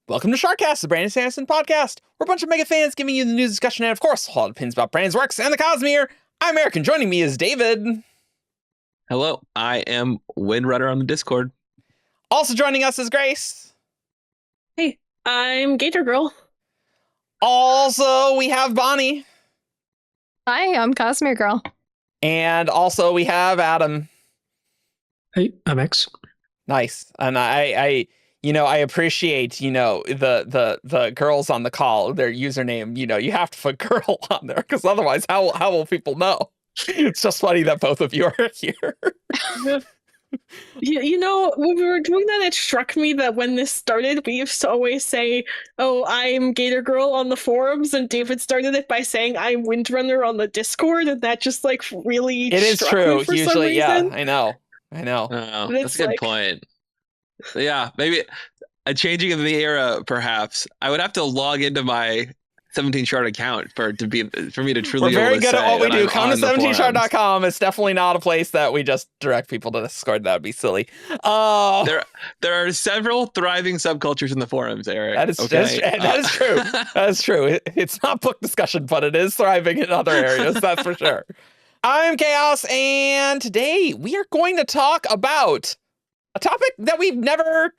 Welcome to Shardcast, the Brandon Sanderson podcast. We're a bunch of mega fans giving you the news, discussion, and of course, all the opinions about Brandon's works and the Cosmere. I'm Eric, and joining me is David. Hello, I am Windrunner on the Discord. Also joining us is Grace. Hey, I'm Gatorgirl. Also, we have Bonnie. Hi, I'm Cosmeregirl. And also, we have Adim. Hey, I'm X. Nice. And I appreciate, the girls on the call, their username, you have to put girl on there because otherwise how will people know? It's just funny that both of you are here. When we were doing that, it struck me that when this started, we used to always say, "Oh, I'm Gatorgirl" on the forums, and David started it by saying, "I'm Windrunner" on the Discord, and that just really it is struck true. me for Usually, some reason. yeah, I know. Oh, that's a good point. So yeah, maybe a changing of the era, perhaps. I would have to log into my 17shard account for me to truly. We're very good at what we do. Come Come to 17shard.com. It's definitely not a place that we just direct people to Discord. That would be silly. There are several thriving subcultures in the forums, Eric. That is true. That is true. It's not book discussion, but it is thriving in other areas. That's for sure. I'm Chaos, and today we are going to talk about a topic that we've never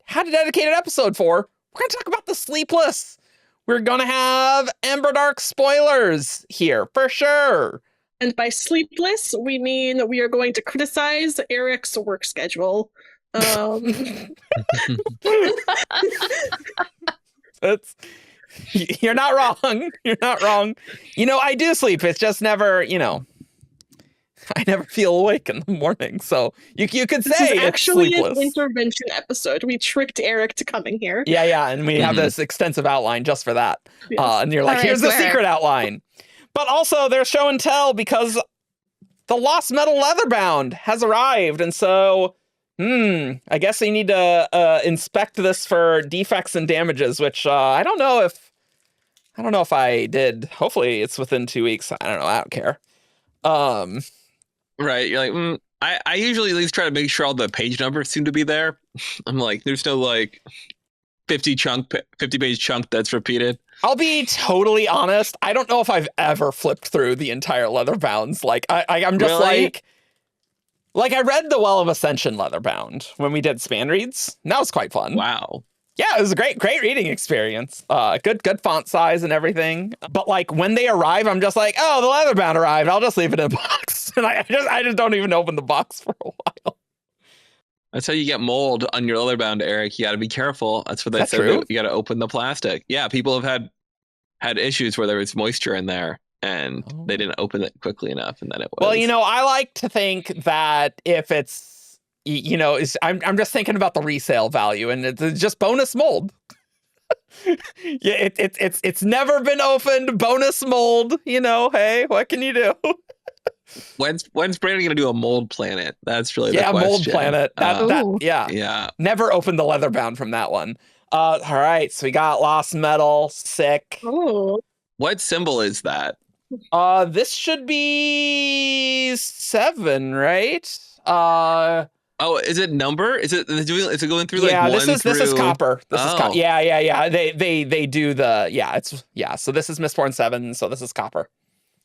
had a dedicated episode for. We're going to talk about the Sleepless. We're going to have Emberdark spoilers here, for sure. And by Sleepless, we mean we are going to criticize Eric's work schedule. You're not wrong. You're not wrong. I do sleep. It's just never, I never feel awake in the morning, so you could say this is actually it's Sleepless. An intervention episode. We tricked Eric to coming here. Yeah, and we have this extensive outline just for that. Yes. And you're like, All right, here's the secret outline. But also, there's show and tell because the Lost Metal Leatherbound has arrived, and so, I guess they need to inspect this for defects and damages, which I don't know if I did. Hopefully, it's within 2 weeks. I don't know. I don't care. Right, you're like, I usually at least try to make sure all the page numbers seem to be there. I'm like, there's no 50 page chunk that's repeated. I'll be totally honest. I don't know if I've ever flipped through the entire Leatherbounds. I'm just Really? like I read the Well of Ascension Leatherbound when we did span reads. And that was quite fun. Wow. Yeah, it was a great reading experience. Good font size and everything. But when they arrive, I'm just like, oh, the Leatherbound arrived. I'll just leave it in a box. And I just don't even open the box for a while. That's how you get mold on your leatherbound, Eric. You got to be careful. That's what they said. True? You got to open the plastic. Yeah, people have had issues where there was moisture in there and they didn't open it quickly enough, and then it was. Well, I like to think that if it's, I'm just thinking about the resale value, and it's just bonus mold. Yeah, it's never been opened. Bonus mold. Hey, what can you do? When's Brandon gonna do a mold planet? That's really the question. Mold planet. Yeah. Yeah. Never opened the Leatherbound from that one. All right, so we got Lost Metal. Sick. Oh. What symbol is that? This should be 7, right? Oh, is it number? Is it going through yeah, one this is copper. This is copper. Oh. Yeah. They do the so this is Mistborn 7, so this is copper.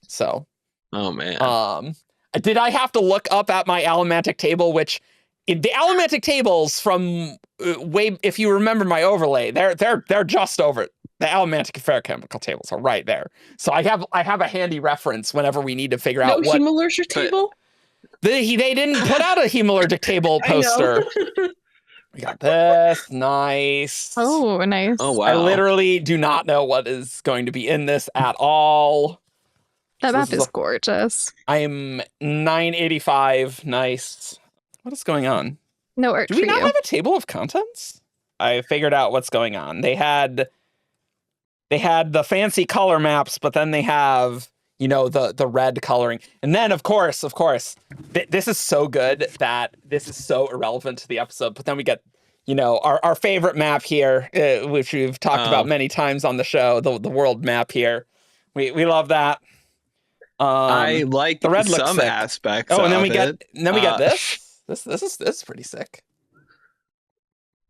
So oh man. Did I have to look up at my allomantic table, which the allomantic tables from if you remember my overlay, they're just over it. The allomantic ferrochemical tables are right there. So I have a handy reference whenever we need to figure out what hemalurgic table? They didn't put out a hemalurgic table poster. We got this. Nice. Oh, nice. Oh wow. I literally do not know what is going to be in this at all. That So map this is gorgeous. I'm 985. Nice. What is going on? No art Do for we not you. have a table of contents? I figured out what's going on. They had the fancy color maps, but then they have, the red coloring. And then, of course, this is so good that this is so irrelevant to the episode. But then we get, our favorite map here, which we've talked about many times on the show, the world map here. We love that. I like the red looks some sick. aspects. Oh, and then of we get Uh, this. This is pretty sick.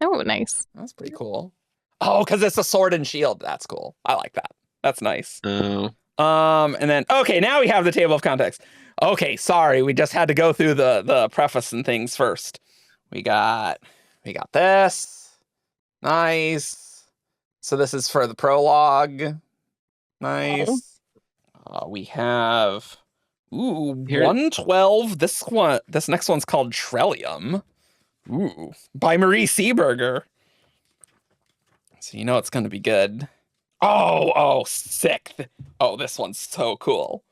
Oh, nice. That's pretty cool. Oh, because it's a sword and shield. That's cool. I like that. That's nice. Oh. And then okay, now we have the table of context. Okay, sorry, we just had to go through the preface and things first. We got this. Nice. So this is for the prologue. Nice. We have 112. This next one's called Trellium. Ooh, by Marie Seeberger. So you know it's gonna be good. Oh, sick. Oh, this one's so cool.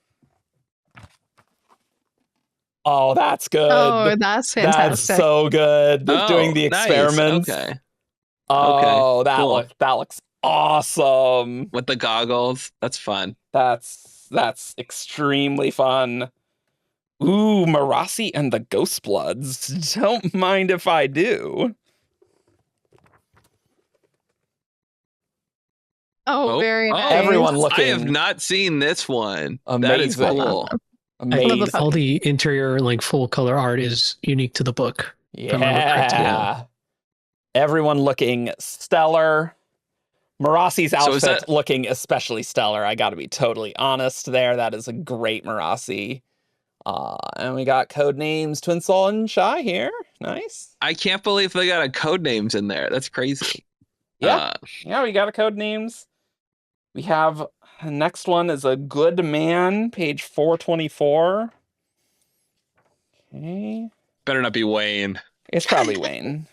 Oh, that's good. Oh, that's fantastic. That's so good. Doing the nice. experiments. Okay. Oh, okay. Cool. that looks awesome. With the goggles. That's fun. That's extremely fun. Ooh, Marasi and the Ghostbloods. Don't mind if I do. Oh, very nice. Everyone looking. I have not seen this one. Amazing. That is cool. Amazing. All the interior, like full color art is unique to the book. Yeah. Everyone looking stellar. Marasi's outfit looking especially stellar. I got to be totally honest there. That is a great Marasi. And we got code names Twin Soul and Shy here. Nice. I can't believe they got a code names in there. That's crazy. Yeah. We got a code names. We have the next one is a good man, page 424. Okay. Better not be Wayne. It's probably Wayne.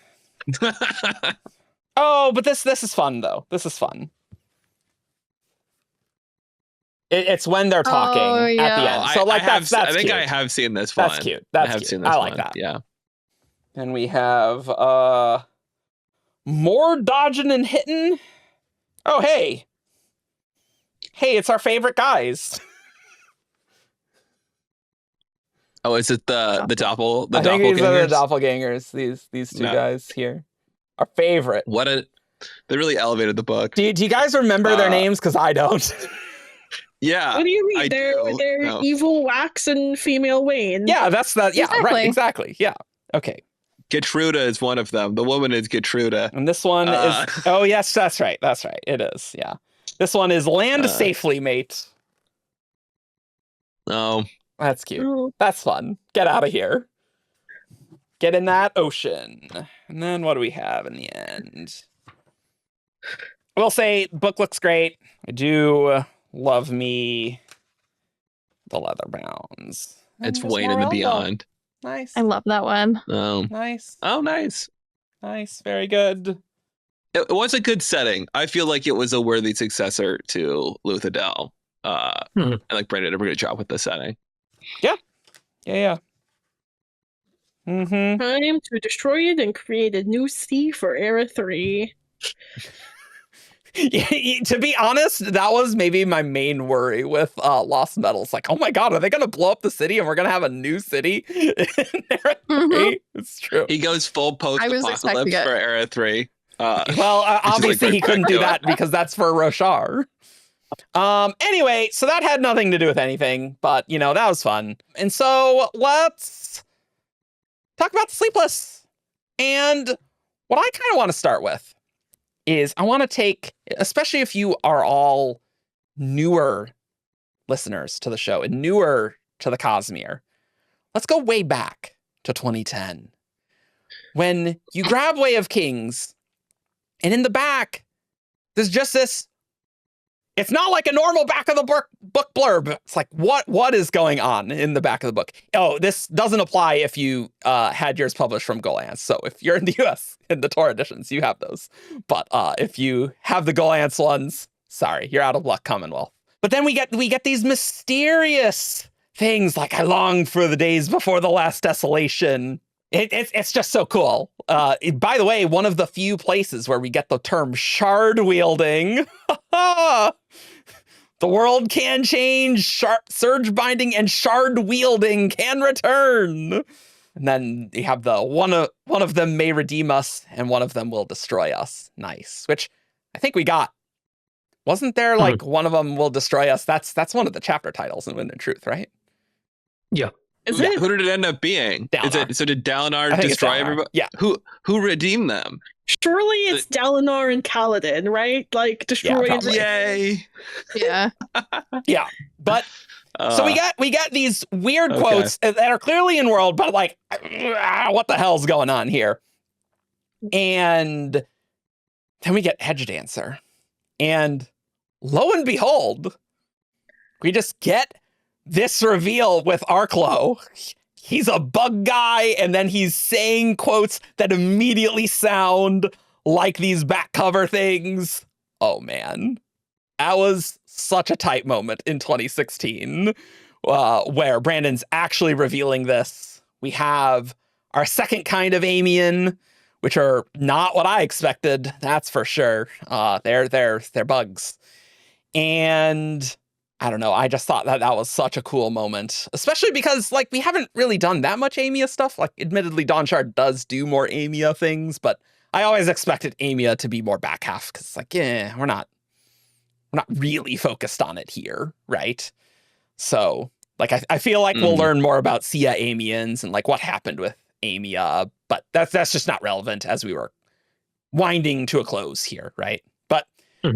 Oh, but this is fun though. This is fun. It's when they're talking at the end. So like that's I think cute. I have seen this one. That's cute. That's cute. Seen this I like one. that. Yeah. And we have more dodging and hitting. Oh hey. Hey, it's our favorite guys. Oh, is it the doppelgangers? I think these are the doppelgangers. These two guys here. Our favorite. They really elevated the book. Do you guys remember their names? Because I don't. Yeah. What do you mean? They're evil Wax and female Wayne. Yeah, that's that. Yeah, exactly. Right. Exactly. Yeah. Okay. Gertruda is one of them. The woman is Gertruda. And this one is. Oh yes, that's right. That's right. It is. Yeah. This one is land safely, mate. Oh. That's cute. That's fun. Get out of here. Get in that ocean. And then what do we have in the end? I will say, book looks great. I do love me the leatherbounds. It's Wayne in the Beyond. Nice. I love that one. Oh. Nice. Oh, nice. Nice. Very good. It was a good setting. I feel like it was a worthy successor to Luthadel. And like Brandon did a great job with the setting. Yeah. Mm-hmm. Time to destroy it and create a new sea for Era 3. Yeah, to be honest, that was maybe my main worry with Lost Metals. Like, oh my god, are they going to blow up the city and we're going to have a new city in Era 3? It's true. He goes full post-apocalypse for Era 3. Well, obviously he couldn't do that because that's for Roshar. Anyway, so that had nothing to do with anything, but, that was fun. And so let's talk about the Sleepless. And what I kind of want to start with is I want to take, especially if you are all newer listeners to the show and newer to the Cosmere, let's go way back to 2010. When you grab Way of Kings, and in the back, there's just this, it's not like a normal back of the book blurb. It's like, what is going on in the back of the book? Oh, this doesn't apply if you had yours published from Golance. So if you're in the US, in the Tor editions, you have those. But if you have the Golance ones, sorry, you're out of luck, Commonwealth. But then we get these mysterious things like I long for the days before the last desolation. It's just so cool. By the way, one of the few places where we get the term shard wielding. The world can change. Surge binding and shard wielding can return. And then you have the one of them may redeem us and one of them will destroy us. Nice. Which I think we got. Wasn't there like one of them will destroy us? That's one of the chapter titles in Wind and Truth, right? Yeah. Is it? Who did it end up being? Dalinar. So did Dalinar destroy everybody? Yeah. Who redeemed them? Surely it's Dalinar and Kaladin, right? Like destroy probably. Yay! Yeah. Yeah, but so we got these weird quotes that are clearly in world, but like, what the hell's going on here? And then we get Edge Dancer, and lo and behold, we just get this reveal with Arklow. He's a bug guy, and then he's saying quotes that immediately sound like these back cover things. Oh man, that was such a tight moment in 2016 where Brandon's actually revealing this. We have our second kind of Amian, which are not what I expected, that's for sure. They're bugs. And I don't know, I just thought that was such a cool moment, especially because like we haven't really done that much Amia stuff. Like admittedly, Dawnshard does do more Amia things, but I always expected Amia to be more back half because like, we're not really focused on it here, right? So like I feel like we'll learn more about Sia Amians and like what happened with Amia, but that's just not relevant as we were winding to a close here, right? But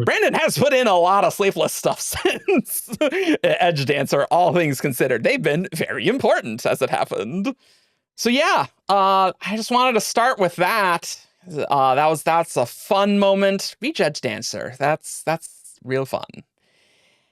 Brandon has put in a lot of Sleepless stuff since Edge Dancer, all things considered. They've been very important as it happened. So yeah, I just wanted to start with that. That's a fun moment. Reach Edge Dancer. That's real fun.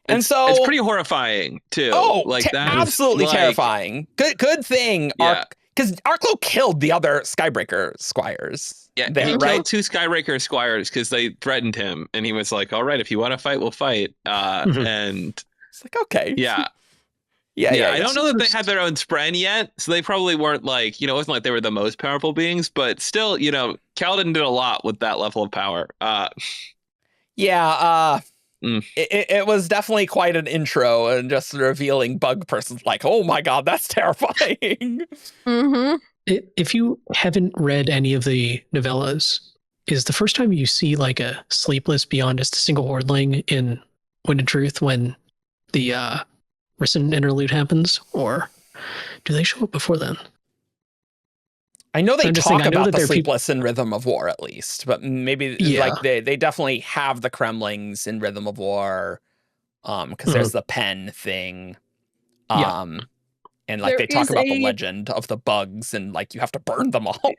And it's pretty horrifying too. Oh, like that, absolutely like, terrifying. Good thing. Yeah. Because Arklow killed the other Skybreaker squires. Yeah, there, he right? killed 2 Skybreaker squires because they threatened him, and he was like, "All right, if you want to fight, we'll fight." And it's like, okay, yeah. I don't know that they had their own spren yet, so they probably weren't like, it wasn't like they were the most powerful beings, but still, Kaladin did a lot with that level of power. It was definitely quite an intro, and just revealing bug person's like, oh my god, that's terrifying. If you haven't read any of the novellas, is the first time you see like a Sleepless beyond just a single Hordling in Wind and Truth when the Risen interlude happens, or do they show up before then? I know they talk about the Sleepless in Rhythm of War, at least, but maybe like they definitely have the Kremlings in Rhythm of War, because there's the pen thing, and like they talk about the legend of the bugs, and like you have to burn them all.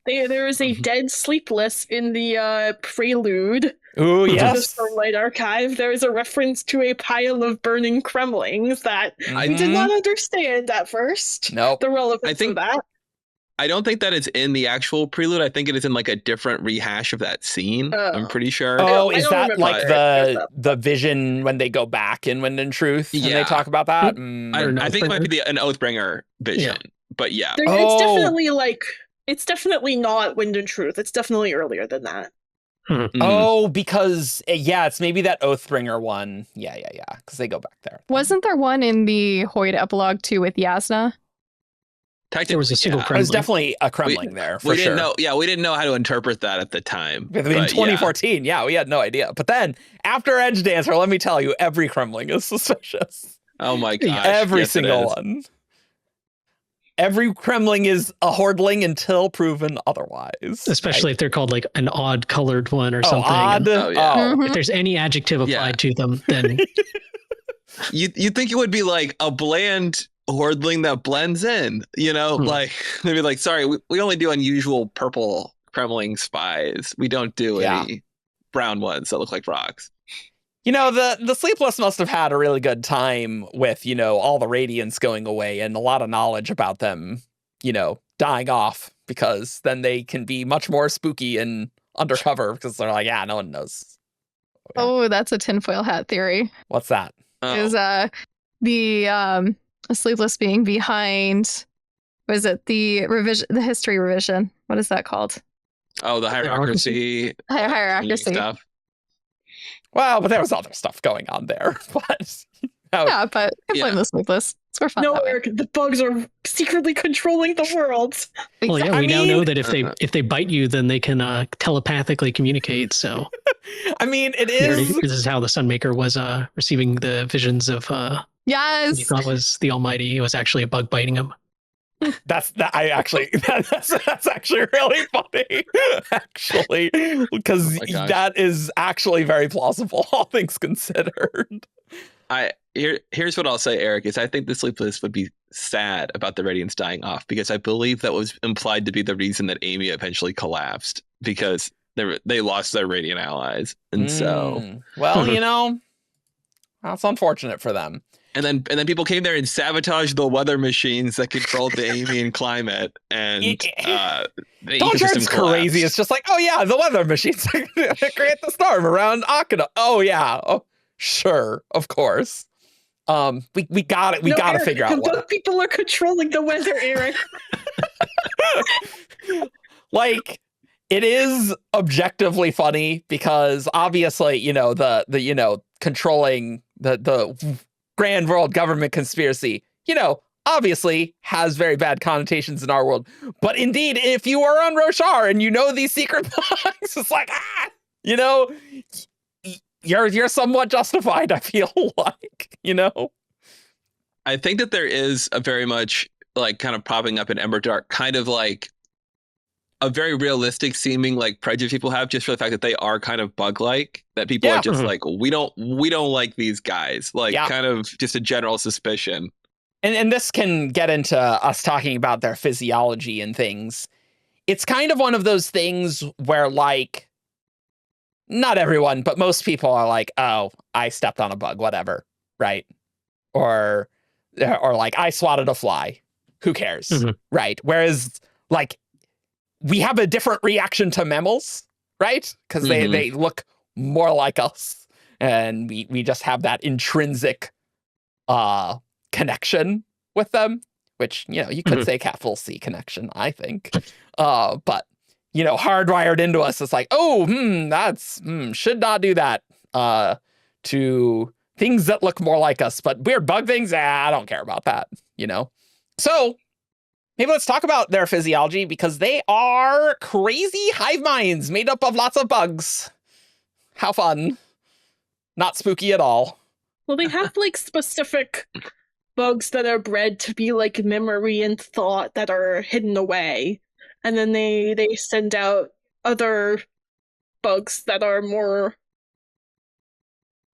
There is a dead Sleepless in the prelude. Oh yes, to the Stormlight Archive. There is a reference to a pile of burning Kremlings that I did not understand at first. Nope. The relevance of that. I don't think that it's in the actual prelude. I think it is in like a different rehash of that scene. I'm pretty sure. Oh, is that like the vision when they go back in Wind and Truth and they talk about that? I think it might be an Oathbringer vision, but yeah. It's definitely it's definitely not Wind and Truth. It's definitely earlier than that. Oh, because it's maybe that Oathbringer one. Yeah. Because they go back there. Wasn't there one in the Hoyd epilogue too with Yasna? There was a single Kremling. There was definitely a Kremling there, for sure. We didn't know how to interpret that at the time. In 2014, we had no idea. But then, after Edge Dancer, let me tell you, every Kremling is suspicious. Oh my gosh. Every single one. Every Kremling is a Hordling until proven otherwise. Especially if they're called like an odd colored one or something. Odd. If there's any adjective applied to them, then... you think it would be like a bland Hordling that blends in, like they'd be like, sorry, we only do unusual purple Kremling spies. We don't do any brown ones that look like rocks. The Sleepless must have had a really good time with, all the radiance going away and a lot of knowledge about them, dying off, because then they can be much more spooky and undercover because they're like, no one knows. Oh, that's a tinfoil hat theory. What's that? Is the Sleepless being behind, was it the revision, the history revision? What is that called? Oh, the hierarchy. Hierarchy stuff. Well, but there was other stuff going on there. But but I blame the Sleepless. It's more fun. No, Eric, the bugs are secretly controlling the world. Well, yeah, we now know that if they bite you, then they can telepathically communicate. So, I mean, it is. This is how the Sunmaker was receiving the visions of. Yes. He thought was the Almighty. It was actually a bug biting him. I actually that's actually really funny. Actually, because Oh my gosh. that is actually very plausible, all things considered. Here's what I'll say, Eric, is I think the Sleepless would be sad about the Radiants dying off, because I believe that was implied to be the reason that Amy eventually collapsed, because they lost their Radiant allies. And so well, that's unfortunate for them. and then people came there and sabotaged the weather machines that controlled the Amian climate, and the Dawnshard's ecosystem collapsed. crazy. It's just like, oh yeah, the weather machines create the storm around Akana. Oh yeah, oh sure, of course. We got it. We got to Eric, figure out both what. people are controlling the weather, Eric. Like, it is objectively funny because obviously, the controlling the grand world government conspiracy, obviously has very bad connotations in our world. But indeed, if you are on Roshar and you know these secret bugs, it's like, you're somewhat justified, I feel like, I think that there is a very much like kind of popping up in Emberdark, kind of like a very realistic seeming like prejudice people have, just for the fact that they are kind of bug-like, that people are just like, we don't like these guys, like kind of just a general suspicion. And this can get into us talking about their physiology and things. It's kind of one of those things where, like, not everyone, but most people are like, oh, I stepped on a bug, whatever, right? Or like, I swatted a fly. Who cares, right? Whereas, like, we have a different reaction to mammals, right? Because they look more like us, and we just have that intrinsic connection with them, which, you could say capital C connection, I think. But, hardwired into us, it's like, that's, should not do that to things that look more like us. But weird bug things, I don't care about that, So maybe let's talk about their physiology, because they are crazy hive minds made up of lots of bugs. How fun. Not spooky at all. Well, they have like specific bugs that are bred to be like memory and thought that are hidden away. And then they send out other bugs that are more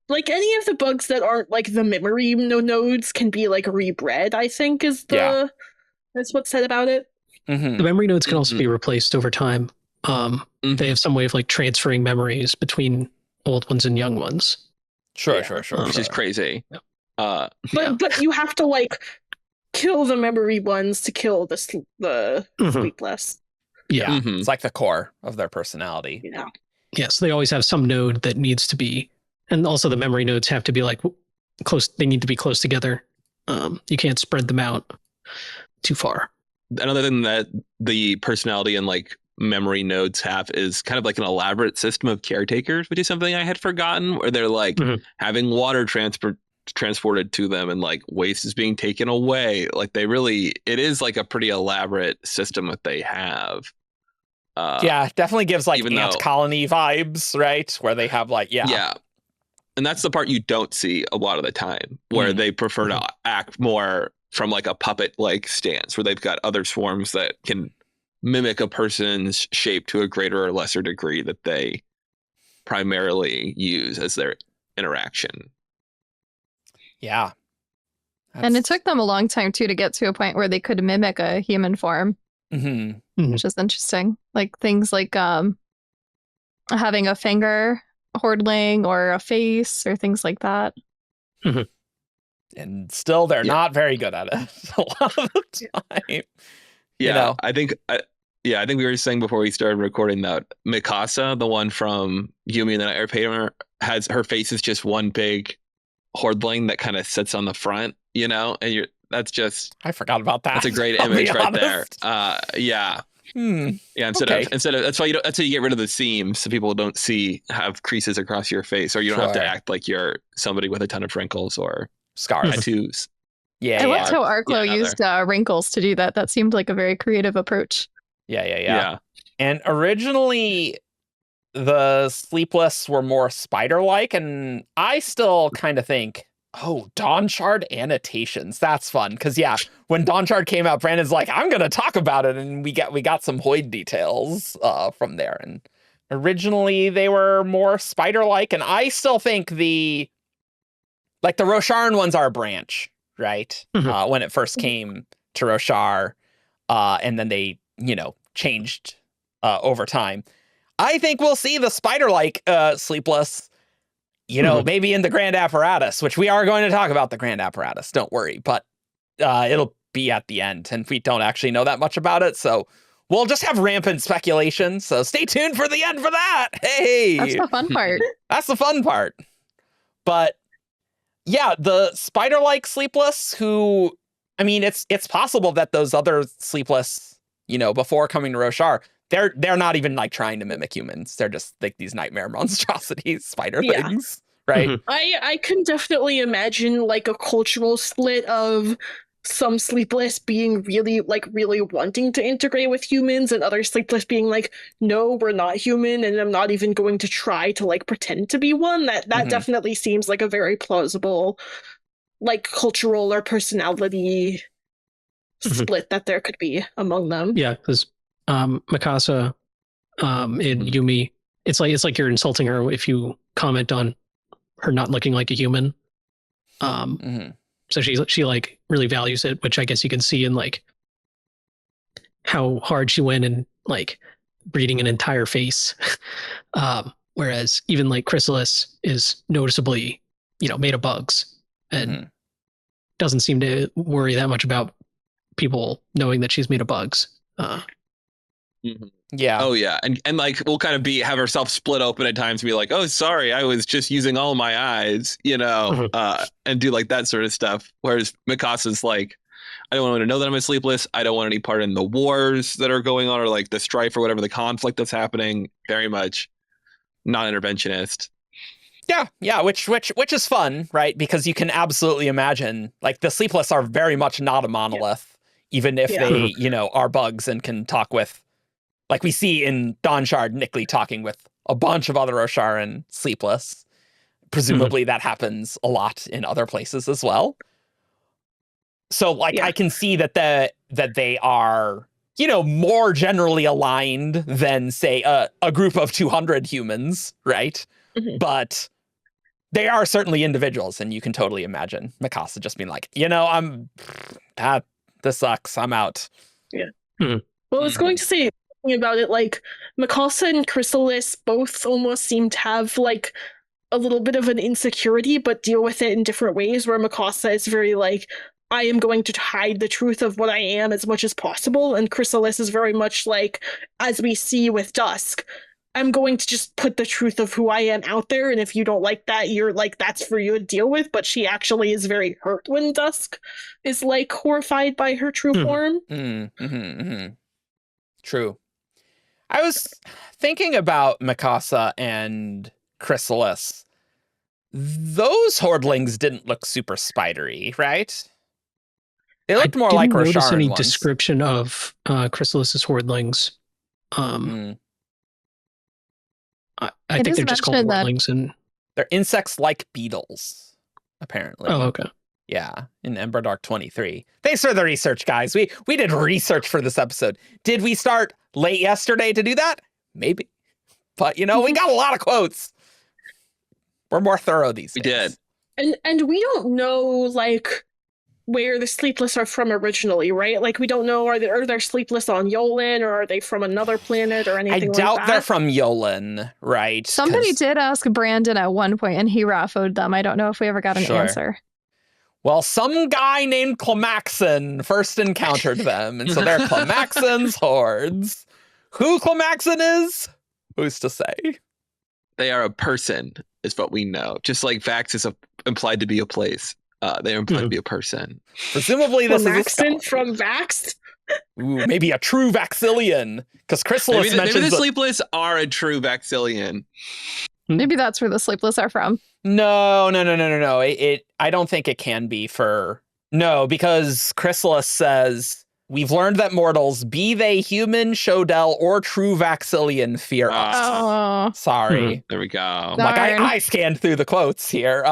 like any of the bugs that aren't like the memory nodes can be like rebred, I think that's what's said about it. The memory nodes can also be replaced over time. They have some way of like transferring memories between old ones and young ones. Sure. Which is crazy. But you have to like kill the memory ones to kill the Sleepless. Yeah. It's like the core of their personality. Yeah, so they always have some node that needs to be, and also the memory nodes have to be like close. They need to be close together. You can't spread them out too far. Another thing that the personality and like memory nodes have is kind of like an elaborate system of caretakers, which is something I had forgotten, where they're like having water transported to them, and like waste is being taken away. Like it is like a pretty elaborate system that they have. Definitely gives like ant colony vibes, right? Where they have like, and that's the part you don't see a lot of the time, where they prefer to act more from like a puppet like stance, where they've got other swarms that can mimic a person's shape to a greater or lesser degree that they primarily use as their interaction. Yeah. And it took them a long time too to get to a point where they could mimic a human form, which is interesting. Like things like having a finger hordling or a face or things like that. And still, they're not very good at it a lot of the time. I think we were saying before we started recording that Mikasa, the one from Yumi and the Night Painter, has her face is just one big hordling that kind of sits on the front, and that's just, I forgot about that. That's a great image right there. Instead of that's why you get rid of the seams, so people don't have creases across your face, or you don't have to act like you're somebody with a ton of wrinkles or scars, tattoos. I liked how Arklow used wrinkles to do that. That seemed like a very creative approach. Yeah. And originally, the Sleepless were more spider-like, and I still kind of think, Oh, Dawnshard annotations. That's fun. Because, yeah, when Dawnshard came out, Brandon's like, I'm going to talk about it. And we got some Hoid details from there. And originally, they were more spider-like. And I still think the Rosharan ones are a branch, right? When it first came to Roshar. And then they, changed over time. I think we'll see the spider-like Sleepless, maybe in the Grand Apparatus, which we are going to talk about the Grand Apparatus. Don't worry. But it'll be at the end. And we don't actually know that much about it. So we'll just have rampant speculation. So stay tuned for the end for that. Hey, That's the fun part. That's the fun part. But yeah, the spider-like Sleepless who, I mean, it's possible that those other Sleepless, before coming to Roshar, they're not even like trying to mimic humans. They're just like these nightmare monstrosities, spider things, right? I can definitely imagine like a cultural split of some Sleepless being really wanting to integrate with humans, and other Sleepless being like, no, we're not human, and I'm not even going to try to like pretend to be one. That definitely seems like a very plausible like cultural or personality split that there could be among them. Yeah, because Mikasa in Yumi, it's like you're insulting her if you comment on her not looking like a human. So she like really values it, which I guess you can see in like how hard she went in like breeding an entire face. Whereas even like Chrysalis is noticeably, made of bugs and doesn't seem to worry that much about people knowing that she's made of bugs. Yeah. Oh yeah, and like we'll kind of have herself split open at times and be like, oh sorry, I was just using all my eyes, and do like that sort of stuff. Whereas Mikasa's like, I don't want anyone to know that I'm a Sleepless. I don't want any part in the wars that are going on or like the strife or whatever the conflict that's happening. Very much non-interventionist. Yeah, which is fun, right? Because you can absolutely imagine like the Sleepless are very much not a monolith, even if they, are bugs and can talk with. Like we see in Dawnshard, Nickley talking with a bunch of other Rosharan Sleepless. Presumably that happens a lot in other places as well. So like I can see that they are, more generally aligned than say a group of 200 humans, right? But they are certainly individuals, and you can totally imagine Mikasa just being like, this sucks. I'm out. Yeah. Well, I was going to say about it, like Mikasa and Chrysalis both almost seem to have like a little bit of an insecurity, but deal with it in different ways. Where Mikasa is very like, I am going to hide the truth of what I am as much as possible, and Chrysalis is very much like, as we see with Dusk, I'm going to just put the truth of who I am out there, and if you don't like that, you're like, that's for you to deal with. But she actually is very hurt when Dusk is like horrified by her true form. True. I was thinking about Mikasa and Chrysalis. Those Hordlings didn't look super spidery, right? They looked more like Rosharan ones. I didn't notice any description of Chrysalis's Hordlings. I think they're just called Hordlings, and they're insects like beetles, apparently. Oh, okay. Yeah, in Emberdark 23. Thanks for the research, guys. We did research for this episode. Did we start late yesterday to do that? Maybe. But, we got a lot of quotes. We're more thorough these days. We did. And we don't know, like, where the Sleepless are from originally, right? Like, we don't know, are they Sleepless on Yolen, or are they from another planet or anything like that? I doubt they're from Yolen, right? Somebody did ask Brandon at one point, and he raffoed them. I don't know if we ever got an answer. Well, some guy named Climaxon first encountered them, and so they're Climaxon's hordes. Who Climaxon is? Who's to say? They are a person, is what we know. Just like Vax is implied to be a place. They are implied to be a person. Presumably this Climaxon is from Vax? Ooh, maybe a true Vaxillian. Because Chrysalis mentions maybe the Sleepless are a true Vaxillian. Maybe that's where the Sleepless are from. No. I don't think it can be because Chrysalis says, we've learned that mortals, be they human, Shodel, or true Vaxillian, fear us. Oh. Sorry. There we go. Like I scanned through the quotes here.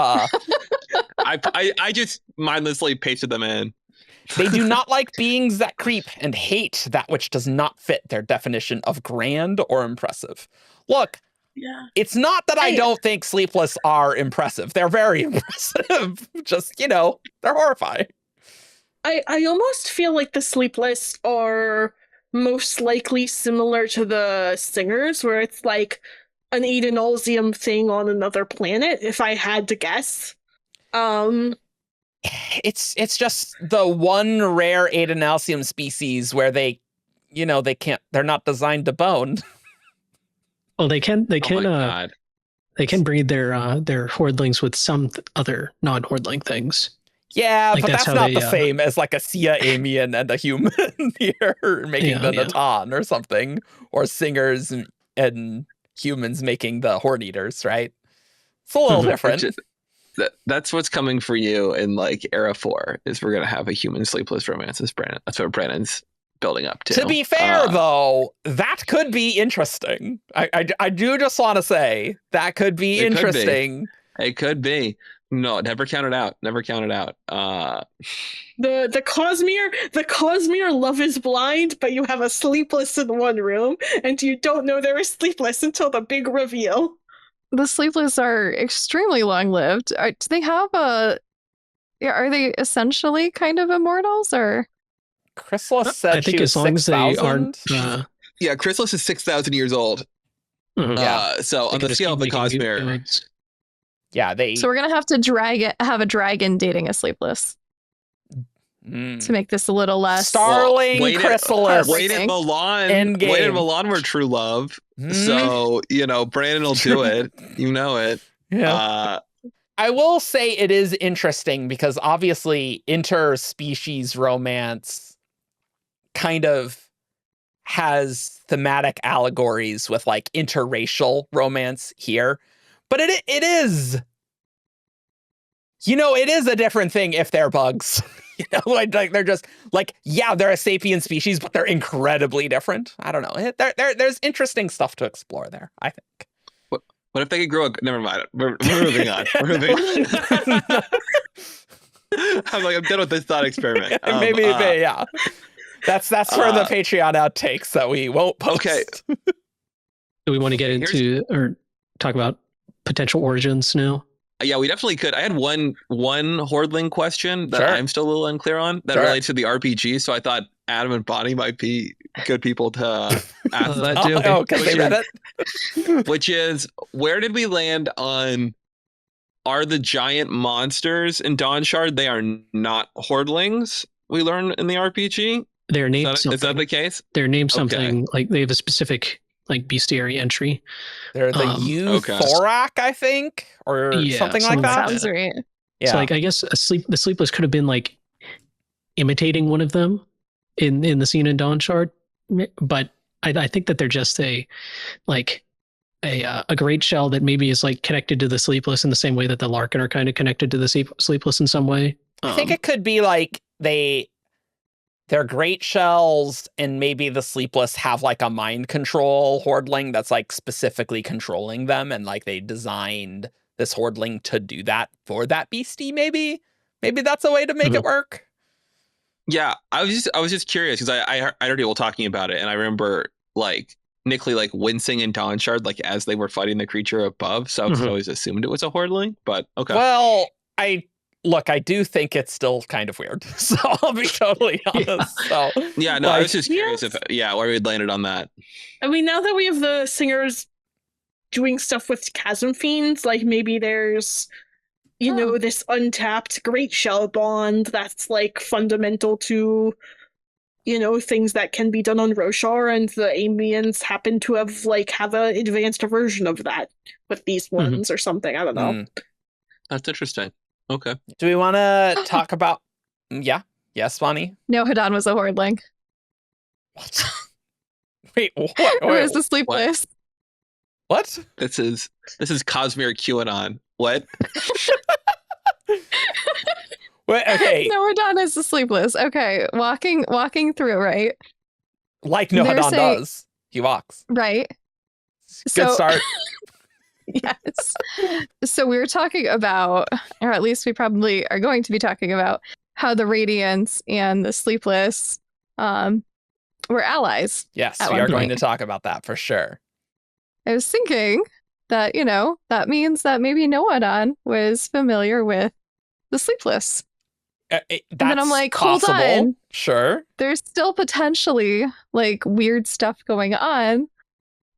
I just mindlessly pasted them in. They do not like beings that creep and hate that which does not fit their definition of grand or impressive. Look, it's not that I don't think Sleepless are impressive. They're very impressive. Just, they're horrifying. I almost feel like the Sleepless are most likely similar to the Singers, where it's like an Edenolzium thing on another planet, if I had to guess. It's just the one rare Adenalcium species where they're not designed to bone. Well, they can breed their hordlings with some other non-hordling things. Yeah, like but that's not the same as like a Sia Amian and a human here making the Natan or something, or Singers and humans making the Horn Eaters, right? It's a little different. That's what's coming for you in like Era 4 is we're gonna have a human Sleepless romances, Brandon. That's what Brandon's building up to. To be fair, though, that could be interesting. I do just want to say that could be interesting. It could be. No, never count it out. Never count it out. The Cosmere Love is Blind, but you have a Sleepless in one room, and you don't know they're a Sleepless until the big reveal. The Sleepless are extremely long-lived. Do they have are they essentially kind of immortals, or? Chrysalis said I think she as was long as they 6,000. aren't. Yeah, Chrysalis is 6,000 years old. So on the scale of the Cosmere. Yeah, So we're gonna have to have a dragon dating a Sleepless to make this a little less. Starling Chrysalis. Wade and Milan were true love. So, Brandon will do it. You know it. Yeah. I will say it is interesting because obviously interspecies romance kind of has thematic allegories with like interracial romance here. But it is, it is a different thing if they're bugs. Like they're just like, they're a sapient species, but they're incredibly different. I don't know. There's interesting stuff to explore there, I think. What if they could grow a... Never mind. We're moving on. I'm done with this thought experiment. Maybe, yeah. That's for the Patreon outtakes that we won't post. Okay. Do we want to get into or talk about potential origins now? Yeah, we definitely could. I had one Hordling question that I'm still a little unclear on that relates to the RPG. So I thought Adam and Bonnie might be good people to ask that to. Oh, because they read it. Which is, where did we land on? Are the giant monsters in Dawnshard? They are not Hordlings. We learn in the RPG. They're named. Is that the case? They're named something like they have a specific like bestiary entry. They're the Thorak, I think, or something like that. Sounds right. Yeah. So like I guess the Sleepless could have been like imitating one of them in the scene in Dawnshard, but I think that they're just a great shell that maybe is like connected to the Sleepless in the same way that the Larkin are kind of connected to the Sleepless in some way. I think it could be like they're great shells, and maybe the Sleepless have like a mind control Hordling that's like specifically controlling them, and like they designed this Hordling to do that for that beastie. Maybe that's a way to make it work. Yeah, I was just curious because I heard people talking about it, and I remember like Nickley like wincing in Dawnshard like as they were fighting the creature above. So I was always assumed it was a Hordling, but okay. Well, I do think it's still kind of weird. So I'll be totally honest. So yeah, no, I was just curious where we'd landed on that. I mean, now that we have the Singers doing stuff with Chasm Fiends, like maybe there's this untapped Great Shell bond that's like fundamental to things that can be done on Roshar, and the Amians happen to have an advanced version of that with these ones or something. I don't know. That's interesting. Okay. Do we want to talk about... Yes, Bonnie? No, Hadan was a Hordling. What? Wait, what? It was the Sleepless. What? This is Cosmere QAnon. What? Wait, okay. No, Hadan is the Sleepless. Okay, walking through, right? Like Hadan does. He walks. Right. Good start. Yes. So we were talking about, or at least we probably are going to be talking about, how the Radiants and the Sleepless were allies. Yes, at we one are going point. to talk about that for sure. I was thinking that, that means that maybe Noadon was familiar with the Sleepless. That's And then I'm like, possible. hold on. Sure. There's still potentially like weird stuff going on.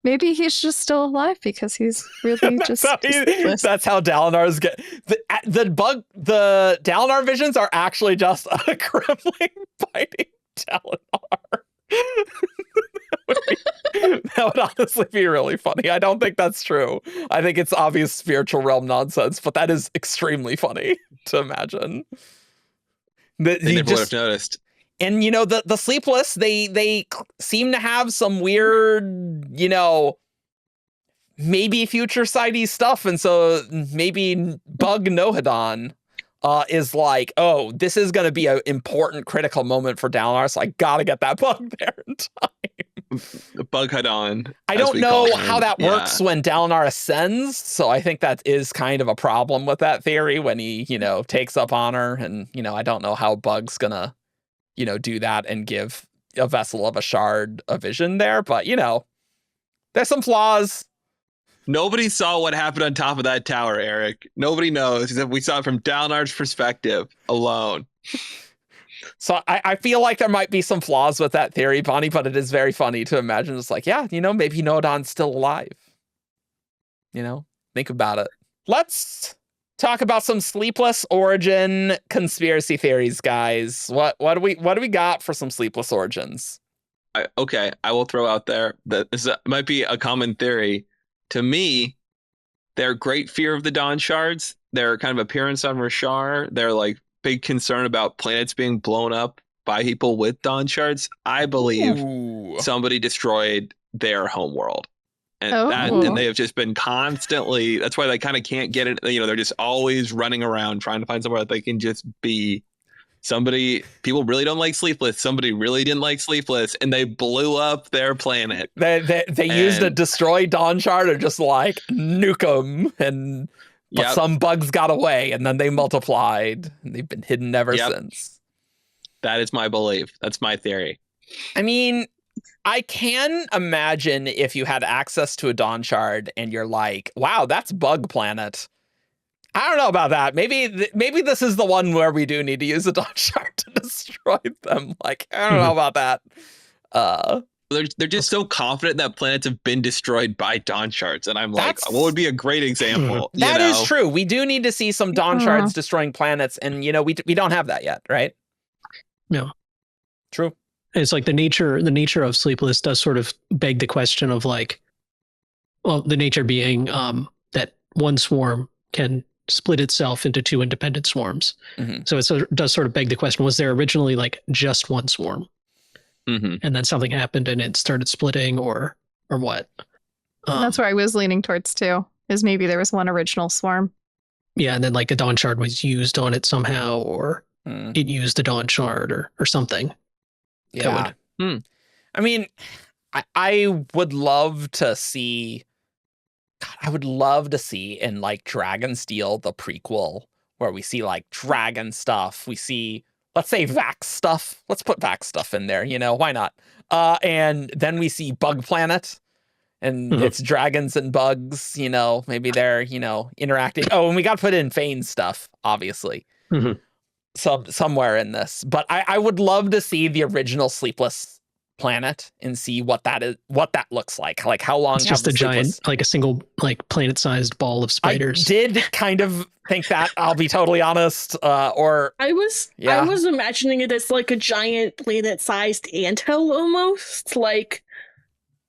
Maybe he's just still alive because he's really just sleepless. That's how Dalinar's get the Dalinar visions are actually just a gremlin biting Dalinar. That would honestly be really funny. I don't think that's true. I think it's obvious spiritual realm nonsense, but that is extremely funny to imagine. They never would have noticed. And the Sleepless, they seem to have some weird, maybe future sighty stuff, and so maybe Bug Nohadon is like, oh, this is going to be an important critical moment for Dalinar, so I gotta get that bug there in time. Bug Hadon. I don't know how that works when Dalinar ascends, so I think that is kind of a problem with that theory when he, takes up honor, and I don't know how Bug's gonna do that and give a vessel of a shard a vision there. But, there's some flaws. Nobody saw what happened on top of that tower, Eric. Nobody knows, except we saw it from Dalinar's perspective alone. So I feel like there might be some flaws with that theory, Bonnie, but it is very funny to imagine. It's like, yeah, maybe Nohadon's still alive. Think about it. Let's talk about some Sleepless origin conspiracy theories, guys. What do we got for some Sleepless origins? I will throw out there that this might be a common theory. To me, their great fear of the Dawnshards, their kind of appearance on Roshar, their like big concern about planets being blown up by people with Dawnshards. I believe somebody destroyed their homeworld. And they have just been constantly, that's why they kind of can't get it. They're just always running around trying to find somewhere that they can just be. People really don't like Sleepless. Somebody really didn't like Sleepless, and they blew up their planet. They used a destroy Dawnshard or just like nuke them, but some bugs got away, and then they multiplied, and they've been hidden ever since. That is my belief. That's my theory. I mean, I can imagine if you had access to a Dawnshard and you're like, wow, that's Bug Planet. I don't know about that. Maybe this is the one where we do need to use a Dawnshard to destroy them. Like, I don't know about that. They're just so confident that planets have been destroyed by Dawnshards, and I'm like, what would be a great example? That is true. We do need to see some Dawnshards destroying planets, and we don't have that yet, right? No. True. It's like the nature of Sleepless does sort of beg the question of like, well, the nature being that one swarm can split itself into two independent swarms. Mm-hmm. So it does sort of beg the question, was there originally like just one swarm? Mm-hmm. And then something happened and it started splitting or what? That's where I was leaning towards too, is maybe there was one original swarm. Yeah, and then like a Dawnshard was used on it somehow, or it used a Dawnshard or something. Yeah. I mean, I would love to see. God, I would love to see in like Dragonsteel, the prequel, where we see like dragon stuff. We see, let's say, Vax stuff. Let's put Vax stuff in there. Why not? And then we see Bug Planet, and it's dragons and bugs. Maybe they're interacting. Oh, and we got to put in Fane stuff, obviously. Somewhere in this, but I would love to see the original Sleepless planet and see what that looks like how long it's just a giant, like a single like planet-sized ball of spiders. I did kind of think that, I'll be totally honest, or I was imagining it as like a giant planet-sized anthill almost, like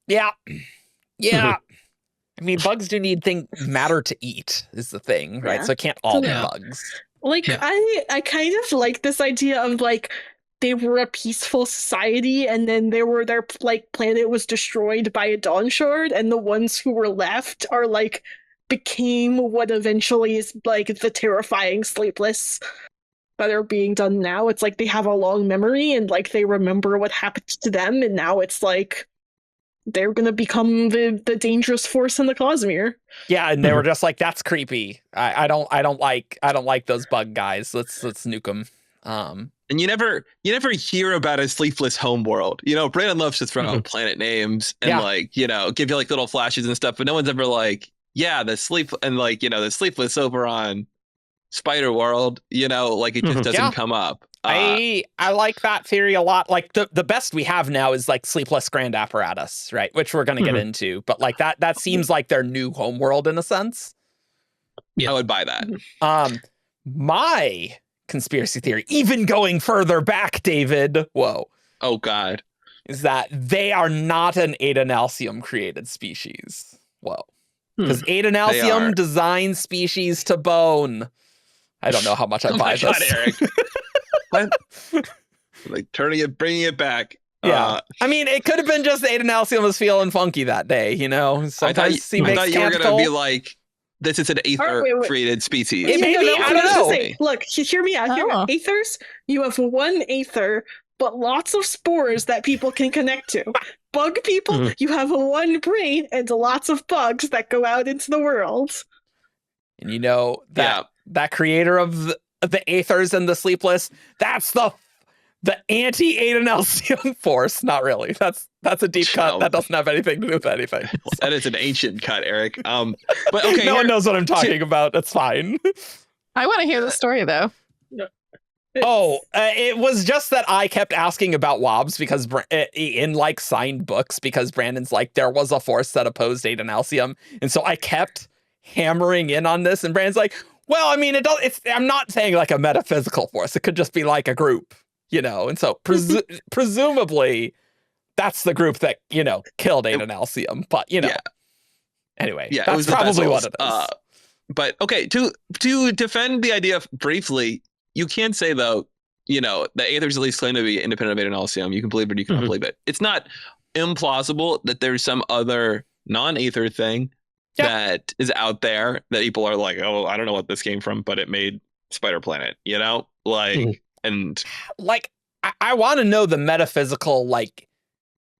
yeah I mean, bugs do need matter to eat is the thing, right? So it can't all be bugs. Like, I kind of like this idea of, like, they were a peaceful society, and then their planet was destroyed by a Dawnshard, and the ones who were left are, like, became what eventually is, like, the terrifying Sleepless that are being done now. It's like they have a long memory, and, like, they remember what happened to them, and now it's, like, they're gonna become the dangerous force in the Cosmere. Yeah, and they were just like, that's creepy. I don't like those bug guys. Let's nuke them. And you never hear about a sleepless homeworld. Brandon loves to throw out planet names and give you like little flashes and stuff, but no one's ever like, yeah, the sleepless over on Spider World. Like it just doesn't come up. I like that theory a lot. Like the best we have now is like Sleepless Grand Apparatus, right? Which we're gonna get into, but like that seems like their new homeworld in a sense. Yeah, I would buy that. My conspiracy theory, even going further back, David, oh god, is that they are not an Adenalcium created species. Because Adenalcium designs species to bone. I don't know how much I buy this. God, Eric. What? Like bringing it back. Yeah, I mean, it could have been just Adenalcium was feeling funky that day, Sometimes I thought you were gonna be like, this is an Aether created species. Maybe, I don't know. Say, look, hear me out. Aethers, you have one Aether, but lots of spores that people can connect to. Bug people, you have one brain and lots of bugs that go out into the world. And that creator of the Aethers and the Sleepless, that's the anti-Adenalcium force. Not really. That's a deep cut. That doesn't have anything to do with anything. That is an ancient cut, Eric. But okay, no one knows what I'm talking about. That's fine. I want to hear the story though. It was just that I kept asking about WOBs because in like signed books, because Brandon's like, there was a force that opposed Adenalcium, and so I kept hammering in on this, and Brandon's like, well, I mean, I'm not saying like a metaphysical force. It could just be like a group, and so presumably that's the group that killed Adenalcium. But anyway, that's probably what it is. But okay, to defend the idea briefly, you can say though, the Aethers at least claim to be independent of Adenalcium. You can believe it, you can't believe it. It's not implausible that there's some other non-Aether thing that is out there that people are like, oh, I don't know what this came from, but it made Spider Planet, and like I want to know the metaphysical, like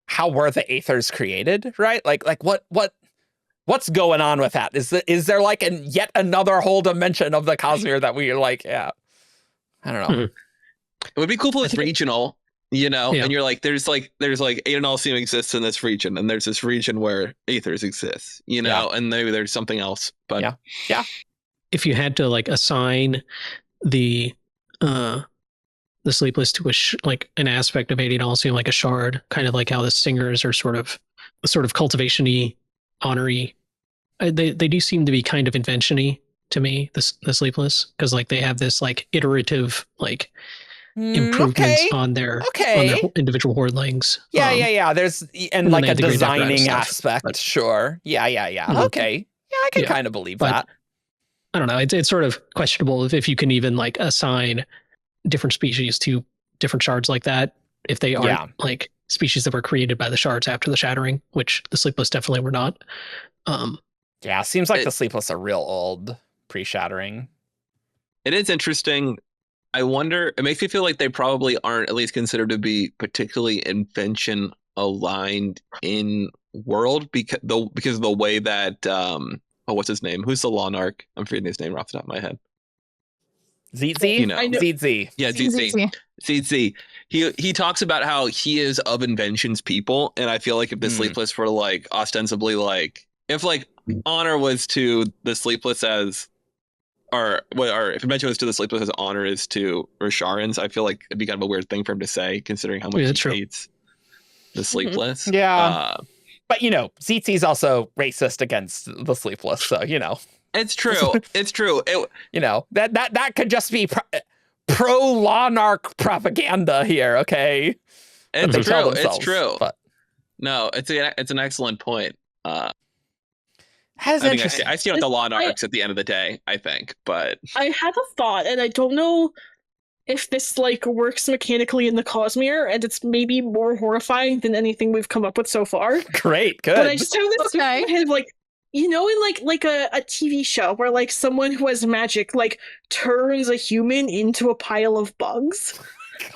how were the Aethers created, right? Like what's going on with that? Is there like yet another whole dimension of the Cosmere that we are like, I don't know. It would be cool if it's regional, and you're like, there's like Adenalcium exists in this region, and there's this region where Aethers exist, and maybe there's something else. But yeah. If you had to like assign the Sleepless to an aspect of Adenalcium, like a shard, kind of like how the Singers are sort of cultivation-y, honor-y. They do seem to be kind of invention-y to me, the Sleepless, because like they have this like iterative improvements on their individual hordlings. Yeah. There's and like a designing aspect. But, sure. Yeah. Okay. Yeah, I can kind of believe that. I don't know. It's sort of questionable if you can even like assign different species to different shards like that if they aren't like species that were created by the shards after the shattering, which the Sleepless definitely were not. Seems like the Sleepless are real old pre-shattering. It is interesting. I wonder, it makes me feel like they probably aren't at least considered to be particularly invention aligned in world because of the way that what's his name? Who's the Lawnarch? I'm forgetting his name off the top of my head. ZZ? ZZ. Yeah, ZZ. He talks about how he is of inventions people, and I feel like if the Sleepless were like ostensibly like if like honor was to the Sleepless as or if invention was to the Sleepless as honor is to Rosharans, I feel like it'd be kind of a weird thing for him to say, considering how much he hates the Sleepless. Yeah. But ZZ's also racist against the Sleepless, so It's true. It's true. That could just be pro Lawnarch propaganda here, okay? It's true. It's true. But no, it's an excellent point. I see what the Lawnarchs at the end of the day, I think, but I had a thought, and I don't know if this like works mechanically in the Cosmere, and it's maybe more horrifying than anything we've come up with so far. Great, good. But I just have this in my head, like, in like a TV show where like someone who has magic like turns a human into a pile of bugs.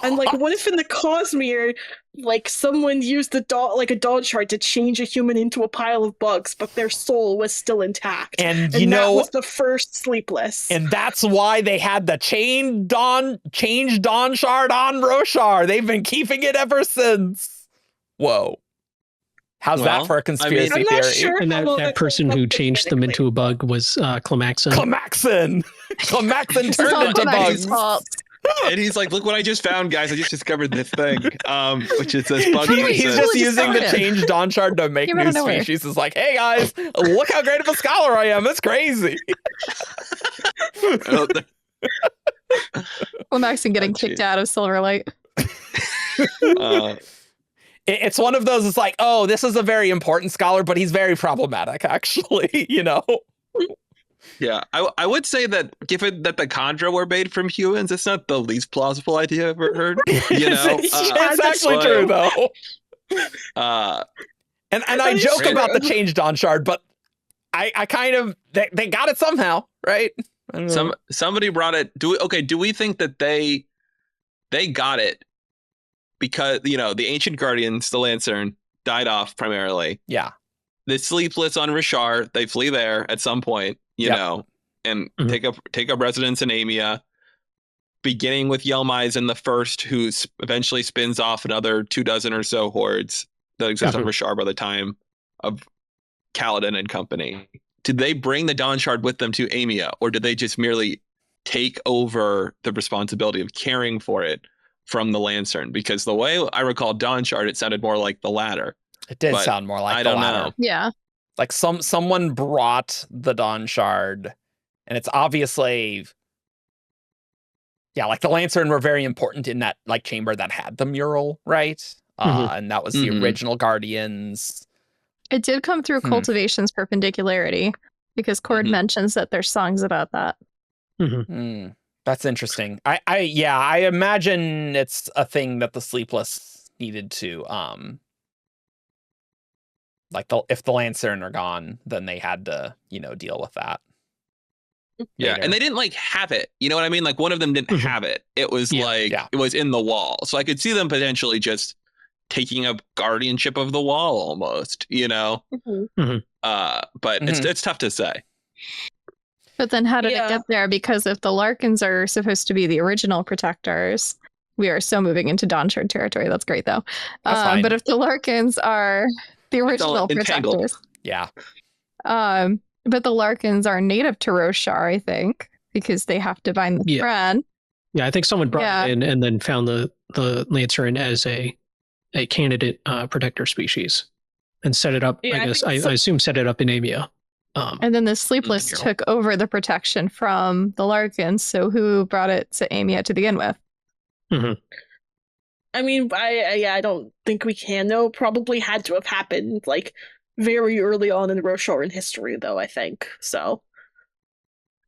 And like, what if in the Cosmere, like someone used a Dawnshard to change a human into a pile of bugs, but their soul was still intact, And that was the first Sleepless. And that's why they had the change Dawnshard on Roshar. They've been keeping it ever since. Whoa. How's that for a conspiracy I'm not theory? sure And that person who changed them into a bug was Climaxon. Climaxon turned into bugs. And he's like, look what I just found, guys. I just discovered this thing, which is this bug. He's just Really using the discovered it. change Dawnshard to make Came out new of nowhere. species. It's like, hey guys, look how great of a scholar I am. It's crazy. Climaxon getting Oh, kicked geez. out of Silverlight. It's one of those, it's like, oh, this is a very important scholar, but he's very problematic, actually, you know? Yeah, I would say that given that the Chondra were made from humans, it's not the least plausible idea I've ever heard. You know, it's actually true, though. And I is joke true. about the change Dawnshard, but I kind of, they got it somehow, right? I don't know. somebody brought it. Do we think that they got it because, you know, the Ancient Guardians, the Lancern, died off primarily. Yeah. The Sleepless on Roshar, they flee there at some point, you Yep. know, and Mhm. take up residence in Amia, beginning with Yelmaizen the first, who eventually spins off another 24 or so hordes that exist on Roshar by the time of Kaladin and company. Did they bring the Dawnshard with them to Amia, or did they just merely take over the responsibility of caring for it from the Lancern? Because the way I recall Dawnshard, it sounded more like the latter. It did But sound more like I the don't latter. know. Yeah. Like someone brought the Dawnshard, and it's obviously, yeah, like the Lancern were very important in that like chamber that had the mural, right? And that was the Mhm. original Guardians. It did come through cultivation's perpendicularity because Cord Mhm. mentions that there's songs about that. That's interesting. I imagine it's a thing that the Sleepless needed to like if the Lancern are gone, then they had to, you know, deal with that. Yeah, later. and they didn't like have it. You know what I mean? Like one of them didn't have it. It was it was in the wall. So I could see them potentially just taking up guardianship of the wall almost, you know? But it's tough to say. But then how did it Yeah. get there? Because if the Larkins are supposed to be the original protectors, we are so moving into Dawnshard territory. That's great, though. That's fine. But if the Larkins are the original entangled. protectors, Yeah. but the Larkins are native to Roshar, I think, because they have to bind the thread. Yeah, I think someone brought it in and then found the Lancern as a candidate protector species and set it up. Yeah, I guess I think so. assume set it up in Amia. And then the Sleepless took over the protection from the Larkins. So who brought it to Amia to begin with? I mean, I don't think we can know. Probably had to have happened like very early on in Rosharan history, though. I think so.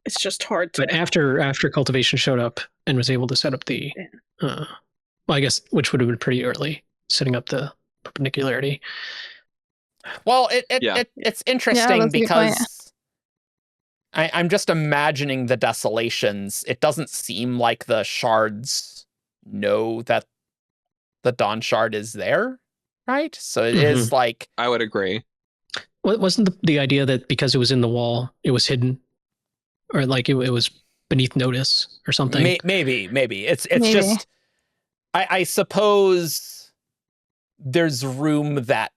It's just hard to. But after cultivation showed up and was able to set up the, well, I guess which would have been pretty early, setting up the perpendicularity. Well, it's interesting that's a good point. because I'm just imagining the desolations. It doesn't seem like the shards know that the Dawnshard is there, right? So it is like, I would agree. Wasn't the idea that because it was in the wall, it was hidden, or like it was beneath notice or something? Maybe it's Maybe. just I suppose there's room that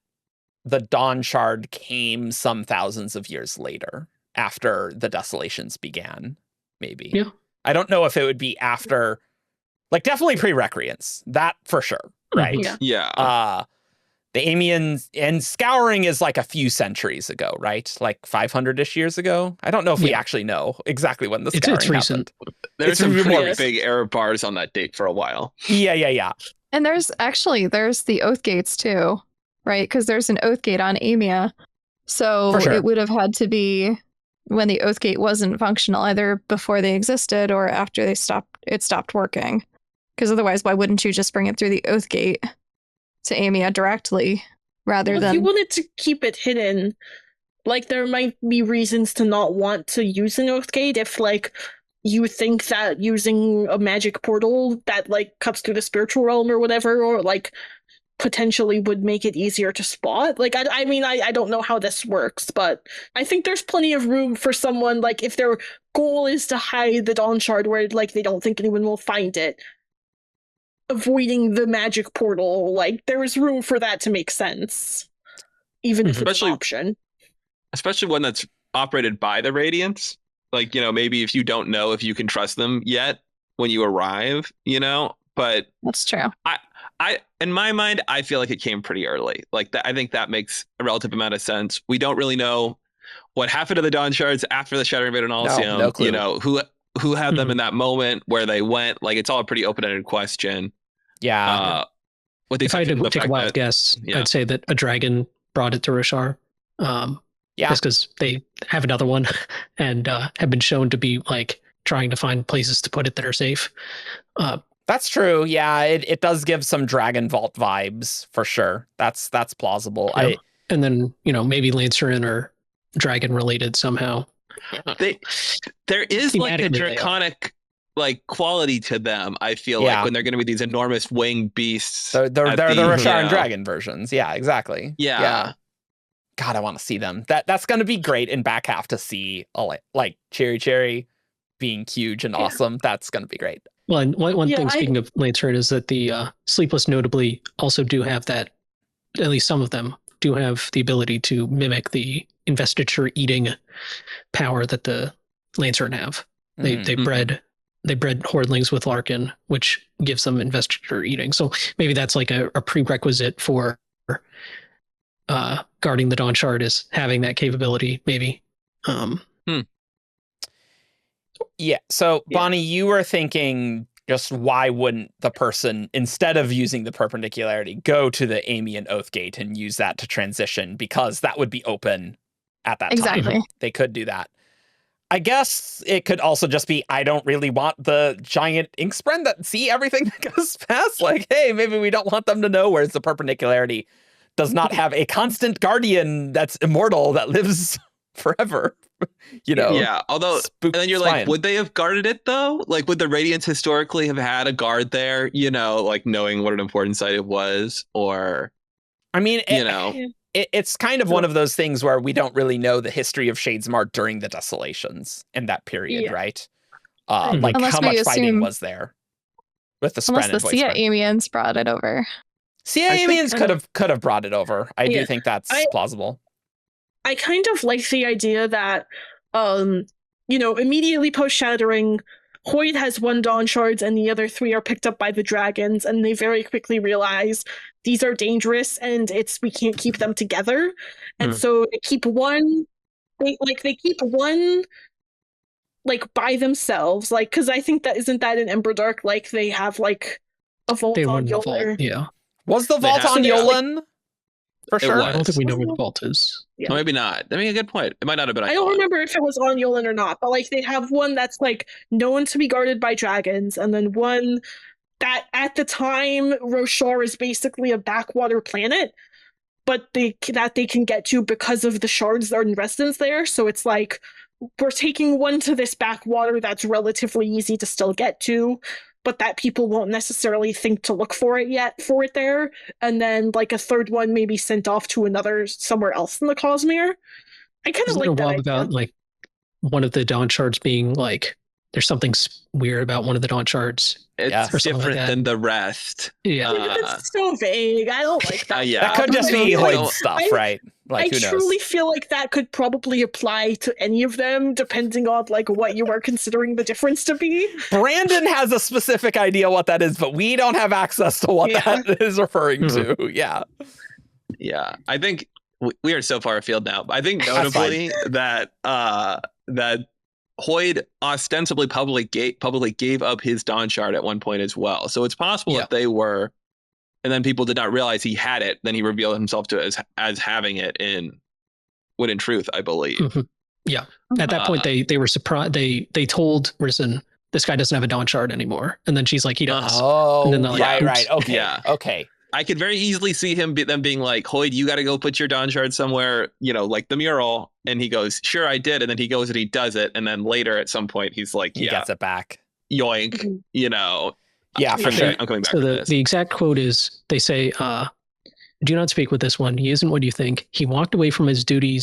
the Dawnshard came some thousands of years later after the desolations began. Maybe. Yeah. I don't know if it would be after, like definitely pre-recreants, that for sure, right? Yeah. The Amians and Scouring is like a few centuries ago, right? Like 500-ish years ago. I don't know if we actually know exactly when the Scouring It's recent. happened. There's some more pretty recent. big error bars on that date for a while. Yeah. And there's the Oath Gates too, right? Because there's an Oath Gate on Amia. So For sure. it would have had to be when the Oath Gate wasn't functional, either before they existed or after it stopped working. Because otherwise, why wouldn't you just bring it through the Oath Gate to Amia directly rather If than... you wanted to keep it hidden, like there might be reasons to not want to use an Oath Gate if like you think that using a magic portal that like cuts through the spiritual realm or whatever, or like potentially would make it easier to spot. Like, I mean, I don't know how this works, but I think there's plenty of room for someone, like, if their goal is to hide the Dawnshard where, like, they don't think anyone will find it, avoiding the magic portal, like, there's room for that to make sense, even if it's an option. Especially one that's operated by the Radiants. Like, you know, maybe if you don't know if you can trust them yet when you arrive, you know, but that's true. I, in my mind, I feel like it came pretty early. Like that, I think that makes a relative amount of sense. We don't really know what happened to the Dawnshards after the Shattering Blade Analysium. No clue. You know, who had them in that moment, where they went. Like, it's all a pretty open-ended question. Yeah. If I had to take a wild guess, I'd say that a dragon brought it to Roshar. Just because they have another one and have been shown to be like trying to find places to put it that are safe. That's true. Yeah, it does give some Dragon Vault vibes for sure. That's plausible. Yeah. And then, you know, maybe Lancerin or dragon related somehow. There is like a draconic like quality to them. I feel like when they're going to be these enormous winged beasts. They're the Roshar and dragon versions. Yeah, exactly. Yeah. God, I want to see them. That's going to be great in back half to see like Cherry being huge and awesome. That's going to be great. Well, and one thing, speaking of Lancerin, is that the Sleepless notably also do have that, at least some of them, do have the ability to mimic the investiture-eating power that the Lancerin have. They bred Hordlings with Larkin, which gives them investiture-eating. So maybe that's like a prerequisite for guarding the Dawnshard, is having that capability, maybe. Yeah. So, Bonnie, you were thinking, just why wouldn't the person, instead of using the perpendicularity, go to the Amian Oathgate and use that to transition, because that would be open at that time. They could do that. I guess it could also just be, I don't really want the giant inkspren that see everything that goes past. Like, hey, maybe we don't want them to know, whereas the perpendicularity does not have a constant guardian that's immortal that lives forever. You know, although and then you're like, would they have guarded it though? Like, would the Radiants historically have had a guard there, you know, like knowing what an important site it was? Or I mean, it's kind of one of those things where we don't really know the history of Shadesmar during the Desolations in that period, right? Like, unless how much fighting was there with the Spren? Unless the Sia Amians brought it over. Sia Amians could have brought it over. I do think that's plausible. I kind of like the idea that, you know, immediately post-Shattering, Hoid has one Dawnshard and the other three are picked up by the dragons, and they very quickly realize these are dangerous and we can't keep them together. And so they keep one, they keep one like by themselves, like, because I think that isn't that in Emberdark, like they have like a vault on Yolan. Was the vault on Yolan? For sure. I don't think we know where the vault is. Well, maybe not. I mean, a good point. It might not have been. I don't remember if it was on Yolan or not, but like they have one that's like known to be guarded by dragons, and then one that at the time Roshar is basically a backwater planet, but they can get to because of the shards that are in residence there. So it's like, we're taking one to this backwater that's relatively easy to still get to, but that people won't necessarily think to look for it there. And then like a third one maybe sent off to another somewhere else in the Cosmere. I kind of like that idea. About like one of the Dawnshards being like, there's something weird about one of the Dawnshards. It's different than the rest. It's so vague. I don't like that. That could just be Hoid stuff, right? Like, I truly feel like that could probably apply to any of them, depending on like what you are considering the difference to be. Brandon has a specific idea what that is, but we don't have access to what that is referring to. Yeah. I think we are so far afield now. I think notably that Hoid ostensibly publicly gave up his Dawnshard at one point as well. So it's possible if they were, and then people did not realize he had it, then he revealed himself to as having it when in truth, I believe. Yeah. At that point, they were surprised. They told Risen, this guy doesn't have a Dawnshard anymore. And then she's like, he does. Oh, and then they're like, right. Okay. Yeah. Okay. I could very easily see them being like, Hoid, you got to go put your Dawnshard somewhere, you know, like the mural, And he goes, sure, I did. And then he goes and he does it. And then later at some point, he's like, He yeah, gets it back. yoink, Yeah, for sure. I'm coming back So to this. the exact quote is, they say, do not speak with this one. He isn't what you think. He walked away from his duty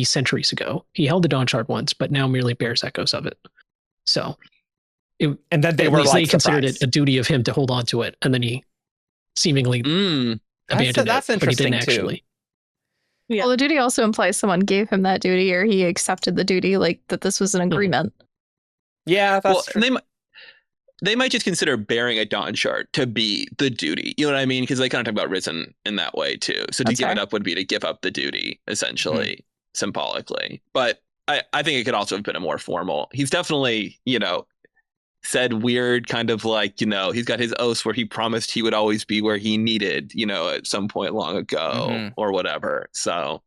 centuries ago. He held the Dawnshard once, but now merely bears echoes of it. So, And then they at were least like they considered surprised. it a duty of him to hold on to it, and then he seemingly abandoned That's it, but he didn't interesting, too. actually. Yeah. Well, the duty also implies someone gave him that duty or he accepted the duty, like that this was an agreement. Yeah, that's true. And they might just consider bearing a Dawnshard to be the duty. You know what I mean? Because they kind of talk about Risen in that way too. So to That's give fair. it up would be to give up the duty, essentially, symbolically. But I think it could also have been a more formal. He's definitely, said weird kind of like, he's got his oaths where he promised he would always be where he needed, at some point long ago or whatever. So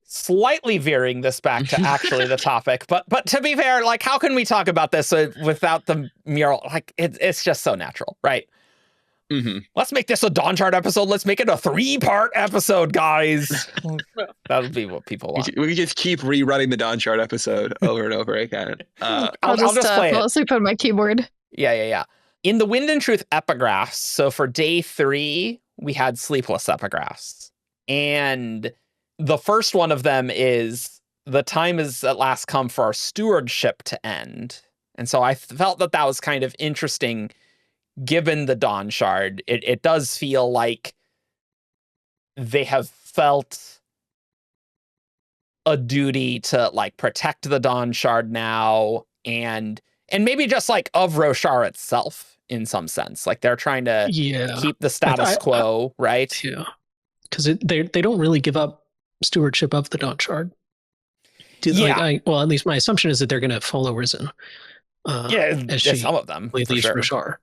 slightly veering this back to actually the topic, but to be fair, like, how can we talk about this without the mural? Like, it's just so natural, right? Let's make this a Dawnshard episode. Let's make it a 3-part episode, guys. That would be what people want. we could just keep rerunning the Dawnshard episode over and over again. I'll just play it. fall asleep on my keyboard. Yeah. In the Wind and Truth epigraphs, so for day 3, we had Sleepless epigraphs. And the first one of them is, the time is at last come for our stewardship to end. And so I felt that was kind of interesting, given the Dawnshard. It does feel like they have felt a duty to like protect the Dawnshard now, and maybe just like of Roshar itself in some sense. Like they're trying to keep the status quo, right? Yeah, because they don't really give up stewardship of the Dawnshard. Well, at least my assumption is that they're going to follow Risen. As some of them leaves sure. Roshar.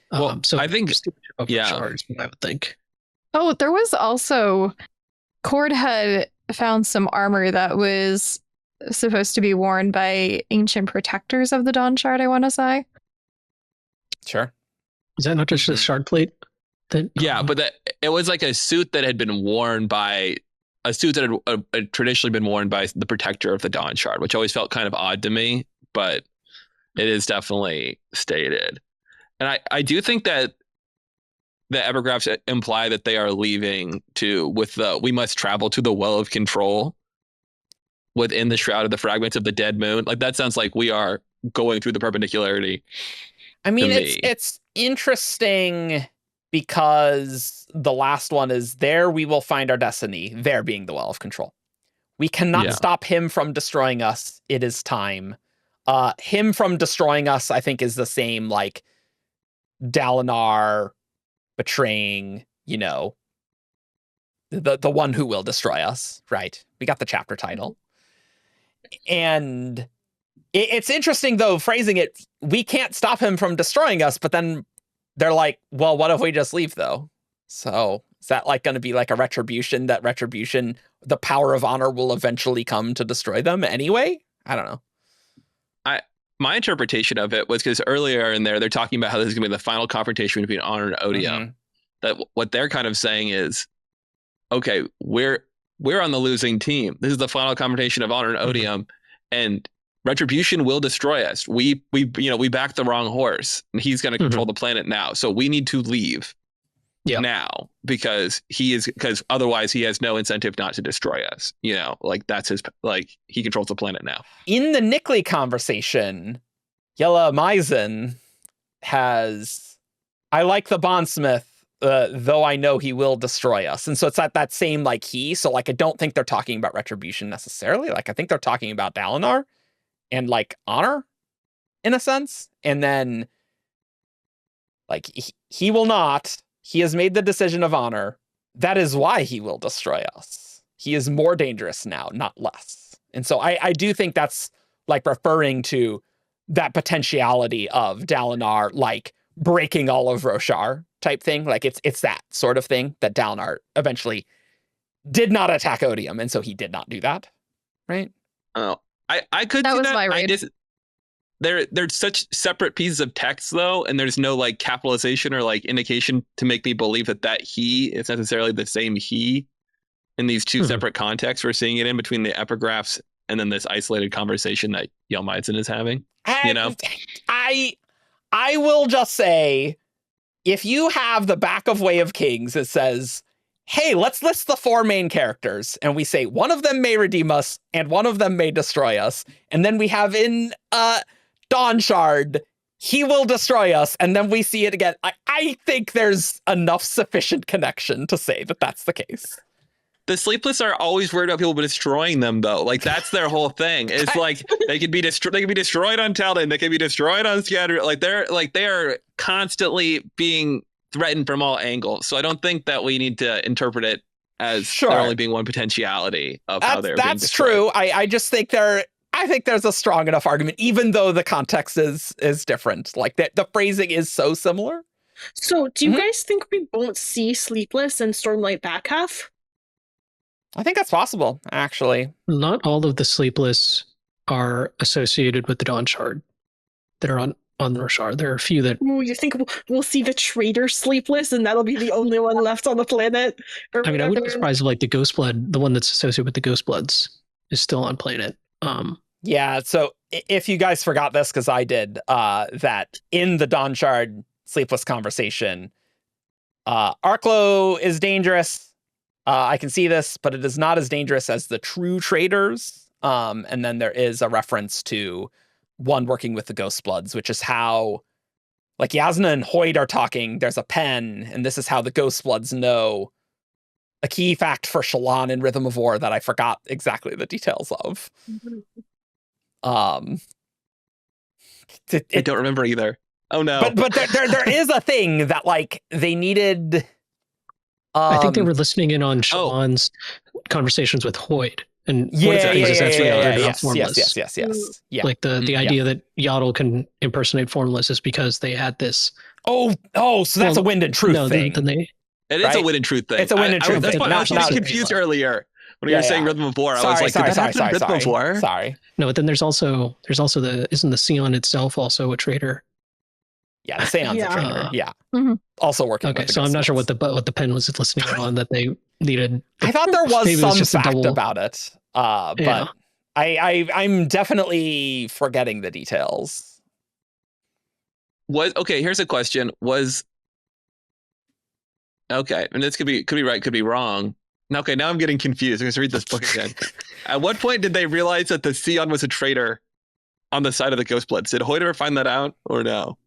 Well, so I think stewardship of Roshar is what I would think. Oh, there was also, Cord had found some armor that was supposed to be worn by ancient protectors of the Dawnshard, I want to say. Sure. Is that not just the shard plate? But it was like a suit that had been worn by a suit that had traditionally been worn by the protector of the Dawnshard, which always felt kind of odd to me, but it is definitely stated. And I do think that the epigraphs imply that they are leaving we must travel to the well of control within the shroud of the fragments of the dead moon. Like that sounds like we are going through the perpendicularity. I mean, it's interesting because the last one is, there we will find our destiny, there being the well of control. We cannot stop him from destroying us. It is time. Him from destroying us, I think, is the same, like, Dalinar betraying, the one who will destroy us, right? We got the chapter title. And it's interesting, though, phrasing it, we can't stop him from destroying us, but then they're like, well, what if we just leave, though? So is that like going to be like a retribution, the power of honor will eventually come to destroy them anyway? I don't know. My interpretation of it was because earlier in there, they're talking about how this is going to be the final confrontation between Honor and Odium. That what they're kind of saying is, okay, we're on the losing team. This is the final confrontation of Honor and Odium, and Retribution will destroy us. We backed the wrong horse, and he's going to control the planet now. So we need to leave now because otherwise he has no incentive not to destroy us. That's his, he controls the planet now. In the Nickley conversation, Yella Maizen has, I like the bondsmith, though I know he will destroy us. And so it's that same he. So I don't think they're talking about Retribution necessarily. I think they're talking about Dalinar and honor in a sense. And then he will not. He has made the decision of honor. That is why he will destroy us. He is more dangerous now, not less. And so I do think that's referring to that potentiality of Dalinar, breaking all of Roshar type thing. It's that sort of thing that Dalinar eventually did not attack Odium. And so he did not do that. Right? Oh, I could that see was that. My read. They're such separate pieces of text though, and there's no capitalization or indication to make me believe that he is necessarily the same he in these two separate contexts we're seeing it in, between the epigraphs and then this isolated conversation that Yelmaitzen is having. You know, I will just say, if you have the back of Way of Kings, it says, hey, let's list the 4 main characters, and we say one of them may redeem us and one of them may destroy us, and then we have in Dawnshard, he will destroy us, and then we see it again. I think there's enough sufficient connection to say that that's the case. The Sleepless are always worried about people destroying them, though. Like, that's their whole thing. It's like they could be destroyed on Talon, they can be destroyed on Scatter. Like they are constantly being threatened from all angles. So I don't think that we need to interpret it as there only being one potentiality of how they're being destroyed. That's true. I just think I think there's a strong enough argument, even though the context is different. Like the phrasing is so similar. So do you guys think we won't see Sleepless and Stormlight back half? I think that's possible, actually. Not all of the Sleepless are associated with the Dawnshard that are on Roshar. There are a few that... Ooh, you think we'll see the traitor Sleepless and that'll be the only one left on the planet? I mean, I wouldn't be surprised if, like, the Ghostblood, the one that's associated with the Ghostbloods, is still on planet. Yeah, so if you guys forgot this, because I did, that in the Dawnshard Sleepless conversation, Arklow is dangerous. I can see this, but it is not as dangerous as the true traders. And then there is a reference to one working with the Ghostbloods, which is how, like, Yasna and Hoyd are talking. There's a pen, and this is how the Ghostbloods know a key fact for Shallan in Rhythm of War that I forgot exactly the details of. I don't remember either. Oh no! But there is a thing that, like, they needed. I think they were listening in on Shallan's conversations with Hoyd, and yes. Like the idea that Yaddle can impersonate Formless is because they had this. So that's a Wind and Truth thing. It is a Wind and Truth thing. It's a Wind and Truth thing. That's why I was confused earlier when you were saying Rhythm of War. I was like, did that happen in Rhythm of War? Sorry. No, but then there's also isn't the Sion itself also a traitor? Yeah, the Seon's a traitor. Also working. Okay, so I'm not sure what the pen was listening on that they needed. I thought there was some fact about it, but I'm definitely forgetting the details. Here's a question. And this could be right, could be wrong. Okay, now I'm getting confused. I'm going to read this book again. At what point did they realize that the Sion was a traitor on the side of the Ghostbloods? Did Hoyd ever find that out, or no?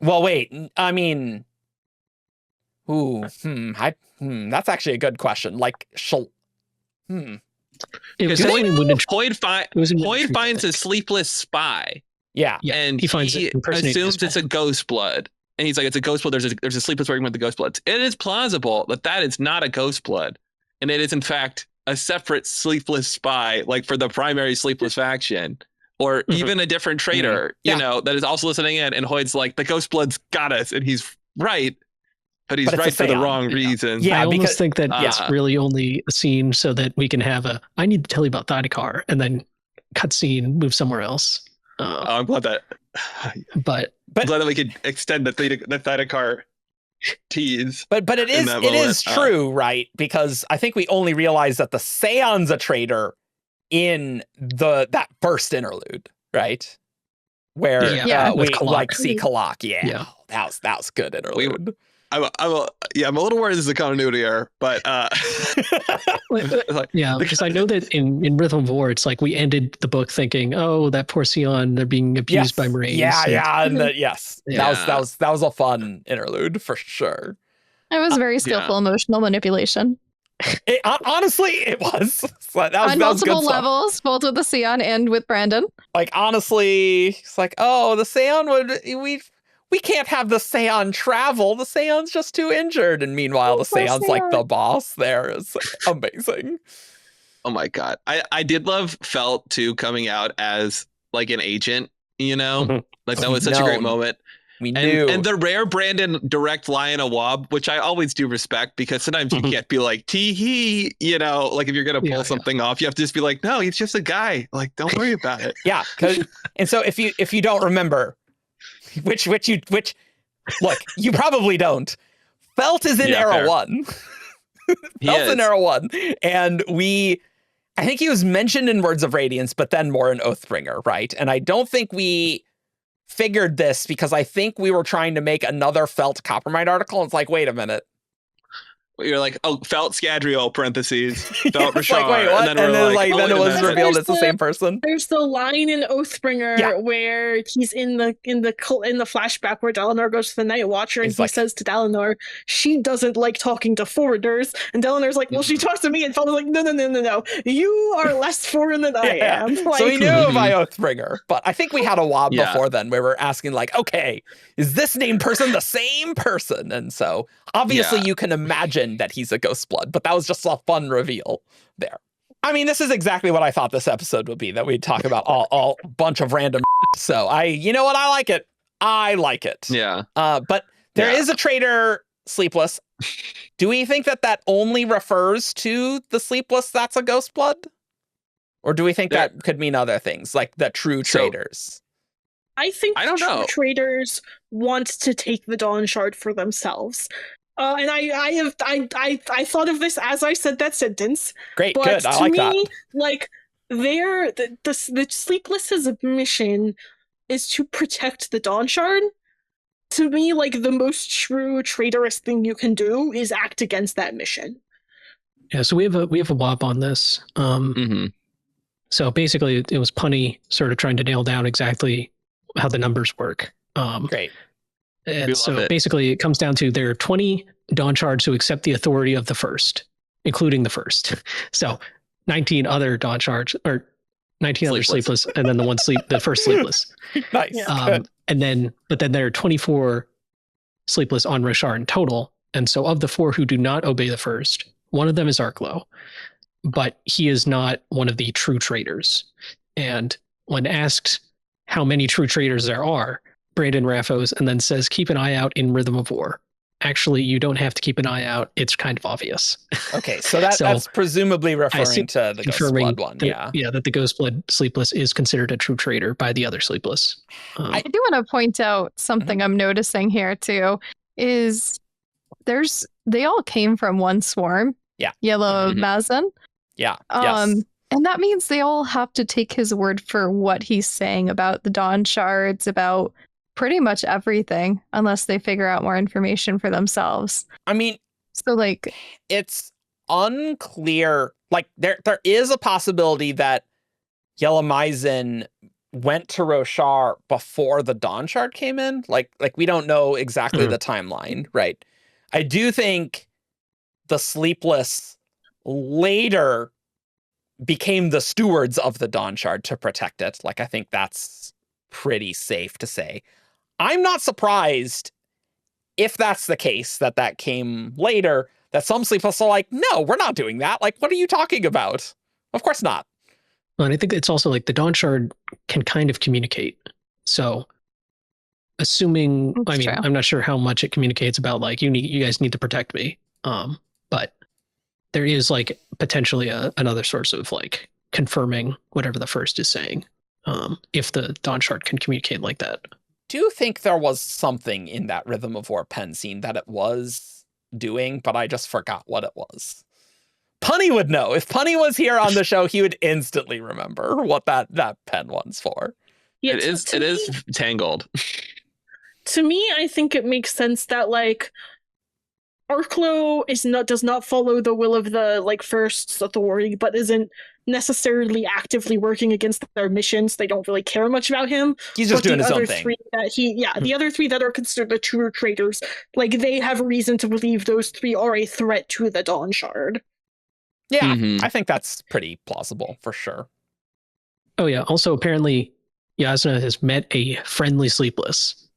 Well, wait. I mean, that's actually a good question. Like, Hoyd finds a Sleepless spy. Yeah, and he assumes it's a Ghostblood. And he's like, it's a Ghostblood. There's a Sleepless working with the Ghostbloods. It is plausible that is not a Ghostblood. And it is, in fact, a separate Sleepless spy, like for the primary Sleepless faction. Or even a different traitor, you know, that is also listening in. And Hoyd's like, the Ghostbloods got us. And he's right. But he's right for the wrong reasons. Yeah, I almost think that it's really only a scene so that we can have I need to tell you about Thydakar, and then cutscene, move somewhere else. I'm glad that... But I'm glad that we could extend the Thydakar tease. But it is true, right? Because I think we only realized that the Seon's a traitor in that first interlude, right? Where we like see Kalak. Yeah. That was good interlude. I'm a little worried this is a continuity error, but because I know that in Rhythm of War, it's like we ended the book thinking, oh, that poor Sion, they're being abused by Marines. That was a fun interlude for sure. It was very skillful emotional manipulation. Honestly, it was. On multiple levels, both with the Sion and with Brandon. Like, honestly, it's like, oh, the Sion we can't have the Seon travel. The Seon's just too injured. And meanwhile, the Seon's like the boss there. Is amazing. Oh my God. I did love Felt too coming out as like an agent, you know? Like that was such a great moment. We knew. And the rare Brandon direct Lion Awab, which I always do respect, because sometimes you can't be like, tee-hee, you know, like if you're going to pull something off, you have to just be like, no, he's just a guy. Like, don't worry about it. Yeah. And so if you don't remember, which look, you probably don't. Felt is in Era 1. Felsenera won. And I think he was mentioned in Words of Radiance, but then more in Oathbringer, right? And I don't think we figured this because I think we were trying to make another Felt Coppermine article. It's like, wait a minute. You're like, oh, Felt Scadrial, parentheses, Felt Yeah, it's like, Roshar. wait, what? And then, we're like, then it was minute. revealed it's the same person. There's the line in Oathbringer where he's in the flashback where Dalinar goes to the Night Watcher and he says to Dalinar, she doesn't like talking to foreigners. And Dalinar's like, well, she talks to me. And Felton's like, no. You are less foreign than I am. Like, so we knew by Oathbringer, but I think we had a wob before then where we're asking like, okay, is this named person the same person? And so obviously you can imagine that he's a Ghost Blood, but that was just a fun reveal there. I mean, this is exactly what I thought this episode would be, that we'd talk about all bunch of random so you know what? I like it. Yeah. But there is a traitor, Sleepless. Do we think that only refers to the Sleepless that's a Ghost Blood? Or do we think that could mean other things, like the true traitors? I think true traitors want to take the Dawnshard for themselves. And I thought of this as I said that sentence. Great, but good. I like that. Like the Sleepless's mission is to protect the Dawnshard. To me, like the most true traitorous thing you can do is act against that mission. Yeah, so we have a WAP on this. So basically, it was Punny sort of trying to nail down exactly how the numbers work. Great. And so basically, it comes down to there are 20 Dawnshards who accept the authority of the first, including the first. So 19 other Dawnshards, or 19 other Sleepless, and then the first Sleepless. Nice. But then there are 24 Sleepless on Roshar in total. And so of the 4 who do not obey the first, one of them is Arklow, but he is not one of the true traitors. And when asked how many true traitors there are, Brandon raffos and then says, keep an eye out in Rhythm of War. Actually, you don't have to keep an eye out. It's kind of obvious. Okay, so that's presumably referring to the Ghost Blood one. That the Ghost Blood Sleepless is considered a true traitor by the other Sleepless. I do want to point out something I'm noticing here too, is they all came from one swarm. Yeah. Yellow Mazen. Yeah. And that means they all have to take his word for what he's saying about the Dawnshards, about pretty much everything, unless they figure out more information for themselves. I mean, so like it's unclear. Like there is a possibility that Yellow Mazen went to Roshar before the Dawnshard came in. Like we don't know exactly the timeline, right? I do think the Sleepless later became the stewards of the Dawnshard to protect it. Like I think that's pretty safe to say. I'm not surprised if that's the case, that came later, that some Sleepless are like, no, we're not doing that. Like, what are you talking about? Of course not. Well, and I think it's also like the Dawnshard can kind of communicate. So assuming, That's true. I'm not sure how much it communicates about like, you guys need to protect me. But there is like potentially another source of like confirming whatever the first is saying. If the Dawnshard can communicate like that. Do you think there was something in that Rhythm of War pen scene that it was doing, but I just forgot what it was? Punny would know. If Punny was here on the show, he would instantly remember what that pen one's for. Yeah, it is tangled. To me, I think it makes sense that like Arklow does not follow the will of the like first authority, but isn't necessarily actively working against their missions. They don't really care much about him. He's just doing his own thing. The other 3 that are considered the true traitors, like they have reason to believe those 3 are a threat to the Dawnshard. Yeah, I think that's pretty plausible for sure. Oh yeah. Also, apparently, Yasna has met a friendly Sleepless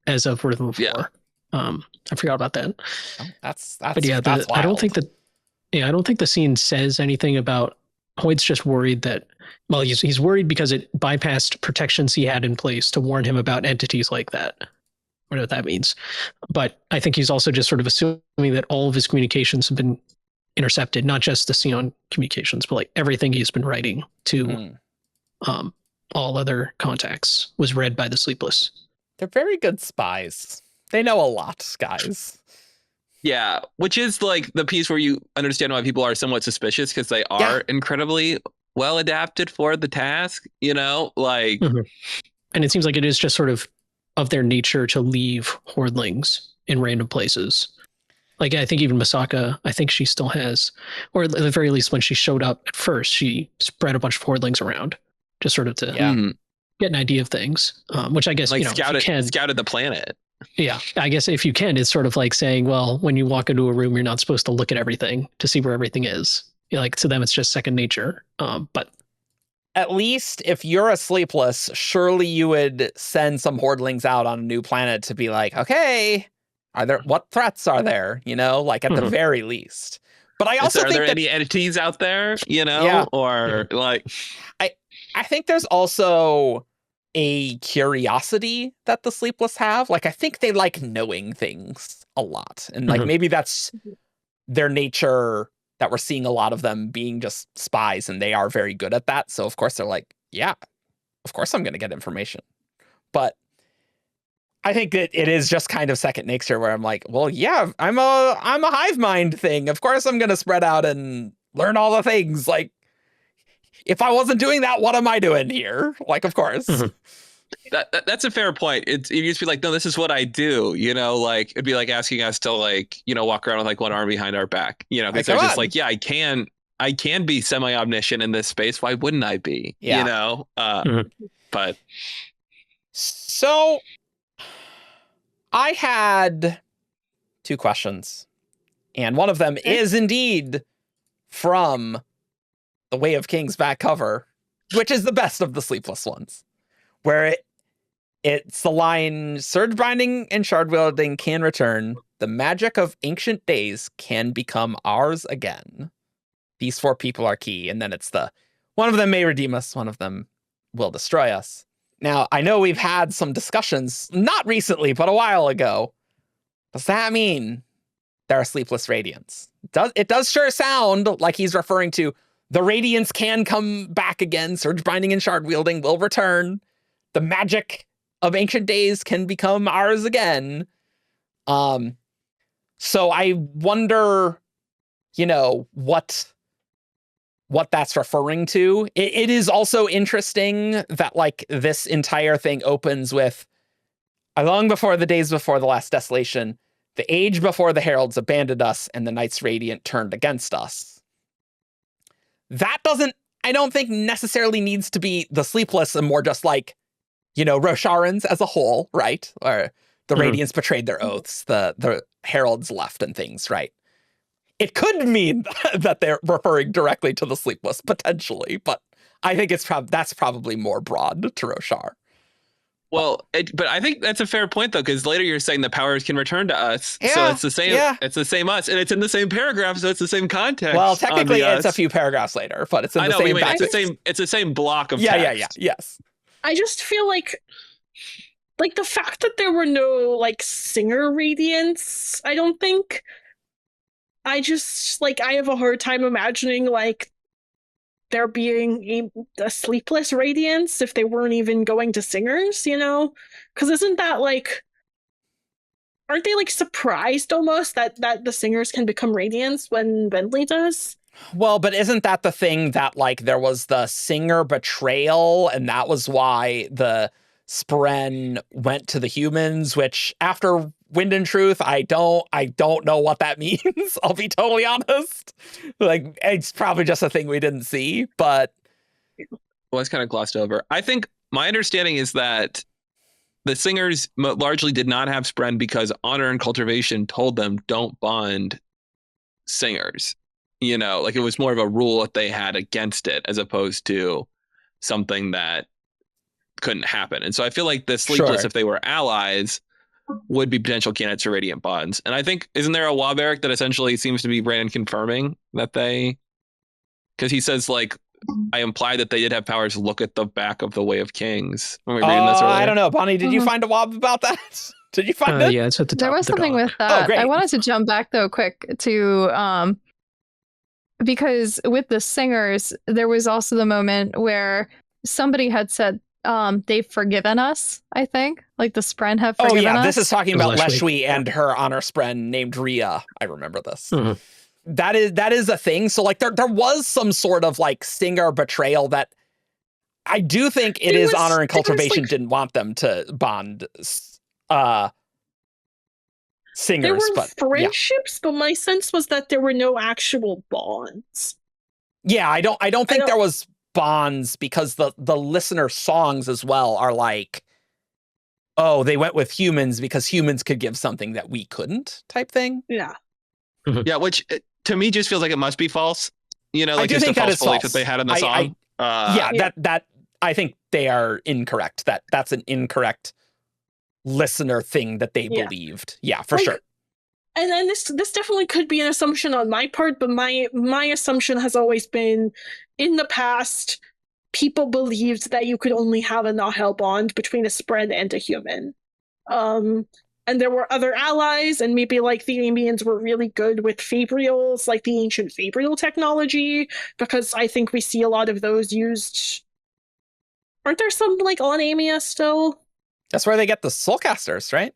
as of Rhythm of War. I forgot about that. Oh, that's but yeah, that's I don't think the scene says anything about. Hoyt's just worried that, well, he's worried because it bypassed protections he had in place to warn him about entities like that. Whatever that means. But I think he's also just sort of assuming that all of his communications have been intercepted, not just the Xenon communications, but like everything he's been writing to all other contacts was read by the Sleepless. They're very good spies. They know a lot, guys. Yeah, which is like the piece where you understand why people are somewhat suspicious, because they are incredibly well adapted for the task, like. Mm-hmm. And it seems like it is just sort of their nature to leave hordlings in random places. Like, I think even Masaka, I think she still has, or at the very least when she showed up at first, she spread a bunch of hordlings around just sort of to get an idea of things, which I guess, like scouted the planet. Yeah, I guess if you can, it's sort of like saying, well, when you walk into a room, you're not supposed to look at everything to see where everything is. Like, to them, it's just second nature. But at least if you're a Sleepless, surely you would send some hordlings out on a new planet to be like, okay, what threats are there? Like at the very least. But I also think are there any entities out there? Or like, I think there's also a curiosity that the Sleepless have. Like, I think they like knowing things a lot. And like, maybe that's their nature, that we're seeing a lot of them being just spies, and they are very good at that. So of course they're like, yeah, of course I'm going to get information. But I think that it is just kind of second nature where I'm like, well, yeah, I'm a hive mind thing. Of course I'm going to spread out and learn all the things. Like, if I wasn't doing that, what am I doing here? Like, of course. That's a fair point. It used to be like, no, this is what I do. Like, it'd be like asking us to like, walk around with like one arm behind our back. Because they're just like, yeah, I can be semi-omniscient in this space. Why wouldn't I be? Yeah. But so I had 2 questions, and one of them is indeed from the Way of Kings back cover, which is the best of the Sleepless ones, where it's the line, surge binding and shard wielding can return. The magic of ancient days can become ours again. These 4 people are key. And then it's one of them may redeem us, one of them will destroy us. Now, I know we've had some discussions, not recently, but a while ago. Does that mean there are Sleepless Radiants? It does sure sound like he's referring to the Radiants can come back again. Surge binding and shard wielding will return. The magic of ancient days can become ours again. So I wonder, what that's referring to. It is also interesting that like this entire thing opens with, long before the days before the last desolation, the age before the heralds abandoned us and the Knights Radiant turned against us. That I don't think necessarily needs to be the Sleepless, and more just like, Rosharans as a whole, right? Or the Radiants betrayed their oaths, the heralds left and things, right? It could mean that they're referring directly to the Sleepless, potentially, but I think that's probably more broad to Roshar. Well, but I think that's a fair point, though, because later you're saying the powers can return to us. Yeah, so it's the same. Yeah. It's the same us, and it's in the same paragraph, so it's the same context. Well, technically, it's a few paragraphs later, but it's in the same. It's the same block of text. Yeah. Yes. I just feel like the fact that there were no like singer radiants. I don't think. I just I have a hard time imagining like there being a Sleepless Radiance if they weren't even going to singers, because isn't that like, aren't they like surprised almost that the singers can become Radiants when Bentley does? Well, but isn't that the thing that like there was the singer betrayal, and that was why the Spren went to the humans, which after Wind and Truth, I don't know what that means. I'll be totally honest. Like, it's probably just a thing we didn't see, but well, it's kind of glossed over. I think my understanding is that the singers largely did not have Spren because honor and cultivation told them don't bond singers. Like it was more of a rule that they had against it, as opposed to something that couldn't happen. And so I feel like the Sleepless, if they were allies, would be potential candidates for Radiant bonds. And I think, isn't there a Waberic that essentially seems to be Brandon confirming that because he says like, I implied that they did have powers to look at the back of the Way of Kings. When we were reading this earlier. I don't know. Bonnie, did you find a Wob about that? Did you find it? Yeah, it's at the top. There was something with that. I wanted to jump back though quick to because with the singers, there was also the moment where somebody had said they've forgiven us, I think. Like the Spren have Oh forgiven yeah, us. this is talking about Leshwi. Leshwi and her honor spren named Rhea. I remember this. Mhm. That is a thing. So like there was some sort of like singer betrayal that I do think it There is was- honor and there was, cultivation like- didn't want them to bond There singers, were but yeah. friendships, but my sense was that there were no actual bonds. Yeah, I don't think don't- there was bonds because the listener songs as well are like, oh, they went with humans because humans could give something that we couldn't type thing. Yeah. Yeah, which to me just feels like it must be false. You know, I like do just a think that false is belief false. that they had in the I- song. Yeah, Yeah. that I think they are incorrect. That's an incorrect listener thing that they Yeah. believed. Yeah, for Like, sure. And this definitely could be an assumption on my part, but my assumption has always been, in the past, people believed that you could only have a Nahel bond between a Spren and a human. And there were other allies, and maybe like the Amiens were really good with Fabrials, like the ancient Fabrial technology, because I think we see a lot of those used. Aren't there some like on Amia still? That's where they get the soulcasters, right?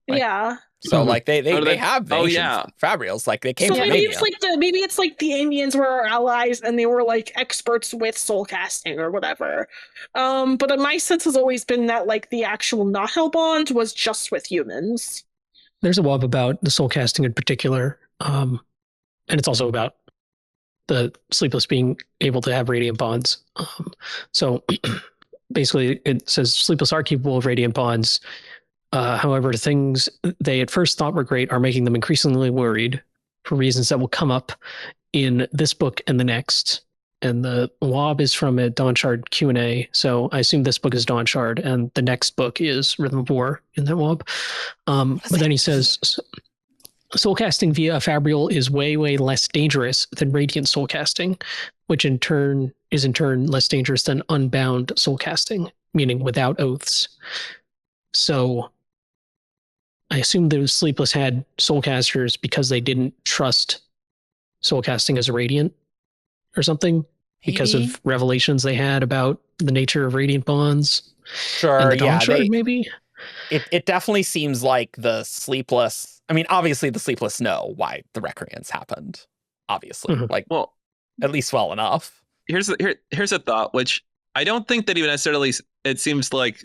Like, Yeah. So Mhm. like they Oh, they have the oh, ancient yeah. Fabrials, like they came So from maybe Amia. it's like the Amiens were our allies and they were like experts with soul casting or whatever. But my sense has always been that like the actual Nahel bond was just with humans. There's a wob about the soul casting in particular, and it's also about the Sleepless being able to have radiant bonds. So basically, it says Sleepless are capable of radiant bonds. However, the things they at first thought were great are making them increasingly worried for reasons that will come up in this book and the next. And the wob is from a Dawnshard Q&A, so I assume this book is Dawnshard, and the next book is Rhythm of War in that wob. But then he says, soul casting via a Fabrial is way, way less dangerous than radiant soul casting, which in turn is less dangerous than unbound soul casting, meaning without oaths. So I assume those Sleepless had soulcasters because they didn't trust soulcasting as a radiant or something, because Maybe. of revelations they had about the nature of radiant bonds. Sure, And the yeah. Dawnshard, maybe? It definitely seems like the Sleepless. I mean, obviously the Sleepless know why the Recreants happened. Obviously, Mhm. like Well, at least well enough. here's a thought, which I don't think that even necessarily. It seems like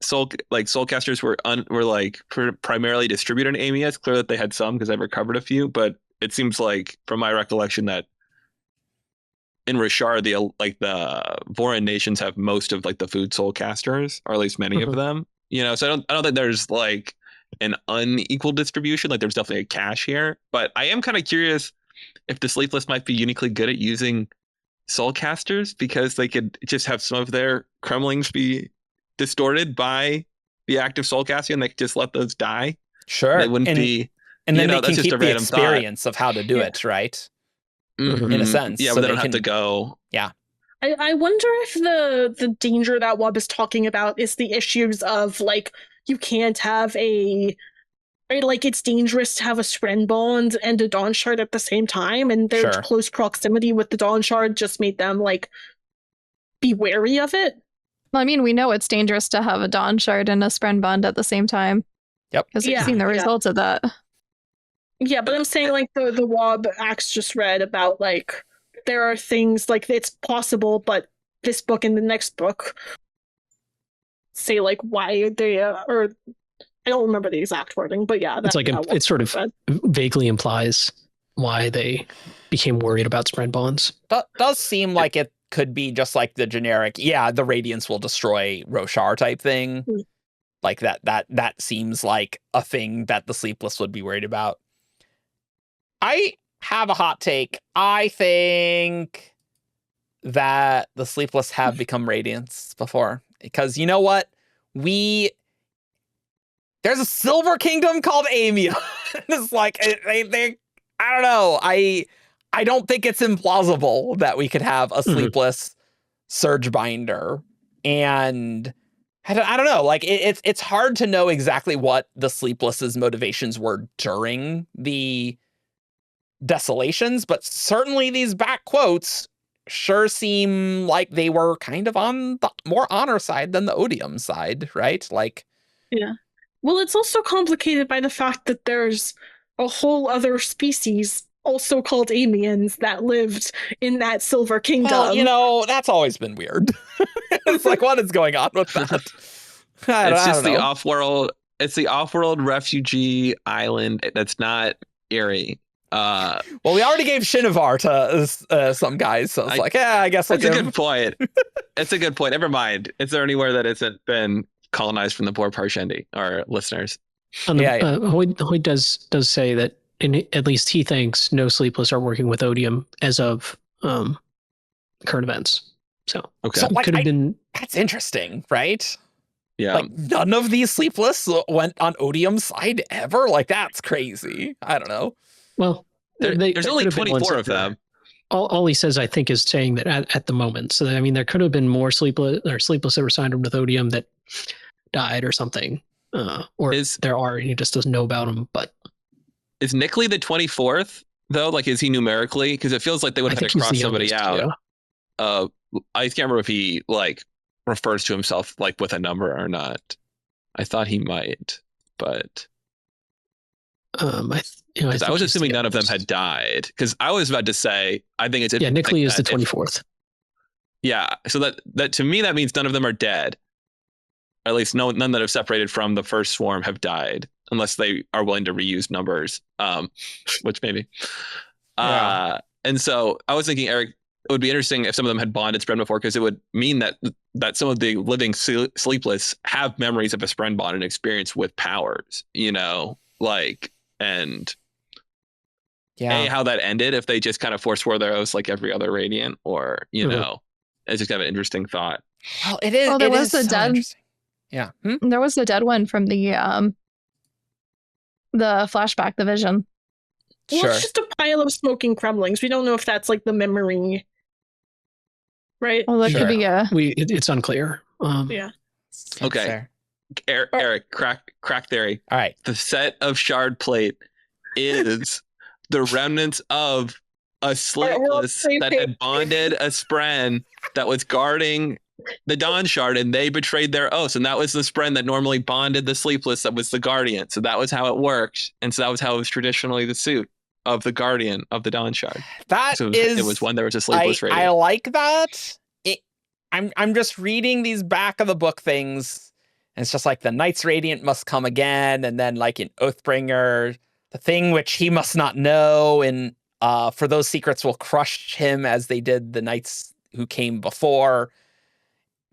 soulcasters were primarily distributed in Amia. It's clear that they had some because I've recovered a few, but it seems like from my recollection that in Roshar, the Voran nations have most of like the food soulcasters, or at least many of Mhm. them. You know, so I don't think there's like an unequal distribution. Like there's definitely a cache here, but I am kind of curious if the Sleepless might be uniquely good at using soulcasters because they could just have some of their crumblings be distorted by the active soulcasting, and they could just let those die. Sure, They wouldn't and, be. and then you know, they that's can just a keep the random thought. experience of how to do Yeah. it, right? Mhm. In a sense, Yeah, so but they they don't have to can- go. I wonder if the danger that Wob is talking about is the issues of like you can't have it's dangerous to have a Spren bond and a Dawnshard at the same time, and their Sure. close proximity with the Dawnshard just made them like be wary of it. Well, I mean, we know it's dangerous to have a Dawnshard and a Spren bond at the same time. Yep. Because we've Yeah, seen the yeah. results of that. Yeah, but I'm saying like the Wob Axe just read about like there are things like it's possible, but this book and the next book say like why they or I don't remember the exact wording, but yeah, It's like it sort of vaguely implies why they became worried about Spren bonds. That does seem like it could be just like the generic, yeah, the Radiance will destroy Roshar type thing. Mm. Like that seems like a thing that the Sleepless would be worried about. I have a hot take. I think that the Sleepless have become Radiants before. Because you know what? There's a Silver Kingdom called Amia. It's like they I don't know. I don't think it's implausible that we could have a Sleepless Surge Binder. And I don't know. Like it's hard to know exactly what the Sleepless's motivations were during the Desolations, but certainly these back quotes sure seem like they were kind of on the more honor side than the odium side, right? Like, yeah. Well, it's also complicated by the fact that there's a whole other species also called Amiens that lived in that Silver Kingdom. well, you know, that's always been weird. It's like, what is going on with that? It's just the know. off-world. It's the off-world refugee island that's not Erie. Well, we already gave Shinovar to some guys, so it's like, yeah, I guess that's a good point. It's a good point. Never mind. Is there anywhere that hasn't been colonized from the poor Parshendi, our listeners? Hoyd does say that at least he thinks no Sleepless are working with odium as of current events. So like, could have been. That's interesting, right? Yeah. Like, none of these Sleepless went on odium's side ever. Like, that's crazy. I don't know. Well, there's only 24 of them. All he says, I think, is saying that at the moment. So, I mean, there could have been more Sleepless that were signed with odium that died or something. Or there are, and he just doesn't know about them. But is Nickley the 24th, though? Like, is he numerically? Because it feels like they would have to cross somebody out. Yeah. I can't remember if he, like, refers to himself, like, with a number or not. I thought he might, but... I was assuming none of them had died, because I was about to say I think it's Nickley is the 24th. So that to me that means none of them are dead. Or at least none that have separated from the first swarm have died, unless they are willing to reuse numbers, which maybe. And so I was thinking, Eric, it would be interesting if some of them had bonded Spren before, because it would mean that some of the living Sleepless have memories of a Spren bond and experience with powers, you know, like. And how that ended, if they just kind of forswore their oaths like every other Radiant, or, you know, it's just kind of an interesting thought. Well, it is. Well, there was the dead. Yeah. There was the dead one from the flashback, the vision. Well, it's just a pile of smoking crumblings. We don't know if that's like the memory, right? Well, that could be it's unclear. Yeah. Okay. Eric, crack theory. All right. The set of shard plate is the remnants of a Sleepless that had bonded a Spren that was guarding the Dawnshard, and they betrayed their oaths, and that was the Spren that normally bonded the Sleepless that was the Guardian. So that was how it worked, and so that was how it was traditionally the suit of the Guardian of the Dawnshard. It was when there was a Sleepless Radiant. I like that. I'm just reading these back of the book things. And it's just like the Knights Radiant must come again, and then like in Oathbringer, the thing which he must not know, and for those secrets will crush him as they did the Knights who came before.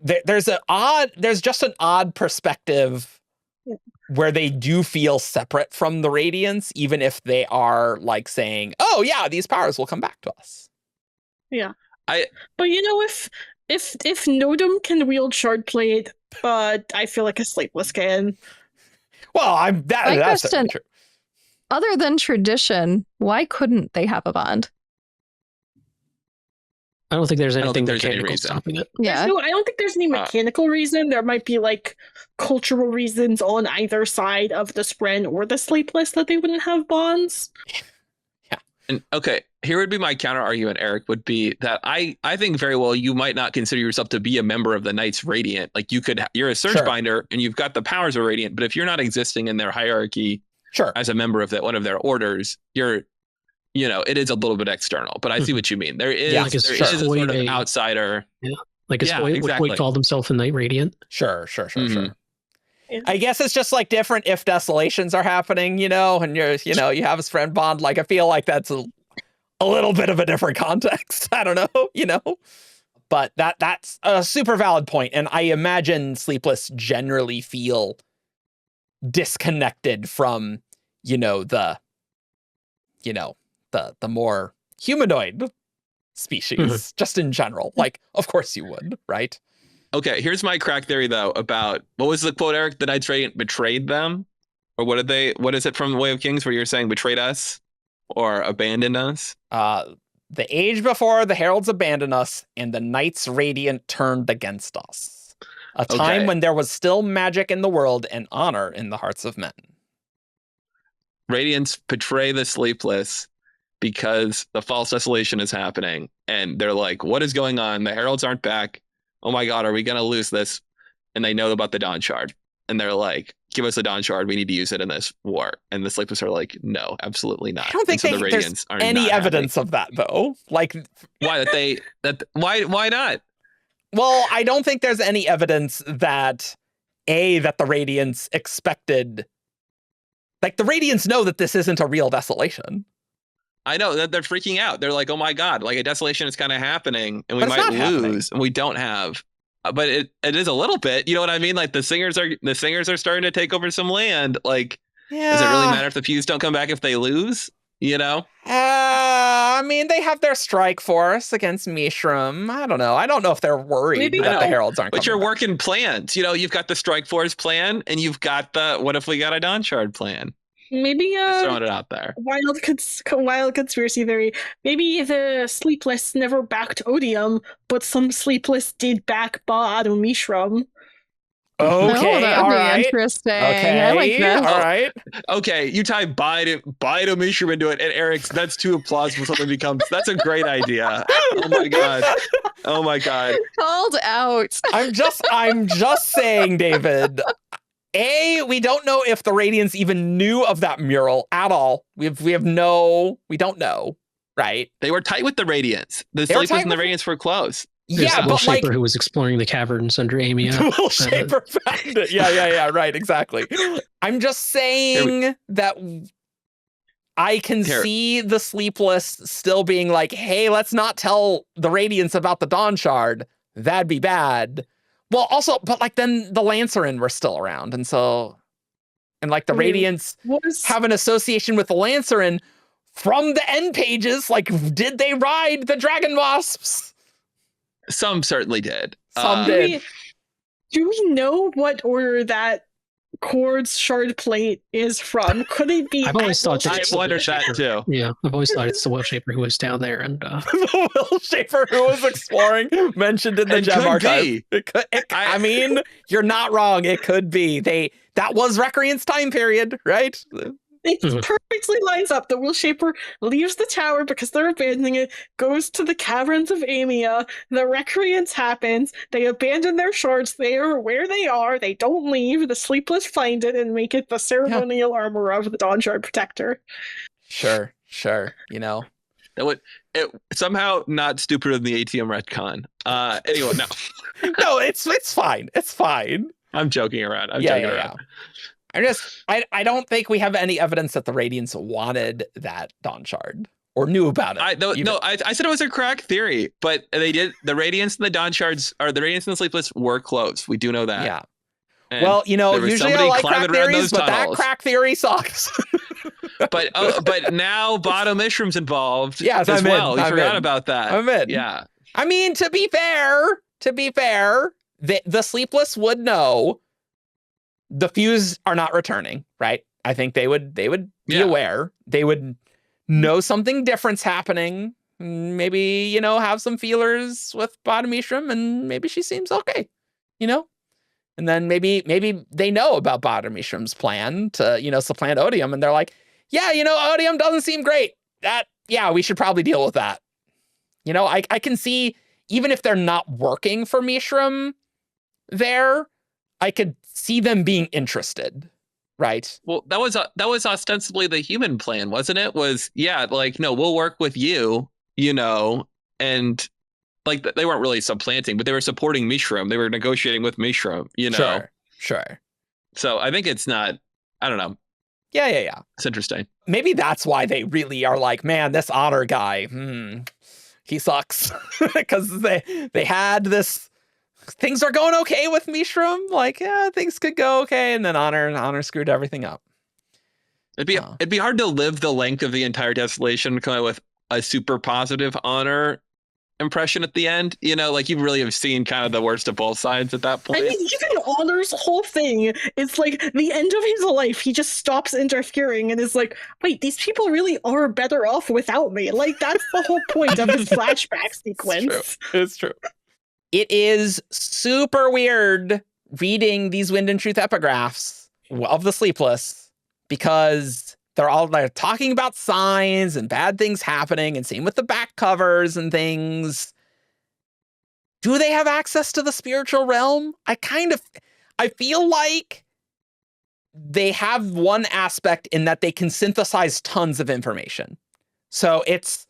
There's just an odd perspective where they do feel separate from the Radiants, even if they are like saying, "Oh yeah, these powers will come back to us." Yeah, but you know, if Nodum can wield shard plate, I feel like a Sleepless can. Well, that's question, true. Other than tradition, why couldn't they have a bond? I don't think there's anything any reason stopping it. Yeah. I don't think there's any mechanical reason. There might be like cultural reasons on either side of the Spren or the Sleepless that they wouldn't have bonds. Yeah. And okay, here would be my counter argument, Eric, would be that I think very well you might not consider yourself to be a member of the Knights Radiant. Like you're a search binder and you've got the powers of Radiant, but if you're not existing in their hierarchy as a member of one of their orders, it is a little bit external. But I see what you mean. There is a sort of outsider. Yeah. Like Hoyd called himself a Knight Radiant. Sure. Yeah. I guess it's just like different if desolations are happening, and you have a friend bond. Like I feel like that's a little bit of a different context. I don't know, but that's a super valid point. And I imagine Sleepless generally feel disconnected from, the more humanoid species, just in general. Like, of course you would, right? Okay, here's my crack theory though about what was the quote, Eric? The Knights Radiant betrayed them, or what is it from the Way of Kings where you're saying betrayed us or abandoned us? The age before the heralds abandoned us, and the Knights Radiant turned against us. A time when there was still magic in the world and honor in the hearts of men. Radiants betray the Sleepless, because the false desolation is happening. And they're like, what is going on? The heralds aren't back. Oh my God, are we going to lose this? And they know about the Dawnshard. And they're like, give us the Dawnshard. We need to use it in this war. And the Sleepless are like, no, absolutely not. I don't think and so there's any evidence of that, though. Like, why why not? Well, I don't think there's any evidence that the Radiants expected. Like, the Radiants know that this isn't a real desolation. I know that they're freaking out. They're like, oh my God, like a desolation is kind of happening and we But it's might not lose happening. and we don't have. But it is a little bit, you know what I mean? Like the singers are starting to take over some land. Like, Yeah. does it really matter if the feuds don't come back if they lose? You know? I mean, they have their strike force against Mishram. I don't know. I don't know if they're worried Maybe- that the heralds aren't But coming you're back. working plans. You know, you've got the Strike Force plan and you've got the what if we got a Dawnshard plan? Maybe Just throwing it out there. wild conspiracy theory. Maybe the Sleepless never backed Odium, but some Sleepless did back Ba-Adam Mishram. Okay, that all would be right. interesting. Okay, I like that. all right. Okay, you tie Biden Mishram into it, and Eric's that's too plausible. Something becomes that's a great idea. Oh my God. Oh my God. Called out. I'm just saying, David. We don't know if the Radiants even knew of that mural at all. We don't know, right? They were tight with the Radiants. The They were Sleepless tight and the with- Radiants were close. There's Yeah, the Will but like Shaper who was exploring the caverns under Amia. Will Shaper found it. Yeah, right, exactly. I'm just saying that I can see the Sleepless still being like, hey, let's not tell the Radiants about the Dawnshard. That'd be bad. Well, also, but like then the Lancerin were still around, and like the Radiants have an association with the Lancerin from the end pages. Like, did they ride the Dragon Wasps? Some certainly did. Some did. Do we know what order that Cord's shard plate is from? Could it be? I've always thought that I it's the wondered Will that Shaper. too. Yeah, I've always thought it's the Will Shaper who was down there, and The Will Shaper who was exploring mentioned in the It gem could archive. be. I mean, you're not wrong. It could be. That was Recreant's time period, right? It perfectly lines up. The Will Shaper leaves the tower because they're abandoning it, goes to the caverns of Amia, the recreance happens, they abandon their shards, they are where they are, they don't leave, the Sleepless find it and make it the ceremonial armor of the Dawnshard Protector. Sure. You know. It somehow not stupider than the ATM retcon. Anyway, no. No, it's fine. It's fine. I'm joking around. I'm joking around. I don't think we have any evidence that the Radiants wanted that Dawnshard or knew about it. I said it was a crack theory, but they did. The Radiants and the Dawnshards, or the Radiants and the Sleepless, were close. We do know that. Yeah. And well, you know, there was usually I somebody like crack climbing around theories, those but that tunnels. crack theory sucks. But now Bottom Mishram's involved Yes, as I'm in. well. We I'm forgot in. about that. I'm in. Yeah. I mean, to be fair, the Sleepless would know the fuse are not returning, right? I think they would be aware. They would know something different's happening. Maybe, you know, have some feelers with Bottom Mishram, and maybe she seems okay, you know? And then maybe they know about Bottom Mishram's plan to, you know, supplant Odium, and they're like, yeah, you know, Odium doesn't seem great. We should probably deal with that. You know, I can see, even if they're not working for Mishram there, I could see them being interested, right? Well, that was ostensibly the human plan, wasn't it? No, we'll work with you, you know, and like they weren't really supplanting, but they were supporting Mishram. They were negotiating with Mishram, you know. Sure. So I think it's not. I don't know. Yeah. It's interesting. Maybe that's why they really are like, man, this Honor guy, he sucks. Because they had this, things are going okay with Mishram. Like, yeah, things could go okay. And then Honor screwed everything up. It'd be hard to live the length of the entire desolation kind of with a super positive Honor impression at the end. You know, like you really have seen kind of the worst of both sides at that point. I mean, even Honor's whole thing, it's like the end of his life, he just stops interfering and is like, wait, these people really are better off without me. Like, that's the whole point of his flashback sequence. It's true. It is super weird reading these Wind and Truth epigraphs of the Sleepless, because they're talking about signs and bad things happening, and same with the back covers and things. Do they have access to the spiritual realm? I feel like they have one aspect in that they can synthesize tons of information. So it's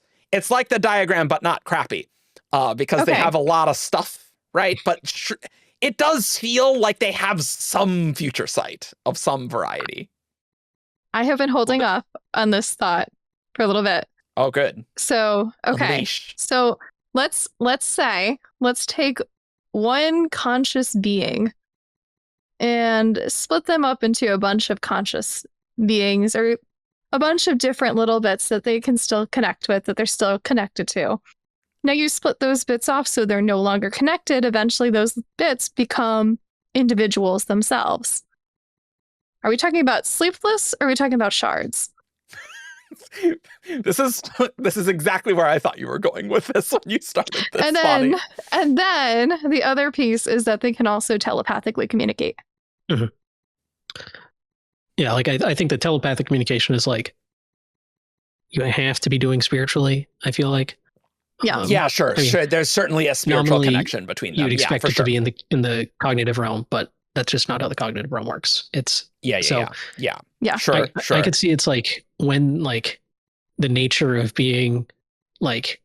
like the diagram, but not crappy, because they have a lot of stuff, right? But it does feel like they have some future sight of some variety. I have been holding off on this thought for a little bit. Oh, good. So, okay. Unleash. So let's take one conscious being and split them up into a bunch of conscious beings, or a bunch of different little bits that they can still connect with, that they're still connected to. Now you split those bits off so they're no longer connected. Eventually those bits become individuals themselves. Are we talking about Sleepless, or are we talking about shards? This is exactly where I thought you were going with this when you started this. And then the other piece is that they can also telepathically communicate. Mm-hmm. Yeah, like I think the telepathic communication is like you have to be doing spiritually, I feel like. Yeah. Sure. There's certainly a spiritual connection between them. You'd expect it to be in the cognitive realm, but that's just not how the cognitive realm works. It's Yeah. Sure. I could see it's like when like the nature of being like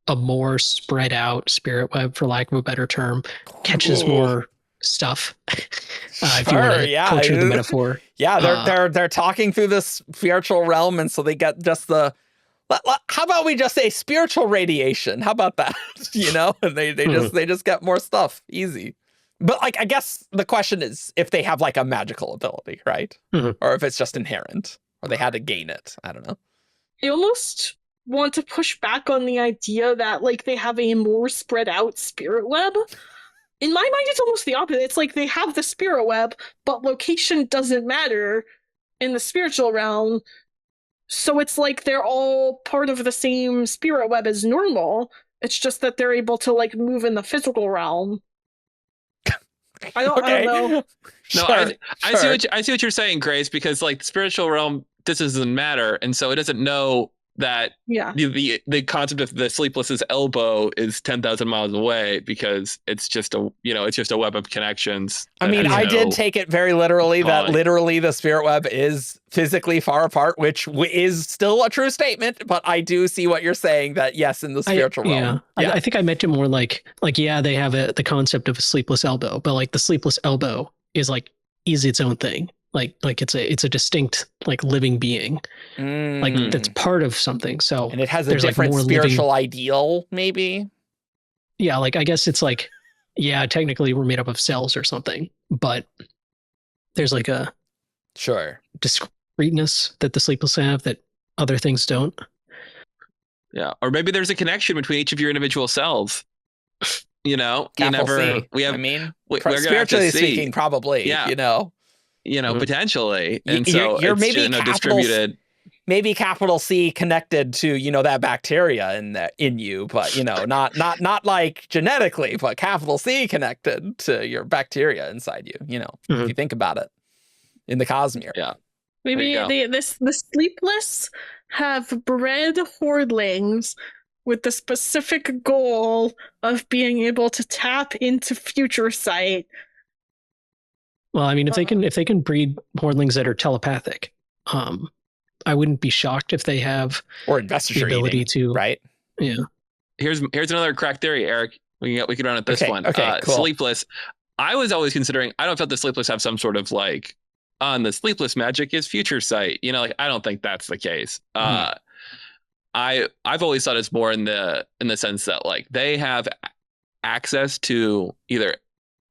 a more spread out spirit web, for lack of a better term, catches more stuff. If you want to culture the metaphor. Yeah, they're talking through this spiritual realm, and so they get just the. How about we just say spiritual radiation? How about that? And they just get more stuff easy. But like, I guess the question is if they have like a magical ability, right? Mm-hmm. Or if it's just inherent, or they had to gain it. I don't know. I almost want to push back on the idea that like they have a more spread out spirit web. In my mind, it's almost the opposite. It's like they have the spirit web, but location doesn't matter in the spiritual realm. So it's like they're all part of the same spirit web as normal. It's just that they're able to like move in the physical realm. I don't know. No, Sure. I see what you're saying, Grace, because like the spiritual realm, this doesn't matter, and so it doesn't know that the concept of the Sleepless's elbow is 10,000 miles away, because it's just a web of connections. I mean, I did take it very literally that literally the spirit web is physically far apart, which is still a true statement. But I do see what you're saying, that yes, in the spiritual realm. Yeah. I think I meant it more like they have the concept of a sleepless elbow, but like the sleepless elbow is its own thing. Like it's a distinct like living being, like that's part of something. So and it has a different spiritual ideal, maybe. Yeah, like I guess it's like, technically we're made up of cells or something, but there's like a discreteness that the Sleepless have that other things don't. Yeah, or maybe there's a connection between each of your individual cells. Spiritually speaking, probably. Yeah. Potentially. And you're it's maybe distributed. Maybe capital C connected to, that bacteria in you, but not like genetically, but capital C connected to your bacteria inside you, if you think about it in the Cosmere. Yeah. Maybe the Sleepless have bred hordlings with the specific goal of being able to tap into future sight. Well, I mean, if they can breed hordlings that are telepathic, I wouldn't be shocked if they have or investigate the ability to, right? Yeah. Here's another crack theory, Eric. We can run at this one. Okay, cool. Sleepless. I was always considering. I don't feel the Sleepless have some sort of like on the Sleepless magic is future sight. I don't think that's the case. I've always thought it's more in the sense that like they have access to either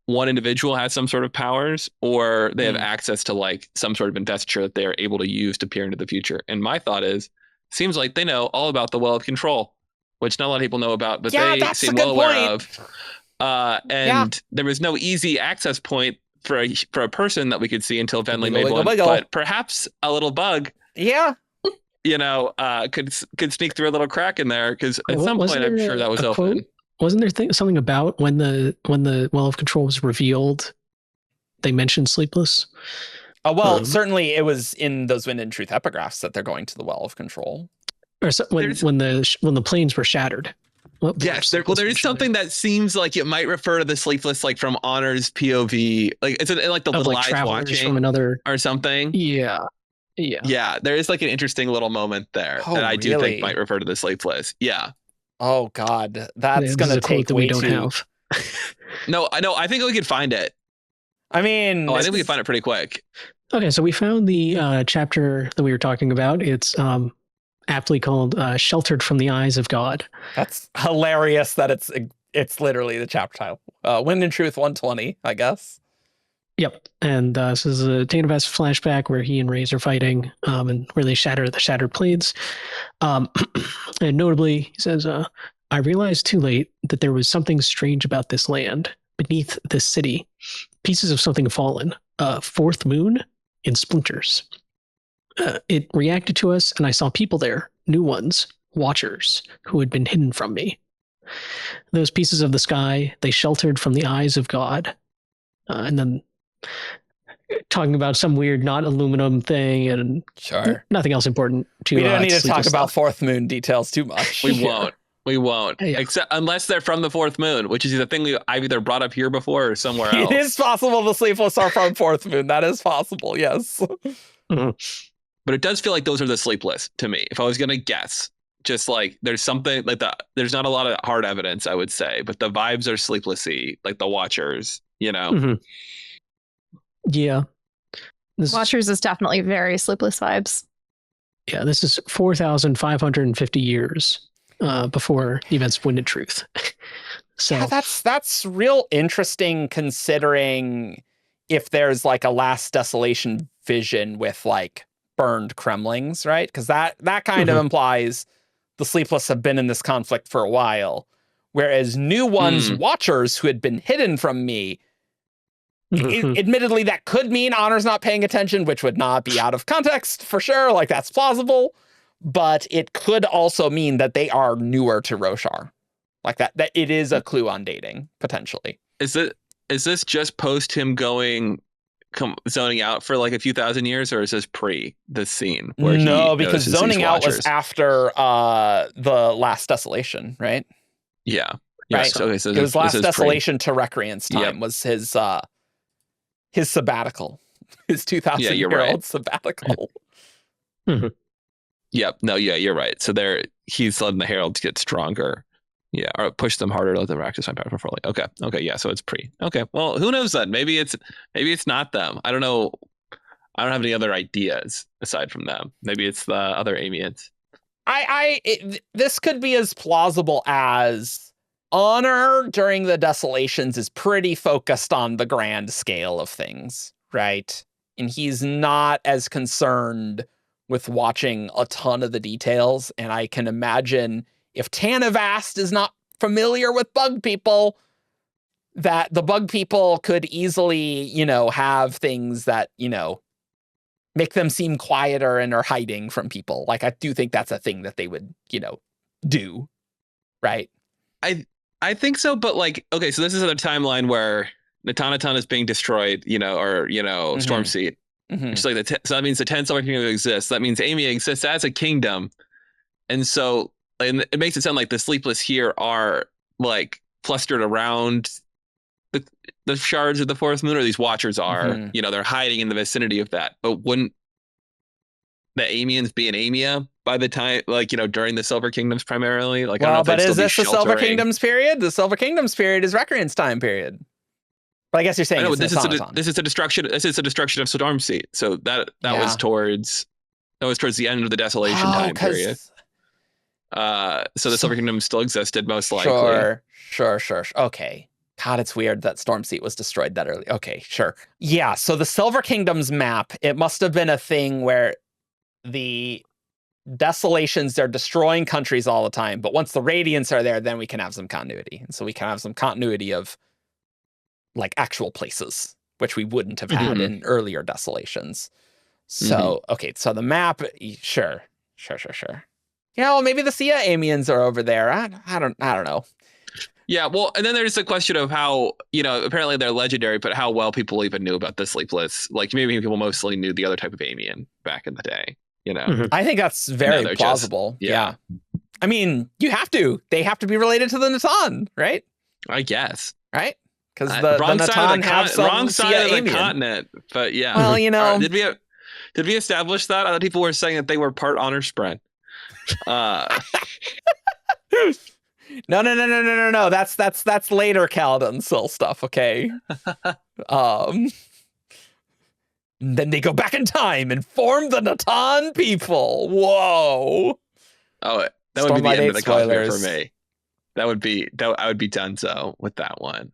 one individual has some sort of powers, or they have access to like some sort of investiture that they are able to use to peer into the future. And my thought seems like they know all about the well of control, which not a lot of people know about, but they seem well aware of. And there was no easy access point for a person that we could see until Venley made one. But perhaps a little bug. Yeah. Could sneak through a little crack in there, because at some point I'm sure that was open. Quote? Wasn't there something about when the well of control was revealed, they mentioned Sleepless? Oh, well, certainly it was in those Wind and Truth epigraphs that they're going to the Well of Control. Or so, when the planes were shattered. Yes, there is something that seems like it might refer to the Sleepless, like from Honor's POV, like it's like the little eyes watching from another or something. Yeah. There is like an interesting little moment there that I do think might refer to the Sleepless. Yeah. Oh God, that's gonna take way too. Have. No, I know. I think we could find it. I mean, I think we can find it pretty quick. Okay, so we found the chapter that we were talking about. It's aptly called "Sheltered from the Eyes of God." That's hilarious. That it's literally the chapter title. Wind and Truth 120, I guess. Yep, and this is a Tanavas flashback where he and Ray's are fighting, and where they shatter the shattered planes. And notably, he says, "I realized too late that there was something strange about this land. Beneath this city, pieces of something fallen, fourth moon in splinters. It reacted to us, and I saw people there, new ones, watchers, who had been hidden from me. Those pieces of the sky, they sheltered from the eyes of God." And then talking about some weird not aluminum thing and nothing else important. We don't need to talk about fourth moon details too much. We won't. Yeah. Except unless they're from the fourth moon, which is the thing I've either brought up here before or somewhere else. It is possible the Sleepless are from fourth moon. That is possible, yes. Mm-hmm. But it does feel like those are the Sleepless to me. If I was going to guess, just like there's something like that. There's not a lot of hard evidence, I would say, but the vibes are Sleeplessy, like the Watchers, you know? Mm-hmm. Yeah. Watchers is definitely very Sleepless vibes. Yeah, this is 4,550 years before the events of Wind and Truth. So yeah, that's real interesting considering if there's like a Last Desolation vision with like burned Kremlings, right? Because that kind of implies the Sleepless have been in this conflict for a while, whereas new ones, Watchers, who had been hidden from me, admittedly, that could mean Honor's not paying attention, which would not be out of context for sure. Like, that's plausible. But it could also mean that they are newer to Roshar. Like, that it is a clue on dating, potentially. Is this just post him zoning out for like a few thousand years, or is this pre this scene? No, because zoning out was after the Last Desolation, right? Yeah. Right. Okay, so it was Last Desolation to Recreant's time was his sabbatical, his 2,000-year-old sabbatical. Yep. No, yeah, you're right. So he's letting the heralds get stronger. Yeah, or push them harder to let them practice my power fully. Okay, yeah. So it's pre. Okay, well, who knows then? Maybe it's not them. I don't know. I don't have any other ideas aside from them. Maybe it's the other Amians. This could be as plausible as Honor during the Desolations is pretty focused on the grand scale of things, right? And he's not as concerned with watching a ton of the details. And I can imagine if Tanavast is not familiar with bug people, that the bug people could easily, have things that, make them seem quieter and are hiding from people. Like, I do think that's a thing that they would, do, right? I think so, but like, okay, so this is a timeline where Natanaton is being destroyed, Stormseat. It's like so that means the 10 Silver Kingdom exists. That means Amy exists as a kingdom. And so it makes it sound like the Sleepless here are like clustered around the shards of the fourth moon, or these Watchers are, they're hiding in the vicinity of that. But wouldn't the Amians be an Amia by the time, during the Silver Kingdoms primarily? Like, well, but is this the Silver Kingdoms period? The Silver Kingdoms period is Recreant's time period. But I guess you're saying this is the destruction of Stormseat. So that was towards the end of the Desolation time period. So the Silver Kingdom still existed, most likely. Sure. Okay. God, it's weird that Stormseat was destroyed that early. Okay, sure. Yeah, so the Silver Kingdoms map, it must have been a thing where the Desolations, they're destroying countries all the time. But once the Radiants are there, then we can have some continuity. And so we can have some continuity of like actual places, which we wouldn't have had in earlier Desolations. So, okay, so the map, sure. Yeah, well, maybe the Sia Amians are over there. I don't know. Yeah, well, and then there's the question of how, apparently they're legendary, but how well people even knew about the Sleepless. Like, maybe people mostly knew the other type of Amian back in the day, I think that's very plausible. Yeah. I mean, you have to. They have to be related to the Natan, right? I guess. Right? Because the Natan have some wrong side of the Amian. continent. But yeah. Well, did we establish that? Other people were saying that they were part honor spread. No. That's later Kaladin Sill stuff, okay? Then they go back in time and form the Natan people. Whoa. Oh, that would be the end of the Cosmere for me. I would be done so with that one.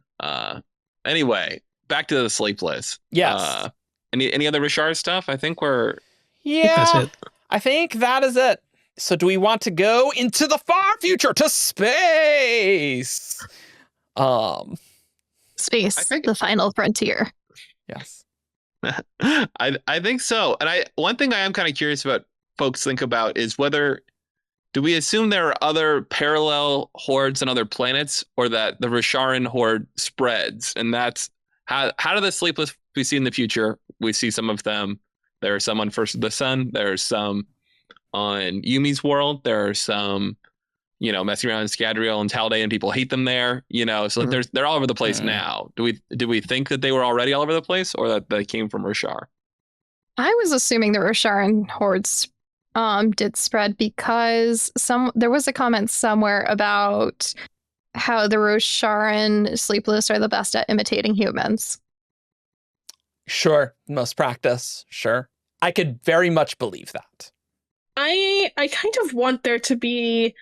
Anyway, back to the Sleepless. Yes. Any other Roshar stuff? I think we're that's it. I think that is it. So do we want to go into the far future to space? Space, the final frontier. Yes. I think so. And one thing I am kind of curious about folks think about is whether do we assume there are other parallel hordes on other planets, or that the Rosharan horde spreads, and that's how do the Sleepless we see in the future? We see some of them. There are some on First of the Sun. There are some on Yumi's world. There are some, messing around in Scadrial and Talday, and people hate them there. So they're all over the place now. Do we think that they were already all over the place, or that they came from Roshar? I was assuming the Rosharan hordes did spread, because there was a comment somewhere about how the Rosharan Sleepless are the best at imitating humans. Sure. Most practice. Sure. I could very much believe that. I kind of want there to be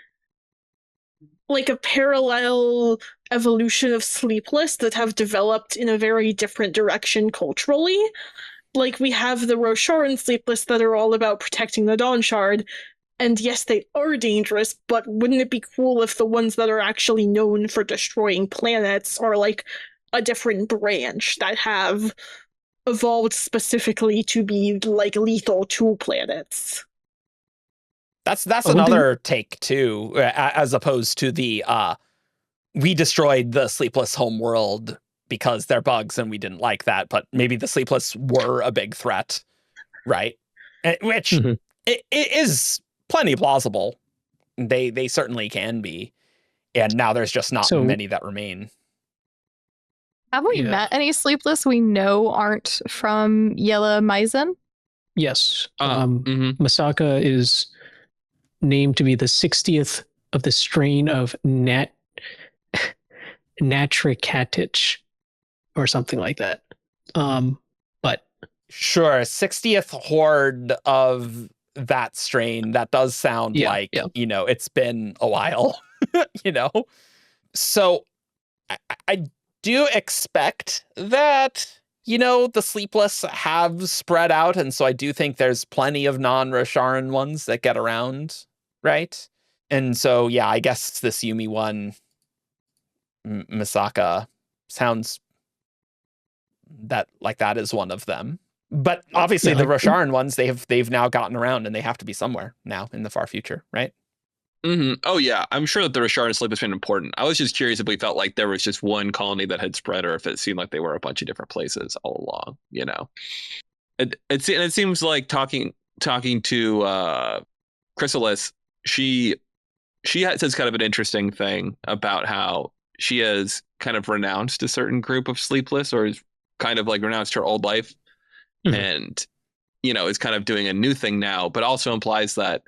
like a parallel evolution of Sleepless that have developed in a very different direction culturally. Like, we have the Rosharan Sleepless that are all about protecting the Dawnshard, and yes, they are dangerous, but wouldn't it be cool if the ones that are actually known for destroying planets are like a different branch that have evolved specifically to be like lethal to planets? That's another take too, as opposed to the we destroyed the Sleepless homeworld because they're bugs and we didn't like that, but maybe the Sleepless were a big threat, right? Which it is plenty plausible. They certainly can be, and now there's just not many that remain. Have we met any Sleepless we know aren't from Yella Maizen? Yes. Masaka is named to be the 60th of the strain of Natricatich or something like that. But sure, 60th horde of that strain. That does sound like, it's been a while, So I do expect that, the Sleepless have spread out. And so I do think there's plenty of non-Rosharan ones that get around, right? And so, yeah, I guess this Yumi one, Misaka, sounds that is one of them. But obviously the Rosharan ones, they've now gotten around, and they have to be somewhere now in the far future, right? Oh yeah, I'm sure that the Roshar Sleep has been important. I was just curious if we felt like there was just one colony that had spread, or if it seemed like they were a bunch of different places all along. It seems like talking to Chrysalis, she says kind of an interesting thing about how she has kind of renounced a certain group of Sleepless, or is kind of like renounced her old life, and is kind of doing a new thing now, but also implies that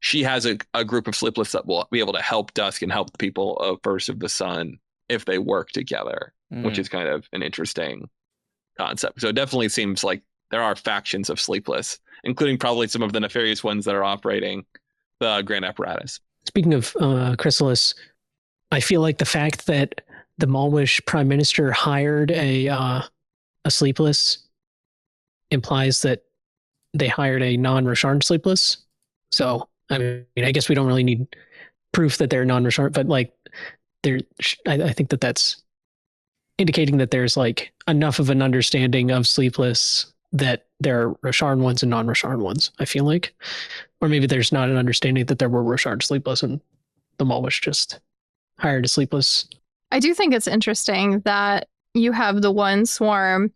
she has a group of Sleepless that will be able to help Dusk and help the people of First of the Sun if they work together, which is kind of an interesting concept. So it definitely seems like there are factions of Sleepless, including probably some of the nefarious ones that are operating the Grand Apparatus. Speaking of Chrysalis, I feel like the fact that the Malwish Prime Minister hired a Sleepless implies that they hired a non-Rosharan Sleepless. So I mean, I guess we don't really need proof that they're non-Roshar, but like, I think that's indicating that there's like enough of an understanding of Sleepless that there are Rosharan ones and non-Rosharan ones, I feel like. Or maybe there's not an understanding that there were Rosharan Sleepless and the Malwish just hired a Sleepless I do think it's interesting that you have the one swarm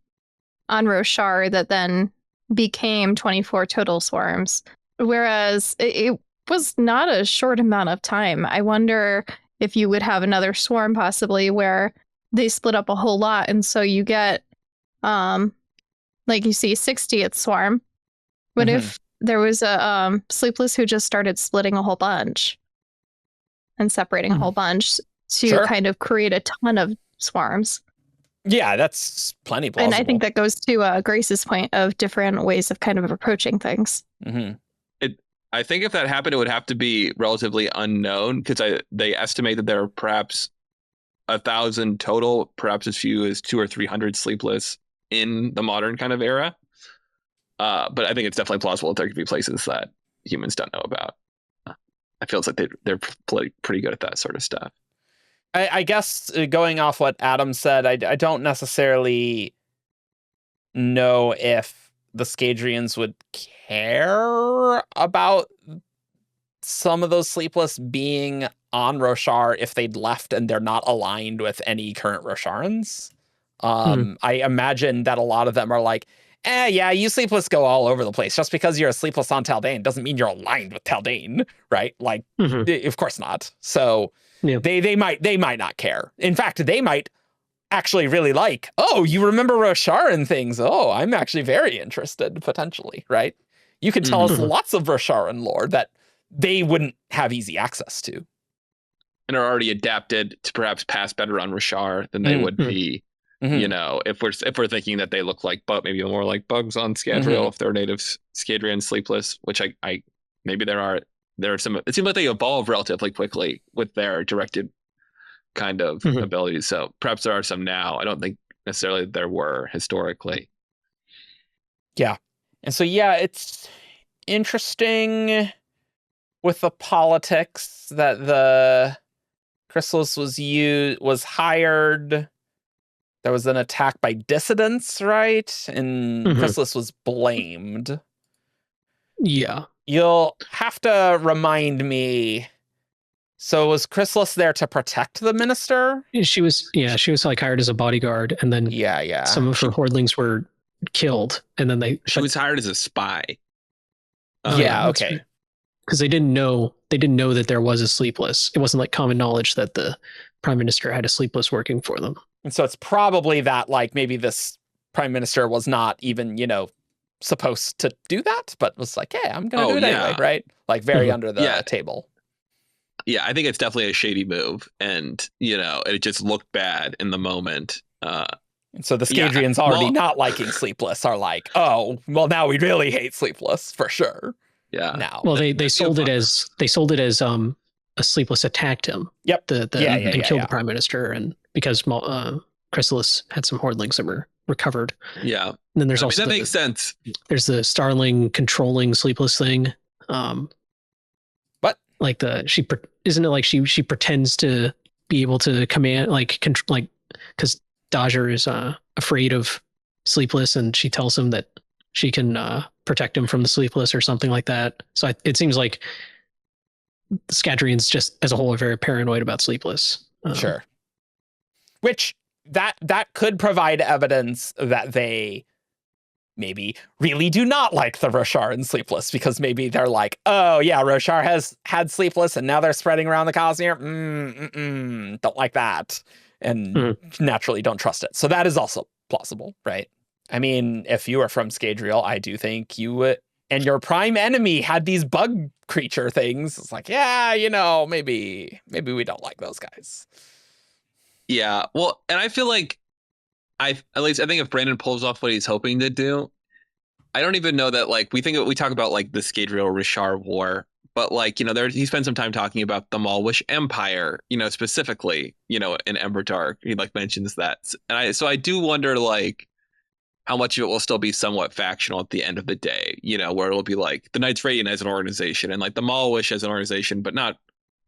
on Roshar that then became 24 total swarms, whereas it was not a short amount of time. I wonder if you would have another swarm possibly where they split up a whole lot, and so you get like you see 60th swarm. What if there was a Sleepless who just started splitting a whole bunch and separating a whole bunch to kind of create a ton of swarms? Yeah, that's plenty plausible. And I think that goes to Grace's point of different ways of kind of approaching things. I think if that happened, it would have to be relatively unknown, because they estimate that there are perhaps 1,000 total, perhaps as few as 200 or 300 Sleepless in the modern kind of era. But I think it's definitely plausible that there could be places that humans don't know about. I feel it's like they're pretty good at that sort of stuff. I guess going off what Adam said, I don't necessarily know if the Scadrians would care about some of those Sleepless being on Roshar if they'd left and they're not aligned with any current Rosharans. I imagine that a lot of them are like, yeah, you Sleepless go all over the place. Just because you're a Sleepless on Taldane doesn't mean you're aligned with Taldane, right? Like, of course not. So they might not care. In fact, they might actually really like, oh, you remember Roshar and things. Oh, I'm actually very interested, potentially, right? You can tell us lots of Rosharan lore that they wouldn't have easy access to. And are already adapted to perhaps pass better on Roshar than they would be. You know, if we're thinking that they look like, but maybe more like bugs on Scadrial if they're native Scadrian Sleepless, which I maybe there are some. It seems like they evolve relatively quickly with their directed kind of abilities. So perhaps there are some now. I don't think necessarily there were historically. Yeah, and so it's interesting with the politics that the Chrysalis was hired. There was an attack by dissidents, right? And Chrysalis was blamed. Yeah. You'll have to remind me. So was Chrysalis there to protect the minister? She was like hired as a bodyguard, and then some of her hordlings were killed, and then she was hired as a spy. Okay. Because they didn't know that there was a Sleepless. It wasn't like common knowledge that the prime minister had a Sleepless working for them. And so it's probably that, like, maybe this prime minister was not even, supposed to do that, but was like, hey, I'm going to do it anyway, right? Like, very under the table. Yeah, I think it's definitely a shady move. And, it just looked bad in the moment. And so the Scadrians already not liking Sleepless are like, oh, well, now we really hate Sleepless for sure. Yeah. Now. Well, they sold it as a Sleepless attacked him. Yep. And killed the prime minister, and because Chrysalis had some hordlings that were recovered. Yeah. And then there's also that makes sense. There's the Starling controlling Sleepless thing. What? Like isn't it like she pretends to be able to command because Dodger is afraid of Sleepless, and she tells him that she can protect him from the Sleepless or something like that. So it seems like the Scadrians just as a whole are very paranoid about Sleepless. Sure. Which that could provide evidence that they maybe really do not like the Roshar and Sleepless, because maybe they're like, oh yeah, Roshar has had Sleepless and now they're spreading around the Cosmere. Don't like that. And naturally don't trust it. So that is also plausible, right? I mean, if you are from Scadrial, I do think you would, and your prime enemy had these bug creature things. It's like, maybe we don't like those guys. Yeah, well, and I feel like I think if Brandon pulls off what he's hoping to do, I don't even know that, like, we talk about like the Scadrial Roshar war, but like, he spent some time talking about the Malwish Empire, specifically, in Emberdark. He like mentions that, and I do wonder like how much of it will still be somewhat factional at the end of the day, where it'll be like the Knights Radiant as an organization and like the Malwish as an organization, but not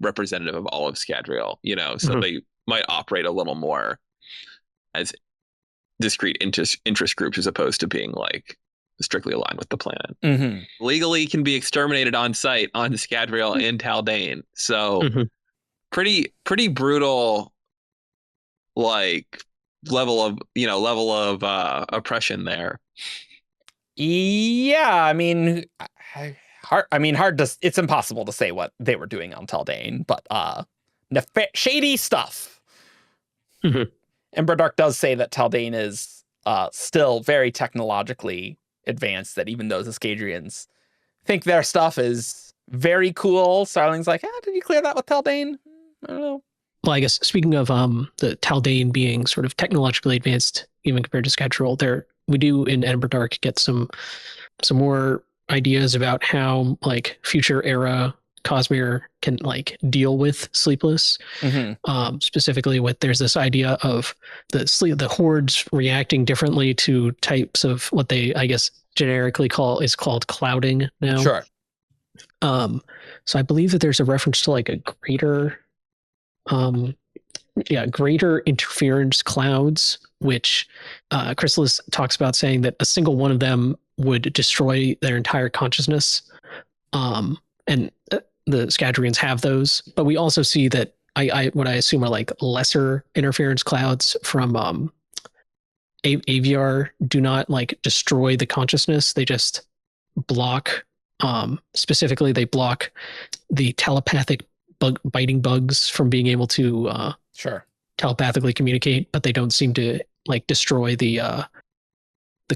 representative of all of Scadrial, so they might operate a little more as discrete interest groups as opposed to being like strictly aligned with the planet. Legally can be exterminated on site on Scadrial and Taldane. So pretty brutal like level of oppression there. Yeah, I mean, hard to. It's impossible to say what they were doing on Taldane, but shady stuff. Emberdark does say that Taldane is still very technologically advanced. That even though the Scadrians think their stuff is very cool, Starling's like, did you clear that with Taldane? I don't know. Well, I guess speaking of the Taldane being sort of technologically advanced, even compared to Schedule, we do in Emberdark get some more ideas about how like future era Cosmere can like deal with Sleepless. Specifically, there's this idea of the hordes reacting differently to types of what they, I guess, generically called clouding now. Sure. So I believe that there's a reference to like a greater interference clouds, which Chrysalis talks about, saying that a single one of them would destroy their entire consciousness. And the Scadrians have those, but we also see that what I assume are like lesser interference clouds from AVR do not like destroy the consciousness. They just block. Specifically, they block the telepathic biting bugs from being able to telepathically communicate, but they don't seem to like destroy the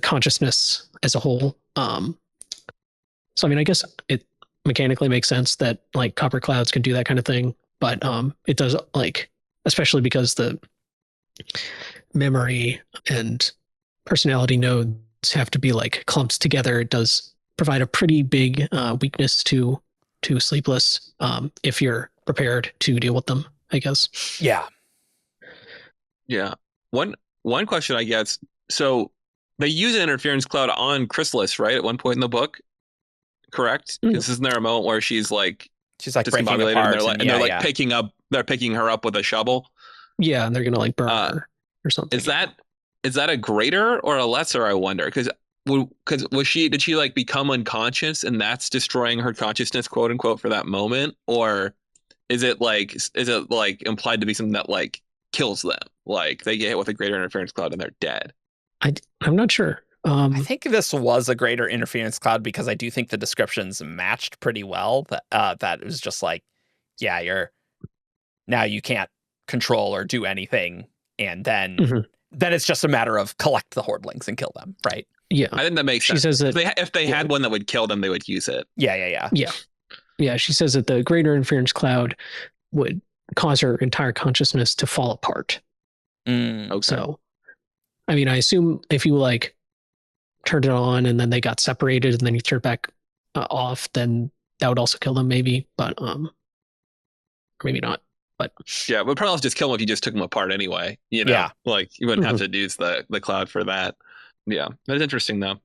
consciousness as a whole. So I mean, I guess it mechanically makes sense that like copper clouds can do that kind of thing, but it does, like, especially because the memory and personality nodes have to be like clumped together. It does provide a pretty big weakness to Sleepless if you're prepared to deal with them, I guess. Yeah. One question I guess. So they use an interference cloud on Chrysalis, right? At one point in the book, correct? Because isn't there a moment where she's like breaking apart, and they're picking her up with a shovel? Yeah, and they're gonna like burn her or something. Is that a greater or a lesser? I wonder, because did she like become unconscious and that's destroying her consciousness, quote unquote, for that moment, or is it like implied to be something that like kills them, like they get hit with a greater interference cloud and they're dead? I'm not sure. I think this was a greater interference cloud because I do think the descriptions matched pretty well. That it was just like, yeah, now you can't control or do anything, and then it's just a matter of collect the hordlings and kill them, right? Yeah, I think that makes sense. She says that if they had one that would kill them, they would use it. Yeah. She says that the greater interference cloud would cause her entire consciousness to fall apart. Okay. So, I mean, I assume if you like turned it on and then they got separated and then you turned back off, then that would also kill them, maybe. But or maybe not. But yeah, but probably just kill them if you just took them apart anyway. You know, yeah. Like you wouldn't have to use the cloud for that. Yeah, that's interesting though.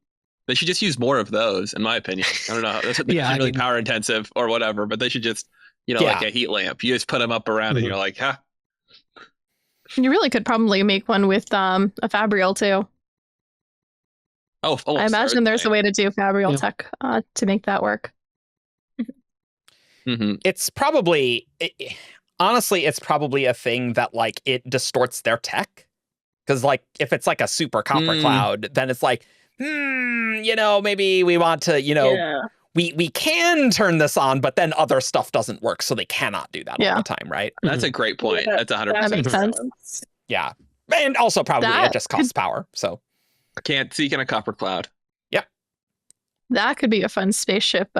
They should just use more of those, in my opinion. I don't know. That's really power intensive or whatever, but they should just, like a heat lamp. You just put them up around and you're like, huh. You really could probably make one with a Fabrial too. Oh, I imagine there's a way to do Fabrial tech to make that work. It's probably, honestly, it's probably a thing that like it distorts their tech. Because like if it's like a super copper cloud, then it's like, maybe we want to, we can turn this on, but then other stuff doesn't work, so they cannot do that all the time, right? That's a great point. That's 100%. That makes sense. Yeah, and also probably it just costs power. So can't seek in a copper cloud. Yeah, that could be a fun spaceship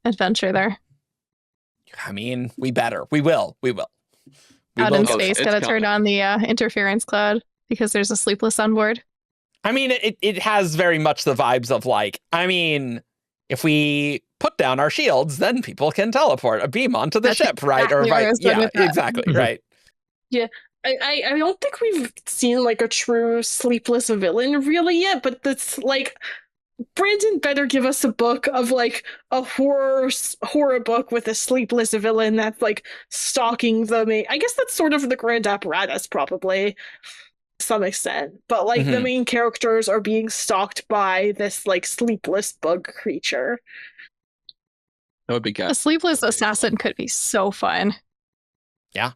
adventure there. I mean, we will. Out in space, gotta turn on the interference cloud because there's a Sleepless on board. I mean, it has very much the vibes of like, I mean, if we put down our shields, then people can teleport a beam onto the ship, right? Or right? Yeah, exactly, right. Yeah, I don't think we've seen like a true Sleepless villain really yet, but that's like, Brandon better give us a book of like a horror book with a Sleepless villain that's like stalking the main. I guess that's sort of the Grand Apparatus, probably. Some extent, but like the main characters are being stalked by this like sleepless bug creature. That would be good. A Sleepless assassin could be so fun. Yeah,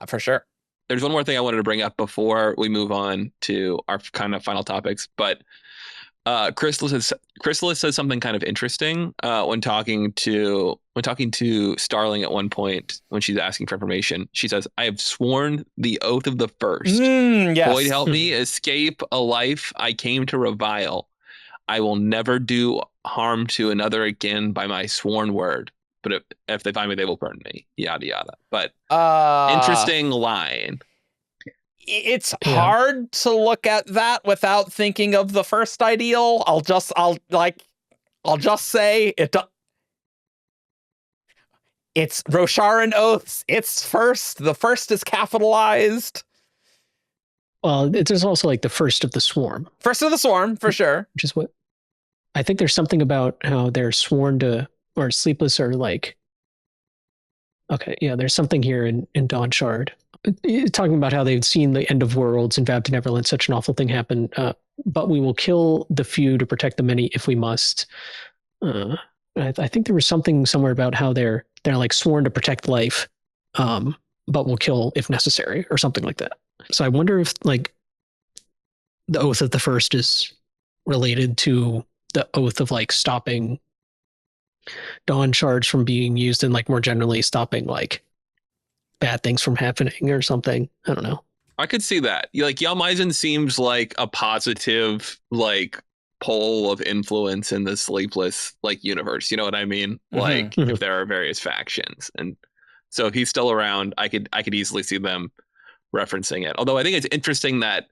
for sure. there's one more thing I wanted to bring up before we move on to our kind of final topics, but Chrysalis says something kind of interesting when talking to Starling at one point when she's asking for information. She says, "I have sworn the oath of the first. Yes. Void help me escape a life I came to revile. I will never do harm to another again by my sworn word. But if they find me, they will burn me." Yada yada. But interesting line. It's hard to look at that without thinking of the first ideal. I'll just say it. It's Rosharan oaths. It's first. The first is capitalized. Well, there's also like the first of the swarm. First of the swarm, for sure. Which is what I think there's something about how they're sworn to, or Sleepless are like. Okay, yeah, there's something here in Dawnshard. Talking about how they've seen the end of worlds and vowed to never let such an awful thing happen. But we will kill the few to protect the many if we must. I think there was something somewhere about how they're like sworn to protect life, but will kill if necessary or something like that. So I wonder if like the oath of the first is related to the oath of like stopping Dawnshard from being used and like more generally stopping like bad things from happening or something. I don't know. I could see that. Like Yalmaizen seems like a positive like pole of influence in the Sleepless like universe. You know what I mean? Like if there are various factions, and so if he's still around, I could easily see them referencing it. Although I think it's interesting that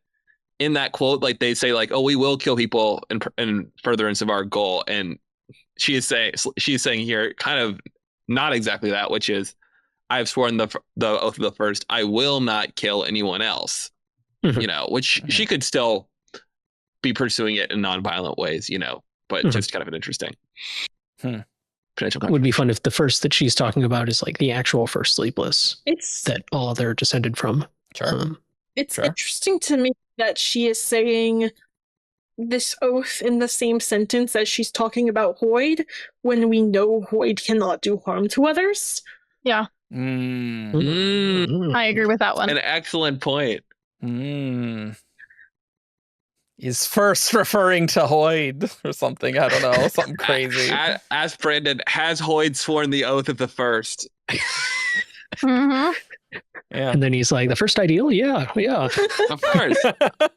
in that quote, like they say like, "Oh, we will kill people in furtherance of our goal," and she is saying here kind of not exactly that, which is, "I've sworn the oath of the first. I will not kill anyone else." You know, which she could still be pursuing it in non-violent ways, you know, but just kind of an interesting potential. It would be fun if the first that she's talking about is like the actual first Sleepless that all other descended from. Sure. It's interesting to me that she is saying this oath in the same sentence as she's talking about Hoyd, when we know Hoyd cannot do harm to others. Yeah. I agree with that one. An excellent point. Is first referring to Hoyd or something. I don't know. Something crazy. Ask Brandon, has Hoyd sworn the oath of the first? Yeah. And then he's like, the first ideal? Yeah. Of course.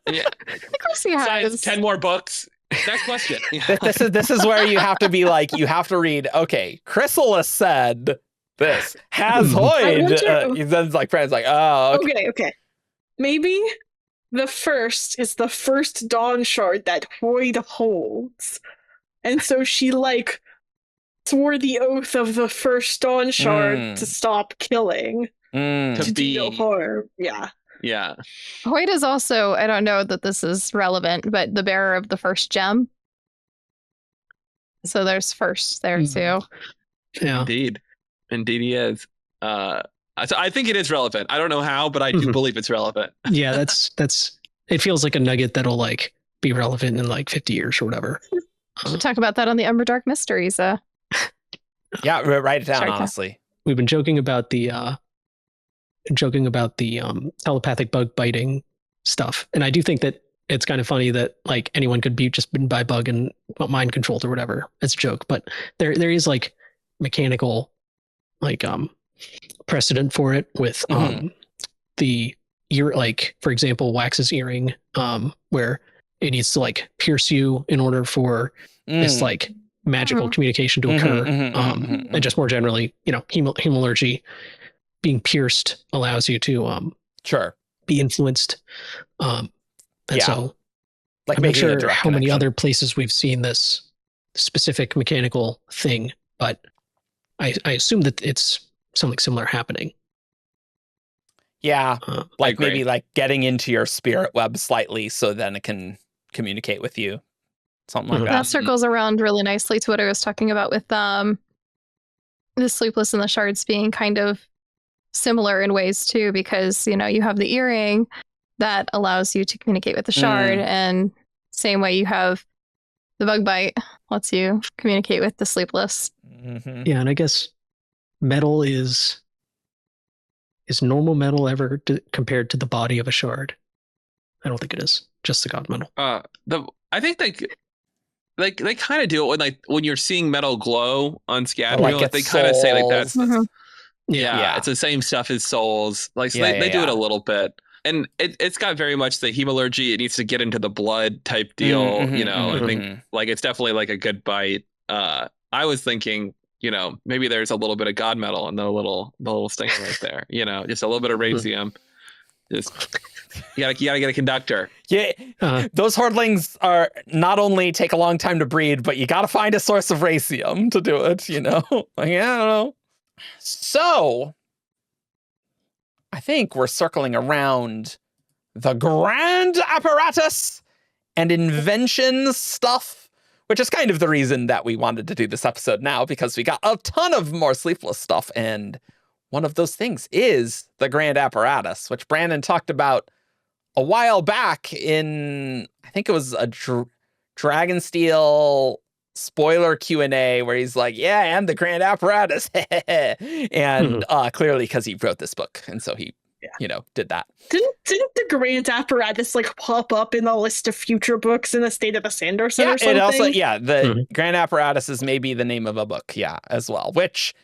Yeah. Of course he has. 10 more books. Next question. This is where you have to be like, you have to read, okay, Chrysalis said this. Has Hoyd? Then like Brandon's like, oh, okay. Maybe the first is the first Dawnshard that Hoyd holds. And so she like swore the oath of the first Dawnshard to stop killing. To do no harm. Yeah. Hoyd is also, I don't know that this is relevant, but the bearer of the first gem. So there's first there too. Yeah. Indeed he is. I think it is relevant. I don't know how, but I do believe it's relevant. Yeah, that's it feels like a nugget that'll like be relevant in like 50 years or whatever. We'll talk about that on the Emberdark Mysteries. Yeah, write it down, Shardcast. honestly. We've been joking about the telepathic bug biting stuff. And I do think that it's kind of funny that like anyone could be just bitten by a bug and mind controlled or whatever. It's a joke, but there is like mechanical like precedent for it with the ear, like for example Wax's earring, where it needs to like pierce you in order for this like magical communication to occur. And just more generally, you know, hemalurgy, being pierced allows you to be influenced. So like I'm not sure how many other places we've seen this specific mechanical thing, but I assume that it's something similar happening. Yeah, like maybe like getting into your spirit web slightly so then it can communicate with you. Something like that. That circles around really nicely to what I was talking about with the Sleepless and the Shards being kind of similar in ways too, because, you know, you have the earring that allows you to communicate with the shard, and same way you have the bug bite lets you communicate with the Sleepless. Yeah, and I guess metal is Is normal metal ever compared to the body of a shard? I don't think it is. Just the god metal. I think they kind of do it when you're seeing metal glow on Scadrial. Like They kind of say like that's Mhm. yeah, it's the same stuff as souls. Like so they do it a little bit. And it's got very much the hemalurgy. It needs to get into the blood type deal. I think like it's definitely like a good bite. I was thinking, maybe there's a little bit of god metal and the little stinger right there. Just a little bit of radium. Just you gotta get a conductor. Yeah, those hordlings are not only take a long time to breed, but you gotta find a source of radium to do it. Like, I don't know. So I think we're circling around the Grand Apparatus and invention stuff, which is kind of the reason that we wanted to do this episode now, because we got a ton of more Sleepless stuff, and one of those things is the Grand Apparatus, which Brandon talked about a while back in, I think it was a Dragonsteel spoiler Q&A where he's like, yeah, and the Grand Apparatus. And clearly because he wrote this book, and so he did that. Didn't the Grand Apparatus pop up in the list of future books in the State of the Sanderson or something? It also, the Grand Apparatus is maybe the name of a book, as well, which,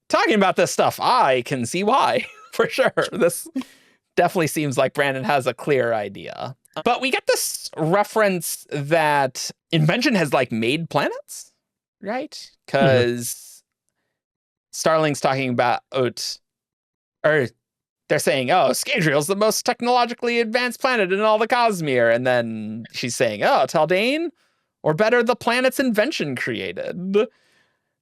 talking about this stuff, I can see why, for sure. This definitely seems like Brandon has a clear idea. But we get this reference that invention has made planets, right? Because Starling's talking about, or they're saying, Scadrial's the most technologically advanced planet in all the Cosmere. And then she's saying, Taldane, or better, the planet's invention created.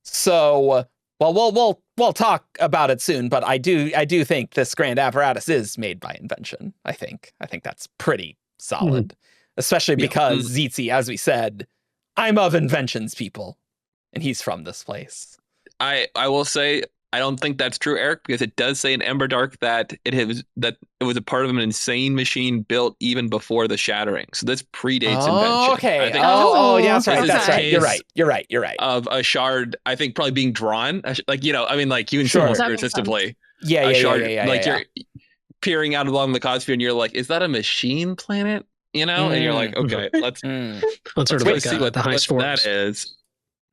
So, well, we'll talk about it soon, but I do think this Grand Apparatus is made by invention. I think that's pretty solid, especially because Tzitzit, as we said, I'm of inventions, people, and he's from this place. I will say I don't think that's true, Eric, because it does say in Emberdark that it was a part of an insane machine built even before the shattering. So this predates invention. Okay. I think yeah, that's right. That's right. You're right. Of a shard, I think probably being drawn, you can sure. almost irresistibly. Yeah. You're peering out along the Cosmere, and you're like, is that a machine planet? And you're like, okay, let's sort of see what the high storms. That is.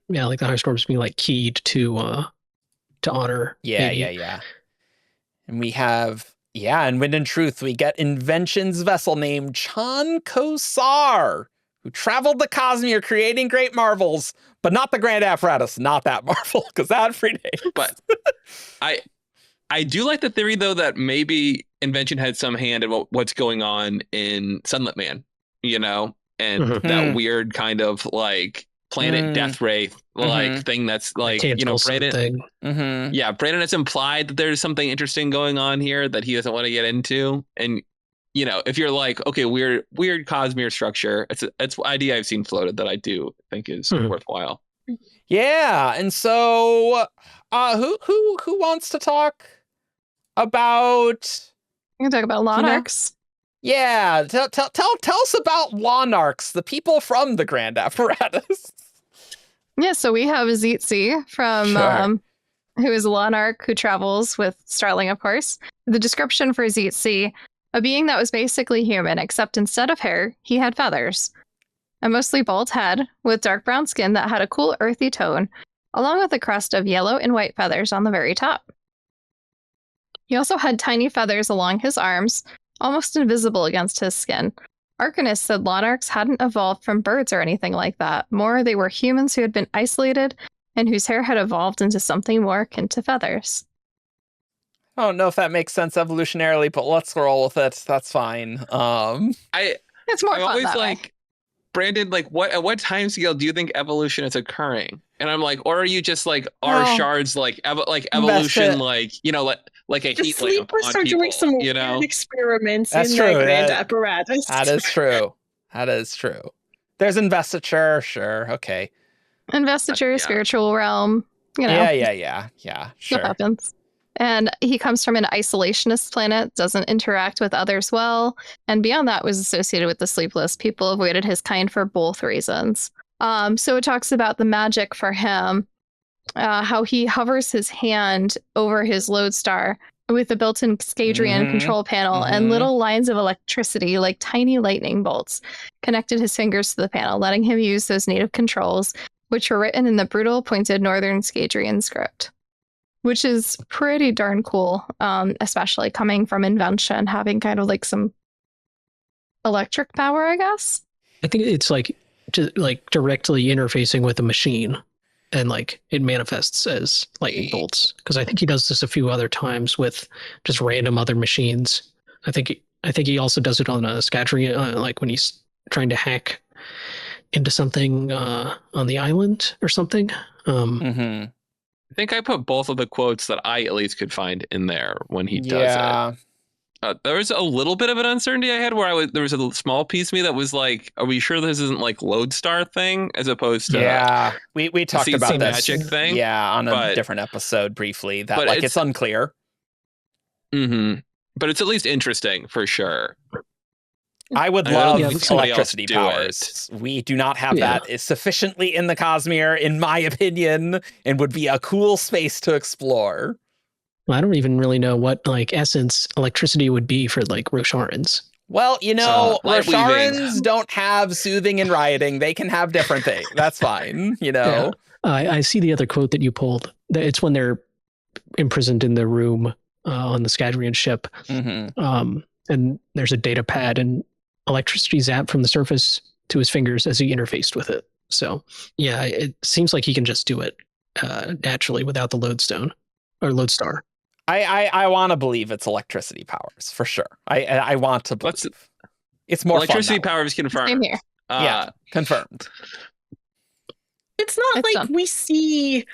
Yeah, like the high storms being keyed to honor. Yeah. And we have, in Wind and Truth, we get Invention's vessel named Chan Kosar, who traveled the Cosmere creating great marvels, but not the Grand Apparatus, not that marvel, because that predates. But I do like the theory, though, that maybe Invention had some hand in what's going on in Sunlit Man, and that weird kind of planet death ray thing that's Brandon. Brandon has implied that there's something interesting going on here that he doesn't want to get into. And if you're okay, weird Cosmere structure, it's an idea I've seen floated that I do think is worthwhile. Yeah, and so who wants to talk about? You can talk about Lonarchs. Yeah, tell us about Lonarchs, the people from the Grand Apparatus. Yeah, so we have Tzitzit from who is a Lonarch who travels with Starling, of course. The description for Tzitzit, a being that was basically human, except instead of hair, he had feathers. A mostly bald head with dark brown skin that had a cool earthy tone, along with a crest of yellow and white feathers on the very top. He also had tiny feathers along his arms, almost invisible against his skin. Arcanist said Lonarchs hadn't evolved from birds or anything like that. More, they were humans who had been isolated and whose hair had evolved into something more akin to feathers. I don't know if that makes sense evolutionarily, but let's roll with it. That's fine. It's more I'm fun always that way. Brandon, at what time scale do you think evolution is occurring? And I'm or are you just shards evolution, like a heat lamp Sleepless on are people, doing some weird experiments That's in true. the Grand Apparatus. That is true. That is true. There's investiture, sure, okay. Investiture, spiritual realm, Yeah, sure. Stuff happens. And he comes from an isolationist planet, doesn't interact with others well, and beyond that was associated with the Sleepless. People avoided his kind for both reasons. So it talks about the magic for him, how he hovers his hand over his lodestar, with a built-in Scadrian control panel and little lines of electricity like tiny lightning bolts connected his fingers to the panel, letting him use those native controls, which were written in the brutal, pointed Northern Scadrian script, which is pretty darn cool, especially coming from Invention, having kind of like some electric power, I guess. I think it's like just like directly interfacing with the machine, and like it manifests as lightning bolts. Because I think he does this a few other times with just random other machines. I think he also does it on a Scadrian, like when he's trying to hack into something on the island or something. I think I put both of the quotes that I at least could find in there when he does it. There was a little bit of an uncertainty I had where there was a small piece of me that was like, are we sure this isn't like Lodestar thing as opposed to we talked about this magic thing on a different episode briefly that like it's unclear. But it's at least interesting for sure. I would love electricity powers. We do not have that sufficiently in the Cosmere, in my opinion, and would be a cool space to explore. Well, I don't even really know what like essence electricity would be for like Rosharans. Well, you know, Rosharans don't have soothing and rioting. They can have different things. That's fine, you know. Yeah. I see the other quote that you pulled. It's when they're imprisoned in the room on the Scadrian ship. And there's a data pad and electricity zapped from the surface to his fingers as he interfaced with it. So, yeah, it seems like he can just do it naturally without the lodestone or lodestar. I want to believe it's electricity powers for sure. I want to believe. It's more electricity powers confirmed. Same here. Yeah, confirmed. It's not like we see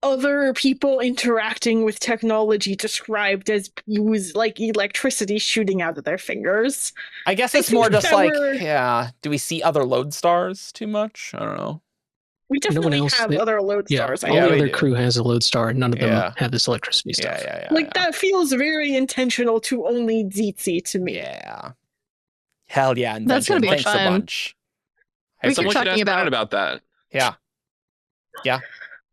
other people interacting with technology described as use like electricity shooting out of their fingers. I guess it's more just like, do we see other lodestars too much? I don't know. We definitely have other lodestars. All the other crew has a lodestar, and none of them have this electricity stuff. That feels very intentional to only Zitzi to me. Yeah. Hell yeah. That's going to be Thanks fun. A bunch. Someone should ask Brad about that. Yeah. Yeah.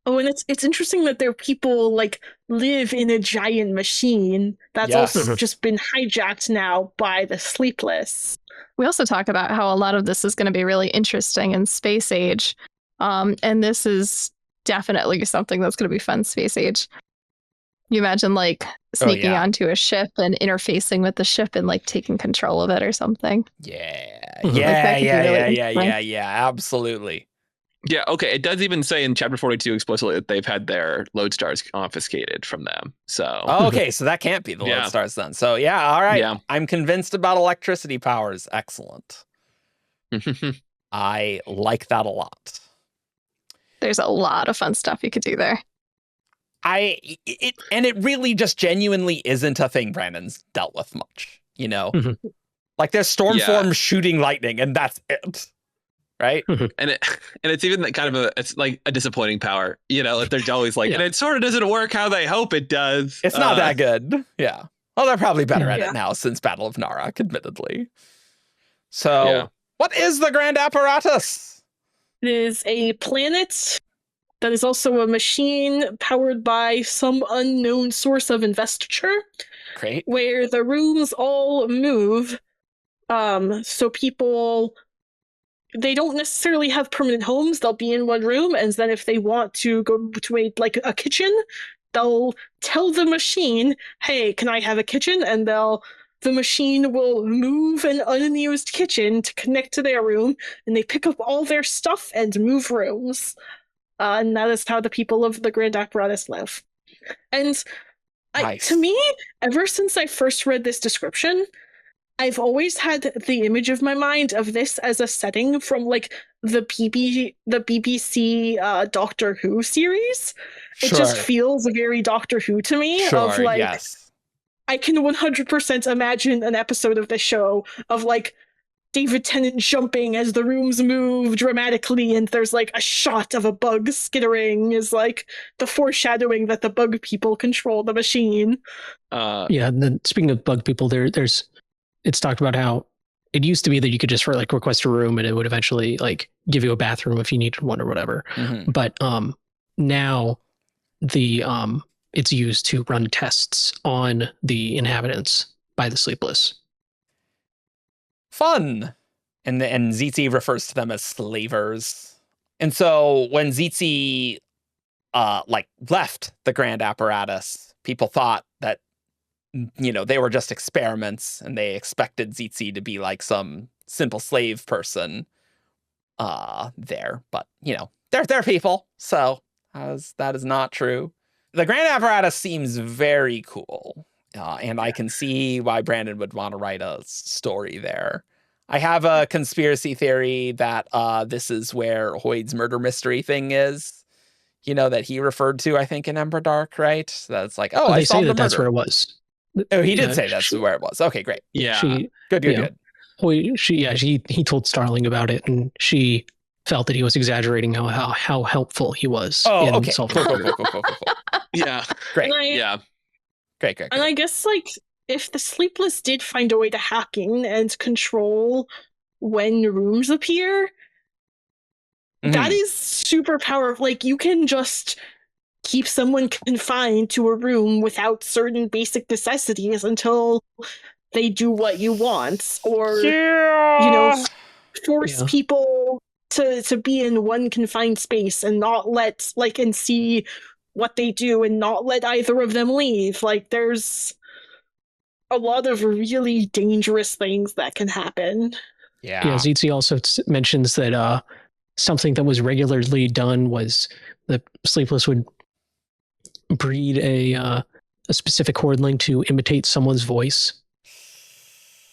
Oh, and it's interesting that there are people like live in a giant machine that's also just been hijacked now by the Sleepless. We also talk about how a lot of this is going to be really interesting in Space Age. And this is definitely something that's going to be fun Space Age. You imagine like sneaking onto a ship and interfacing with the ship and like taking control of it or something. Yeah, absolutely. Yeah, okay. It does even say in chapter 42 explicitly that they've had their lodestars confiscated from them. So okay, so that can't be the lodestars then. So all right. Yeah. I'm convinced about electricity powers. Excellent. I like that a lot. There's a lot of fun stuff you could do there. It really just genuinely isn't a thing Brandon's dealt with much, you know? Like there's Stormform shooting lightning and that's it. Right. And it's even kind of it's like a disappointing power, you know, they're always like, and it sort of doesn't work how they hope it does. It's not that good. Yeah. Well, they're probably better at it now since Battle of Narok, admittedly. So what is the Grand Apparatus? It is a planet that is also a machine powered by some unknown source of investiture. Great. Where the rooms all move. So people, they don't necessarily have permanent homes. They'll be in one room, and then if they want to go to a kitchen, they'll tell the machine, "Hey, can I have a kitchen?" And the machine will move an unused kitchen to connect to their room, and they pick up all their stuff and move rooms. And that is how the people of the Grand Apparatus live. And to me, ever since I first read this description, I've always had the image of my mind of this as a setting from like the BBC Doctor Who series. It just feels very Doctor Who to me. I can 100% imagine an episode of this show of like David Tennant jumping as the rooms move dramatically, and there's like a shot of a bug skittering is like the foreshadowing that the bug people control the machine. And then speaking of bug people, it's talked about how it used to be that you could just like request a room and it would eventually like give you a bathroom if you needed one or whatever. But now the it's used to run tests on the inhabitants by the Sleepless. Fun. And Tzitzi refers to them as slavers. And so when Tzitzi left the Grand Apparatus, people thought that, they were just experiments and they expected Tzitzi to be like some simple slave person there. But, they're people. So that is not true. The Grand Apparatus seems very cool. And I can see why Brandon would want to write a story there. I have a conspiracy theory that this is where Hoyd's murder mystery thing is, that he referred to, I think, in Emberdark, right? That's like, I they say solved the that that's murder. where it was. Oh, he did say that's where it was. Okay, great. Yeah. Good. He told Starling about it, and she felt that he was exaggerating how helpful he was. Oh, okay. Solving the murder. Cool. Yeah. Great. Great. And I guess, if the Sleepless did find a way to hack in and control when rooms appear, that is super powerful. You can just keep someone confined to a room without certain basic necessities until they do what you want, or force people to be in one confined space and not let and see what they do and not let either of them leave. There's a lot of really dangerous things that can happen. Yeah. Tzitzi also mentions that something that was regularly done was the Sleepless would breed a specific hordling to imitate someone's voice.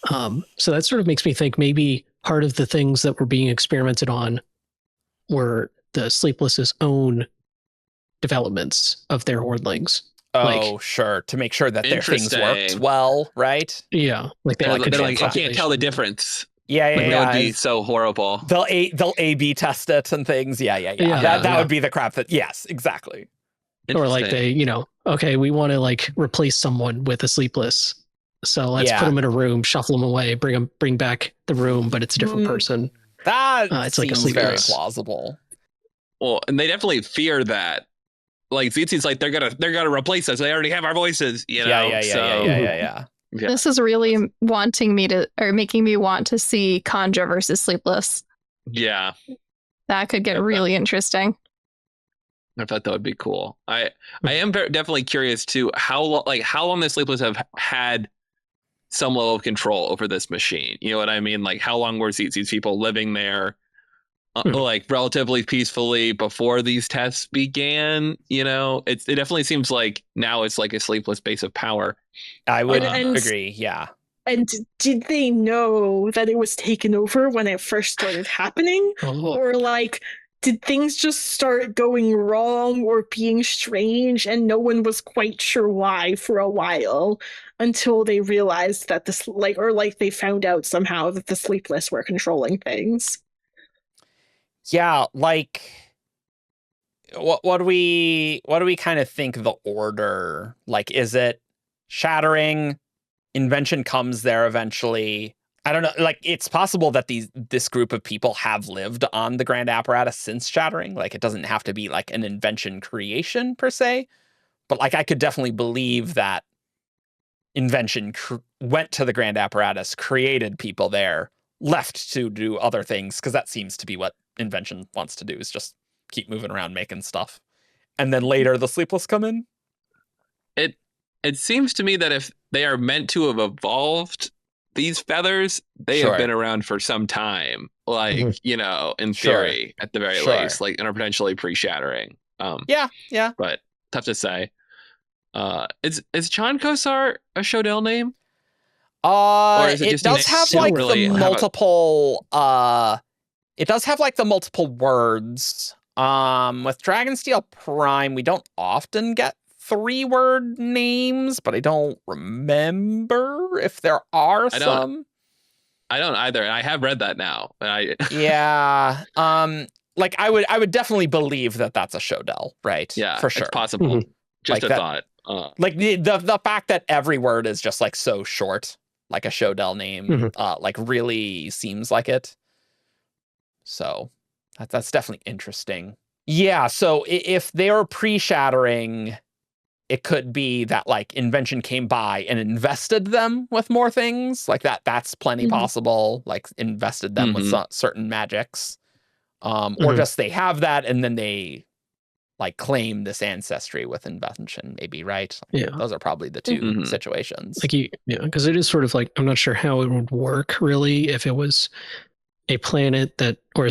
So that sort of makes me think maybe part of the things that were being experimented on were the Sleepless's own developments of their hordlings. Sure. To make sure that their things worked well, right? Yeah. They're like, I can't tell the difference. Yeah. That would be so horrible. They'll A/B test it and things. Yeah. That would be the crap that. Yes, exactly. Or they, okay, we want to replace someone with a Sleepless, so let's put them in a room, shuffle them away, bring back the room, but it's a different person. That it's seems like a Sleepless. very plausible. Well, and they definitely fear that. Tzitzi's they're gonna replace us. They already have our voices, Yeah. This is really making me want to see Kandra versus Sleepless. Yeah. That could get really interesting. I thought that would be cool. I am definitely curious too how long the Sleepless have had some level of control over this machine. You know what I mean? How long were these people living there, relatively peacefully before these tests began? It definitely seems like now it's a Sleepless base of power. I would agree. Yeah. And did they know that it was taken over when it first started happening, or did things just start going wrong or being strange and no one was quite sure why for a while until they realized that they found out somehow that the Sleepless were controlling things? Yeah, what do we kind of think the order? Is it shattering? Invention comes there eventually. I don't know. It's possible that this group of people have lived on the Grand Apparatus since shattering. It doesn't have to be an invention creation per se, but I could definitely believe that invention went to the Grand Apparatus, created people there, left to do other things, because that seems to be what invention wants to do, is just keep moving around making stuff, and then later the Sleepless come in. It seems to me that if they are meant to have evolved these feathers, they have been around for some time, in theory, at the very least, and are potentially pre-shattering. Yeah. But tough to say. Is Chan Kosar a Shodel name? Or is it does have the multiple. It does have the multiple words. With Dragonsteel Prime, we don't often get 3-word names, but I don't remember if there are some. I don't either. I have read that now. Yeah. I would definitely believe that that's a Shodel, right? Yeah, for sure. It's possible. Just a thought. The fact that every word is just so short, like a Shodel name, really seems like it. So that's definitely interesting. Yeah. So if they are pre-shattering, it could be that like invention came by and invested them with more things like that. That's plenty possible. Like invested them with certain magics, or just they have that and then they like claim this ancestry with invention. Maybe, right? Yeah, those are probably the two situations. Like because it is sort of like I'm not sure how it would work really if it was a planet that or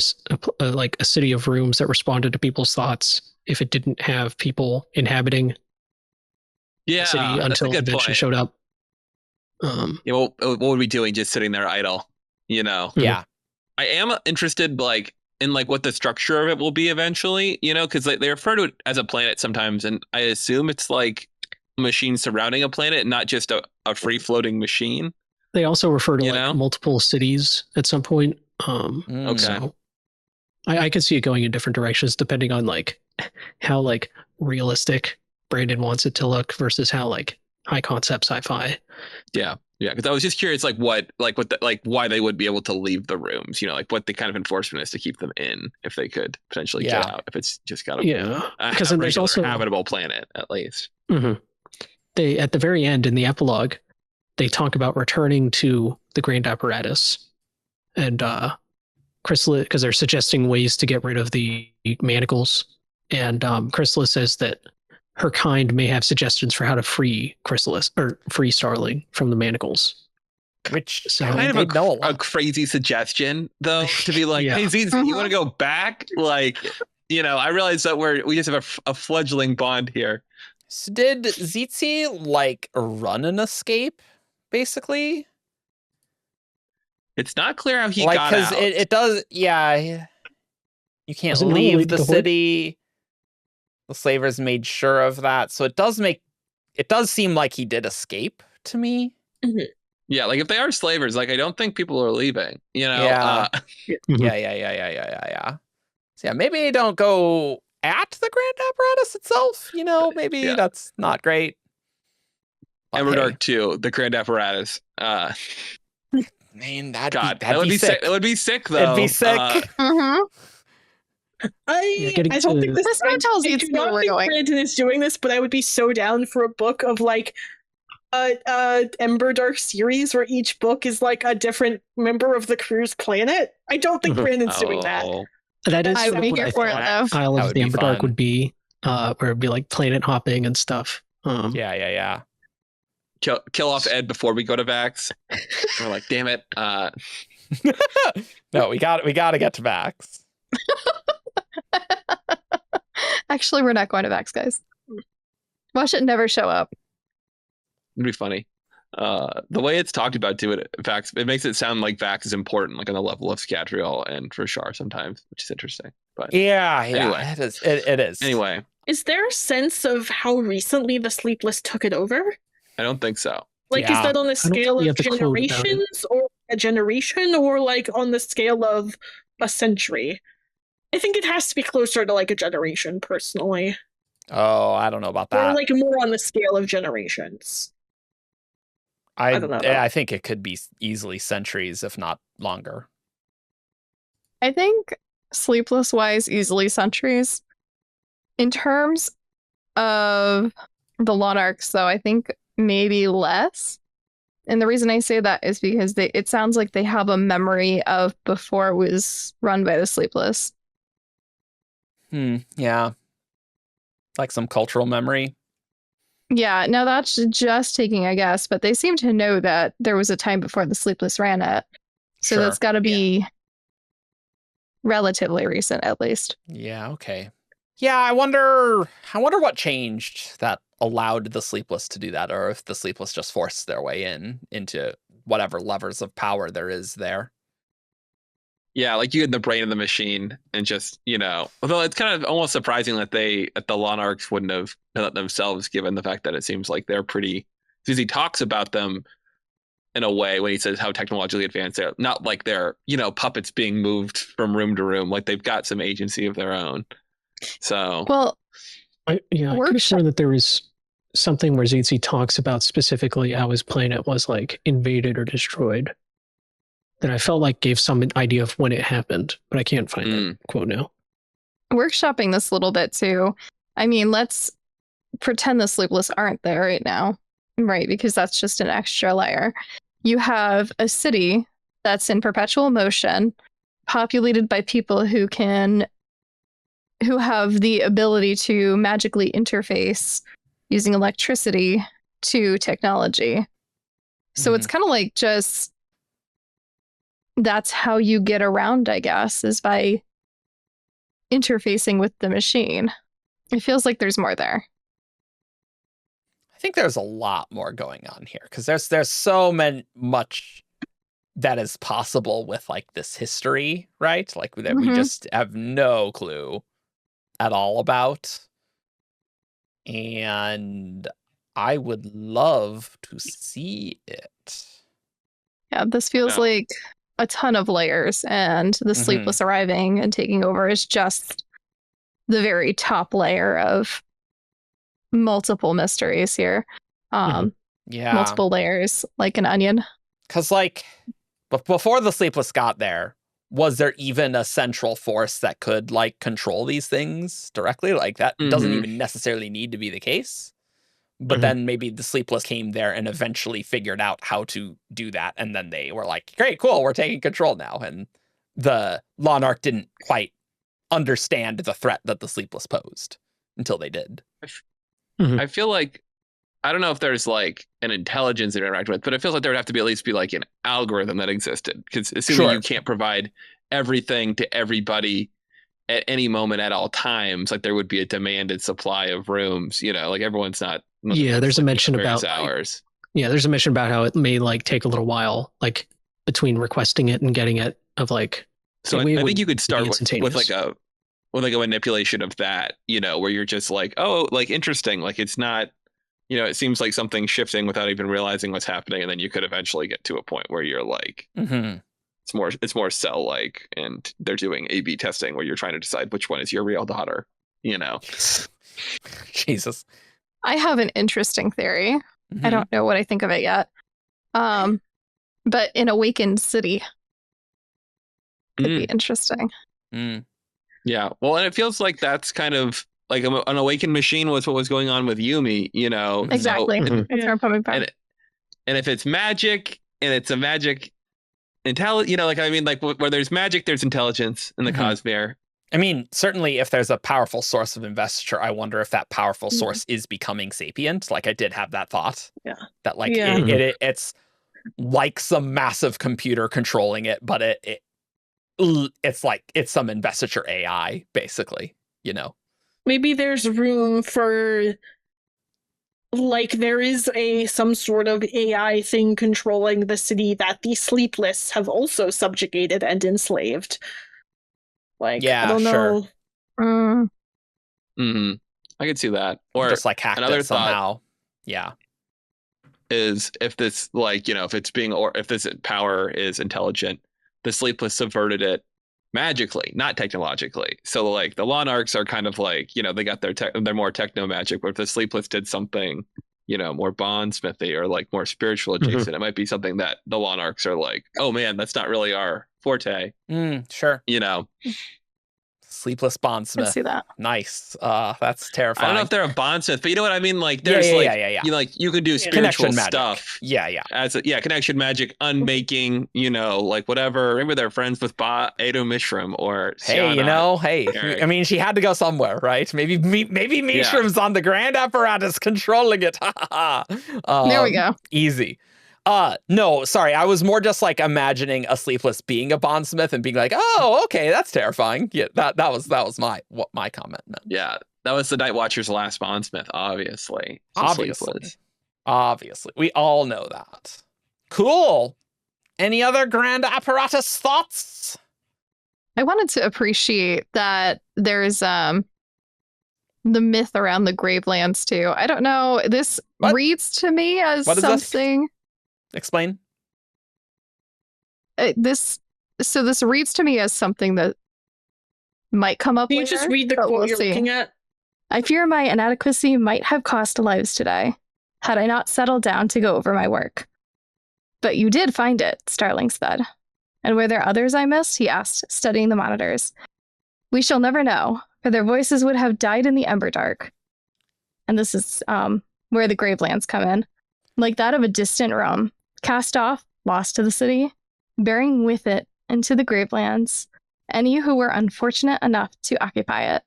like a city of rooms that responded to people's thoughts if it didn't have people inhabiting the city until invention showed up. What would we be doing just sitting there idle? I am interested like in like what the structure of it will be eventually, because like, they refer to it as a planet sometimes, and I assume it's like a machine surrounding a planet, not just a free floating machine. They also refer to like multiple cities at some point. Okay. So I could see it going in different directions depending on like how like realistic Brandon wants it to look versus how like high concept sci-fi. Yeah, because I was just curious, like why they would be able to leave the rooms, like what the kind of enforcement is to keep them in if they could potentially get out, if it's just got because then there's also habitable planet at least. They at the very end in the epilogue, they talk about returning to the Grand Apparatus, and Chrysalis, because they're suggesting ways to get rid of the manacles, and Chrysalis says that her kind may have suggestions for how to free Chrysalis or free Starling from the manacles. Which kind of a crazy suggestion, though, to be like, hey, Zizi, you want to go back? Like, I realize that we just have a fledgling bond here. So did Zizi like run an escape, basically? It's not clear how he got out. Because it does, you can't leave the city. The slavers made sure of that, so it does seem like he did escape to me. Yeah, like if they are slavers, like I don't think people are leaving. Yeah. So yeah, maybe they don't go at the Grand Apparatus itself. Maybe that's not great. Emberdark 2, the Grand Apparatus. Man, that would be sick. It would be sick though. It'd be sick. I don't think this guy tells you where we're going. Brandon is doing this, but I would be so down for a book of like Emberdark series where each book is like a different member of the crew's planet. I don't think Brandon's doing that. That is I would be here for it though. Isle of the Emberdark would be where it'd be like planet hopping and stuff. Yeah. Kill off Ed before we go to Vax. We're like, damn it. No, we got to get to Vax. Actually, we're not going to Vax, guys. Watch it never show up. It'd be funny. The way it's talked about too, Vax, it makes it sound like Vax is important, like on the level of Scadrial and Roshar sometimes, which is interesting. But anyway, it is. Anyway, is there a sense of how recently the Sleepless took it over? I don't think so. Like, is that on a scale of generations or a generation, or like on the scale of a century? I think it has to be closer to like a generation, personally. Oh, I don't know about that. Or like more on the scale of generations. I don't know. I think it could be easily centuries, if not longer. I think Sleepless wise, easily centuries. In terms of the Lonarchs, though, I think maybe less. And the reason I say that is because it sounds like they have a memory of before it was run by the Sleepless. Yeah. Like some cultural memory. Yeah, now that's just taking a guess, but they seem to know that there was a time before the Sleepless ran it. So that's got to be relatively recent, at least. Yeah, okay. Yeah, I wonder what changed that allowed the Sleepless to do that, or if the Sleepless just forced their way into whatever levers of power there is there. Yeah, like you had the brain of the machine, and just, although it's kind of almost surprising that the Lonarchs wouldn't have done it themselves, given the fact that it seems like they're pretty, because he talks about them in a way when he says how technologically advanced they're, not like they're, puppets being moved from room to room, like they've got some agency of their own. So, well, I could have sworn that there was something where Zizi talks about specifically how his planet was like invaded or destroyed, that I felt like gave some idea of when it happened, but I can't find that quote now. Workshopping this a little bit too. I mean, let's pretend the Sleepless aren't there right now, right? Because that's just an extra layer. You have a city that's in perpetual motion, populated by people who have the ability to magically interface using electricity to technology. So it's kind of like just that's how you get around, I guess, is by interfacing with the machine. It feels like there's more there. I think there's a lot more going on here because there's so much that is possible with like this history, right? Like that we just have no clue at all about. And I would love to see it. Yeah, this feels like a ton of layers, and the Sleepless arriving and taking over is just the very top layer of multiple mysteries here. Multiple layers, like an onion. Because like before the Sleepless got there, was there even a central force that could like control these things directly? Like that doesn't even necessarily need to be the case. But then maybe the Sleepless came there and eventually figured out how to do that. And then they were like, great, cool, we're taking control now. And the Monarch didn't quite understand the threat that the Sleepless posed until they did. I feel like, I don't know if there's like an intelligence to interact with, but it feels like there would have to be at least be like an algorithm that existed. Because assuming you can't provide everything to everybody at any moment at all times, like there would be a demanded supply of rooms, you know, like everyone's not. Yeah, there's a mention about hours. There's a mention about how it may like take a little while, like between requesting it and getting it. Of like, so I think you could start with like a manipulation of that, you know, where you're just like, oh, like interesting, like it's not, you know, it seems like something's shifting without even realizing what's happening, and then you could eventually get to a point where you're like, it's more cell like, and they're doing A/B testing where you're trying to decide which one is your real daughter, you know. Jesus. I have an interesting theory. I don't know what I think of it yet. But an awakened city could be interesting. Yeah. Well, and it feels like that's kind of like an awakened machine was what was going on with Yumi, you know. Exactly. So, That's where I'm coming from. And if it's magic and it's a magic you know, like, I mean, like where there's magic, there's intelligence in the Cosmere. I mean, certainly if there's a powerful source of investiture, I wonder if that powerful source is becoming sapient. Like I did have that thought. Yeah. That like it's like some massive computer controlling it, but it's like it's some investiture AI, basically, you know. Maybe there's room for like there is some sort of AI thing controlling the city that the Sleepless have also subjugated and enslaved. Like, I don't know. I could see that. Or just like hacked it somehow. Yeah. Is if this, like, you know, if it's being, or if this power is intelligent, the Sleepless subverted it magically, not technologically. So like the Monarchs are kind of like, you know, they got they're more techno magic, but if the Sleepless did something, you know, more bondsmithy or like more spiritual adjacent, it might be something that the Monarchs are like, oh man, that's not really our forte. Sure. You know, Sleepless bondsmith. I see that. Nice. That's terrifying. I don't know if they're a bondsmith, but you know what I mean? Like there's you like you can do spiritual stuff. Yeah. Connection magic, unmaking, you know, like whatever. Maybe they're friends with Adim Mishram or Siana, you know, I mean, she had to go somewhere, right? Maybe Mishram's on the Grand Apparatus controlling it. There we go. Easy. No, sorry. I was more just like imagining a Sleepless being a bondsmith and being like, oh, okay, that's terrifying. Yeah, that was what my comment meant. Yeah, that was the Night Watcher's last bondsmith, obviously. Obviously. We all know that. Cool. Any other Grand Apparatus thoughts? I wanted to appreciate that there's the myth around the Gravelands too. I don't know. This reads to me as something. Explain. This reads to me as something that might come up. Can you just read the quote you're looking at? I fear my inadequacy might have cost lives today, had I not settled down to go over my work. But you did find it, Starling said. And were there others I missed? He asked, studying the monitors. We shall never know, for their voices would have died in the Emberdark. and this is where the Gravelands come in, like that of a distant realm, cast off, lost to the city, bearing with it into the Gravelands any who were unfortunate enough to occupy it.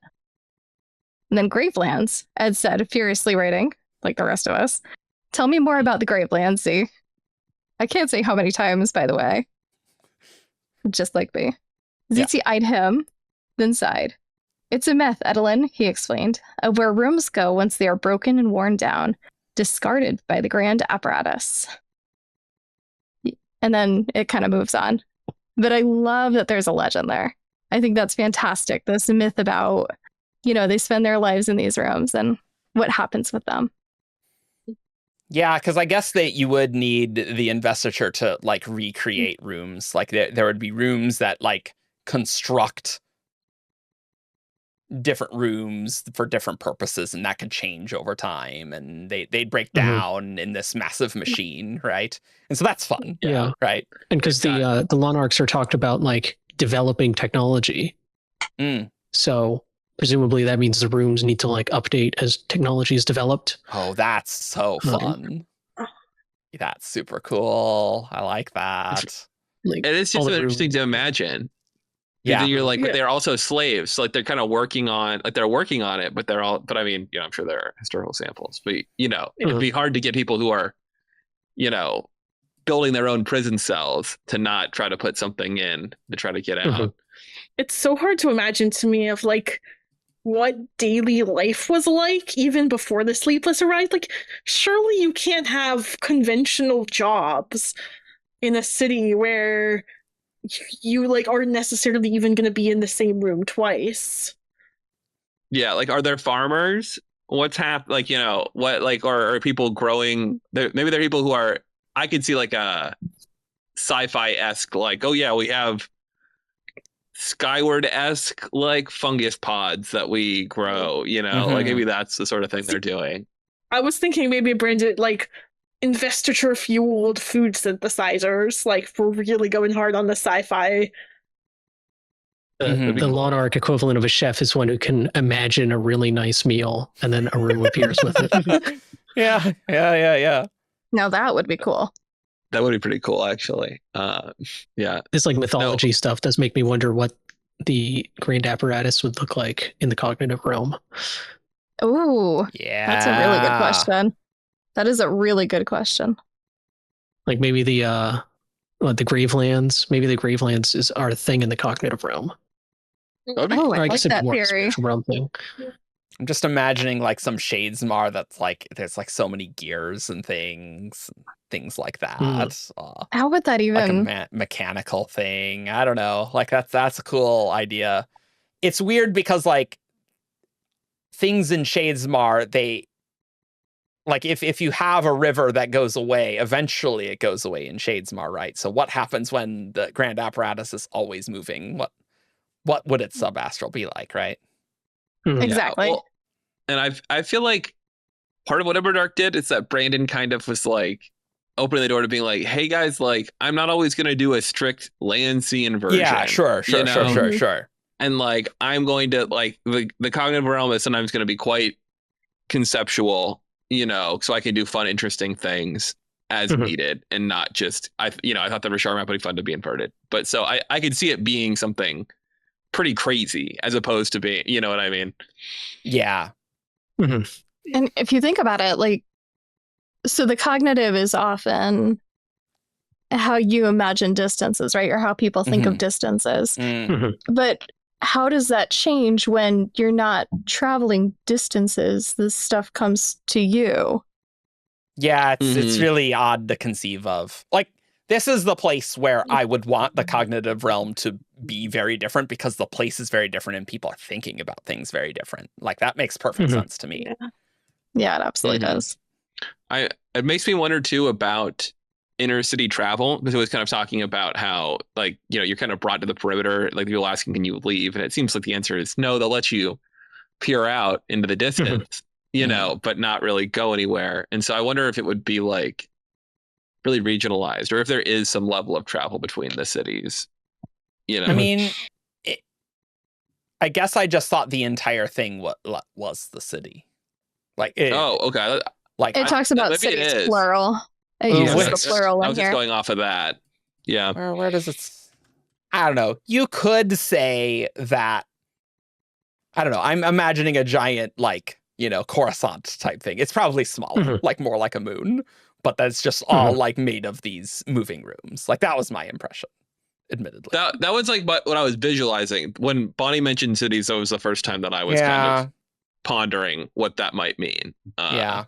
And then Gravelands, Ed said, furiously writing, like the rest of us. Tell me more about the Gravelands, Z. I can't say how many times, by the way. Just like me. Yeah. ZT eyed him, then sighed. It's a myth, Edelin, he explained, of where rooms go once they are broken and worn down, discarded by the Grand Apparatus. And then it kind of moves on. But I love that there's a legend there. I think that's fantastic. This myth about, you know, they spend their lives in these rooms and what happens with them. Yeah, because I guess that you would need the investiture to like recreate rooms. Like there would be rooms that like construct different rooms for different purposes, and that could change over time, and they'd break down in this massive machine, right? And so that's fun. Yeah. Right. And because the Lonarchs are talked about like developing technology. So presumably that means the rooms need to like update as technology is developed. Oh, that's so fun. That's super cool. I like that. Like, It is just interesting to imagine. Yeah. Then you're like, but they're also slaves. So like they're kind of working on it, but but I mean, you know, I'm sure there are historical samples, but you know, it'd be hard to get people who are, you know, building their own prison cells to not try to put something in to try to get out. It's so hard to imagine to me of like what daily life was like even before the Sleepless arrived. Like, surely you can't have conventional jobs in a city where you like aren't necessarily even going to be in the same room twice. Yeah, like, are there farmers? What's like, you know, what, like, are people growing there? Maybe there are people who are, I could see like a sci-fi-esque, like, oh yeah, we have Skyward-esque like fungus pods that we grow, you know, like maybe that's the sort of thing they're doing. I was thinking maybe branded like investiture fueled food synthesizers, like we're really going hard on the sci-fi. The Lonarch equivalent of a chef is one who can imagine a really nice meal and then a room appears with it. Yeah. Now that would be cool. That would be pretty cool, actually. Yeah. This like mythology stuff does make me wonder what the Grand Apparatus would look like in the cognitive realm. Ooh, yeah. That's a really good question. That is a really good question. Like maybe the Gravelands. Maybe the Gravelands are a thing in the cognitive realm. I like that theory. Realm thing. I'm just imagining like some Shadesmar that's like there's like so many gears and things like that. How would that even like a mechanical thing? I don't know. Like that's a cool idea. It's weird because like things in Shadesmar, they like if you have a river that goes away, eventually it goes away in Shadesmar, right? So what happens when the Grand Apparatus is always moving? What would its subastral be like, right? Exactly. Yeah, well, and I feel like part of what Emberdark did is that Brandon kind of was like opening the door to being like, hey guys, like I'm not always gonna do a strict land sea inversion. Yeah, sure. And like I'm going to like the cognitive realm is sometimes gonna be quite conceptual, you know, so I can do fun, interesting things as needed and not just I thought the Roshar map would be fun to be inverted. But so I could see it being something pretty crazy as opposed to being, you know what I mean? Yeah. And if you think about it, like, so the cognitive is often how you imagine distances, right? Or how people think of distances. But how does that change when you're not traveling distances? This stuff comes to you. Yeah, it's really odd to conceive of. Like, this is the place where I would want the cognitive realm to be very different because the place is very different and people are thinking about things very different. Like, that makes perfect sense to me. Yeah, it absolutely does. It makes me wonder too about inner city travel, because it was kind of talking about how, like, you know, you're kind of brought to the perimeter, like people asking, can you leave? And it seems like the answer is no, they'll let you peer out into the distance, you know, but not really go anywhere. And so I wonder if it would be like really regionalized, or if there is some level of travel between the cities, you know. I mean, I guess I just thought the entire thing was the city. Like, okay. like It talks about maybe it cities is. plural. It Oh, uses wait. the plural I in was just here. going off of that. Yeah. where does it? I don't know. You could say that. I don't know. I'm imagining a giant, like, Coruscant type thing. It's probably smaller, like more like a moon, but that's just all like made of these moving rooms. Like, that was my impression, admittedly. That was like what I was visualizing when Bonnie mentioned cities. That was the first time that I was kind of pondering what that might mean. Yeah.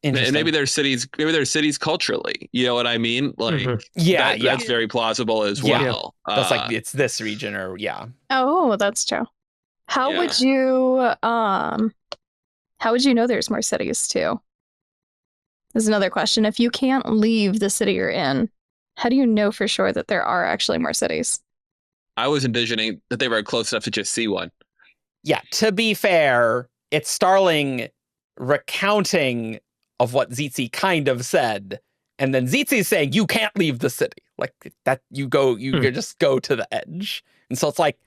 And maybe there's cities culturally. You know what I mean? Like, that's very plausible as well. That's like it's this region, or Oh, that's true. How would you know there's more cities too? There's another question. If you can't leave the city you're in, how do you know for sure that there are actually more cities? I was envisioning that they were close enough to just see one. Yeah, to be fair, it's Starling recounting of what Zitzi kind of said, and then Zitzi's saying you can't leave the city. Like that, you just go to the edge. And so it's like,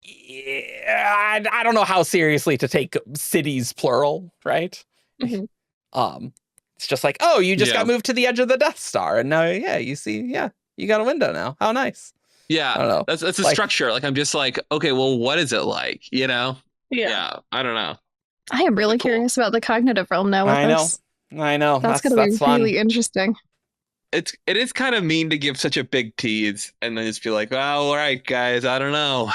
I don't know how seriously to take cities plural, right? It's just like, oh, you just got moved to the edge of the Death Star, and now you see, you got a window now. How nice. Yeah, I don't know. That's a structure. Like, I'm just like, okay, well, what is it like? Yeah, I don't know. I am really curious about the cognitive realm now. I know. That's gonna be fun. really interesting. It is kind of mean to give such a big tease and then just be like, well, all right, guys, I don't know.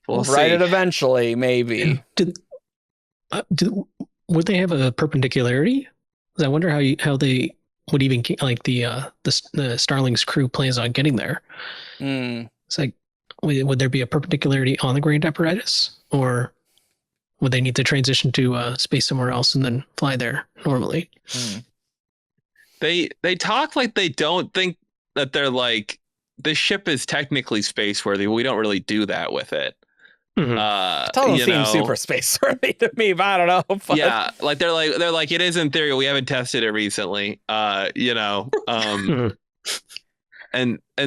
We'll write see. it eventually, maybe. Would they have a perpendicularity? I wonder how they would even like the Starling's crew plans on getting there. It's like, would there be a perpendicularity on the Grand Apparatus, or would they need to transition to space somewhere else and then fly there normally? They talk like they don't think that they're like, the ship is technically space worthy. We don't really do that with it. It doesn't seem super space worthy to me, but I don't know. But... Yeah, like they're like it is in theory. We haven't tested it recently. And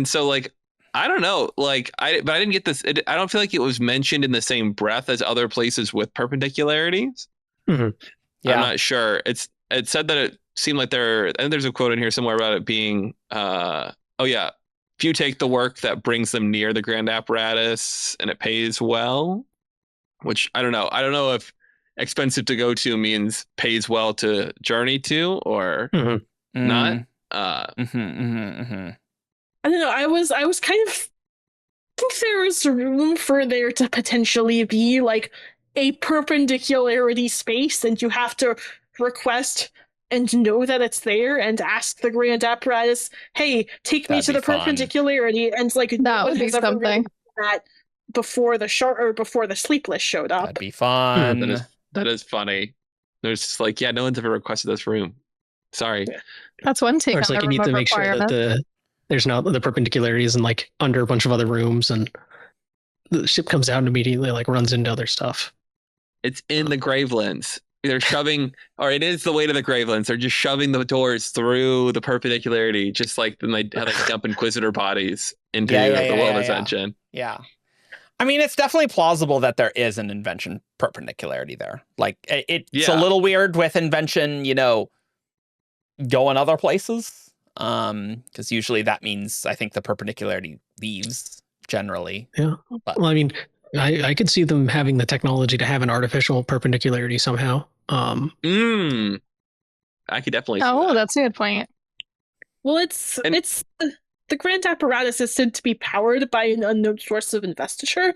so like, I don't know. Like I didn't get this. I don't feel like it was mentioned in the same breath as other places with perpendicularities. I'm not sure. It said that it seemed like and there's a quote in here somewhere about it being if you take the work that brings them near the Grand Apparatus and it pays well, which I don't know. I don't know if expensive to go to means pays well to journey to or not. I don't know. I was kind of think there is room for there to potentially be like a perpendicularity space, and you have to request and know that it's there and ask the Grand Apparatus, hey, take me to the perpendicularity, and like that would be something that before the before the Sleepless showed up. That'd be fun. That is funny. There's just like, no one's ever requested this room. Sorry. That's one take. Or it's like you need to make sure that there's not the perpendicularity isn't like under a bunch of other rooms, and the ship comes out and immediately like runs into other stuff. It's in the Gravelands. They're shoving, or it is the way to the Gravelands. They're just shoving the doors through the perpendicularity, just like then they dump Inquisitor bodies into the World Ascension. Yeah. I mean, it's definitely plausible that there is an invention perpendicularity there. Like, it's a little weird with invention, going other places. Because usually that means, I think, the perpendicularity leaves generally. Yeah. But, well, I mean, I could see them having the technology to have an artificial perpendicularity somehow. I could definitely see that. That's a good point. Well, it's the Grand Apparatus is said to be powered by an unknown source of investiture.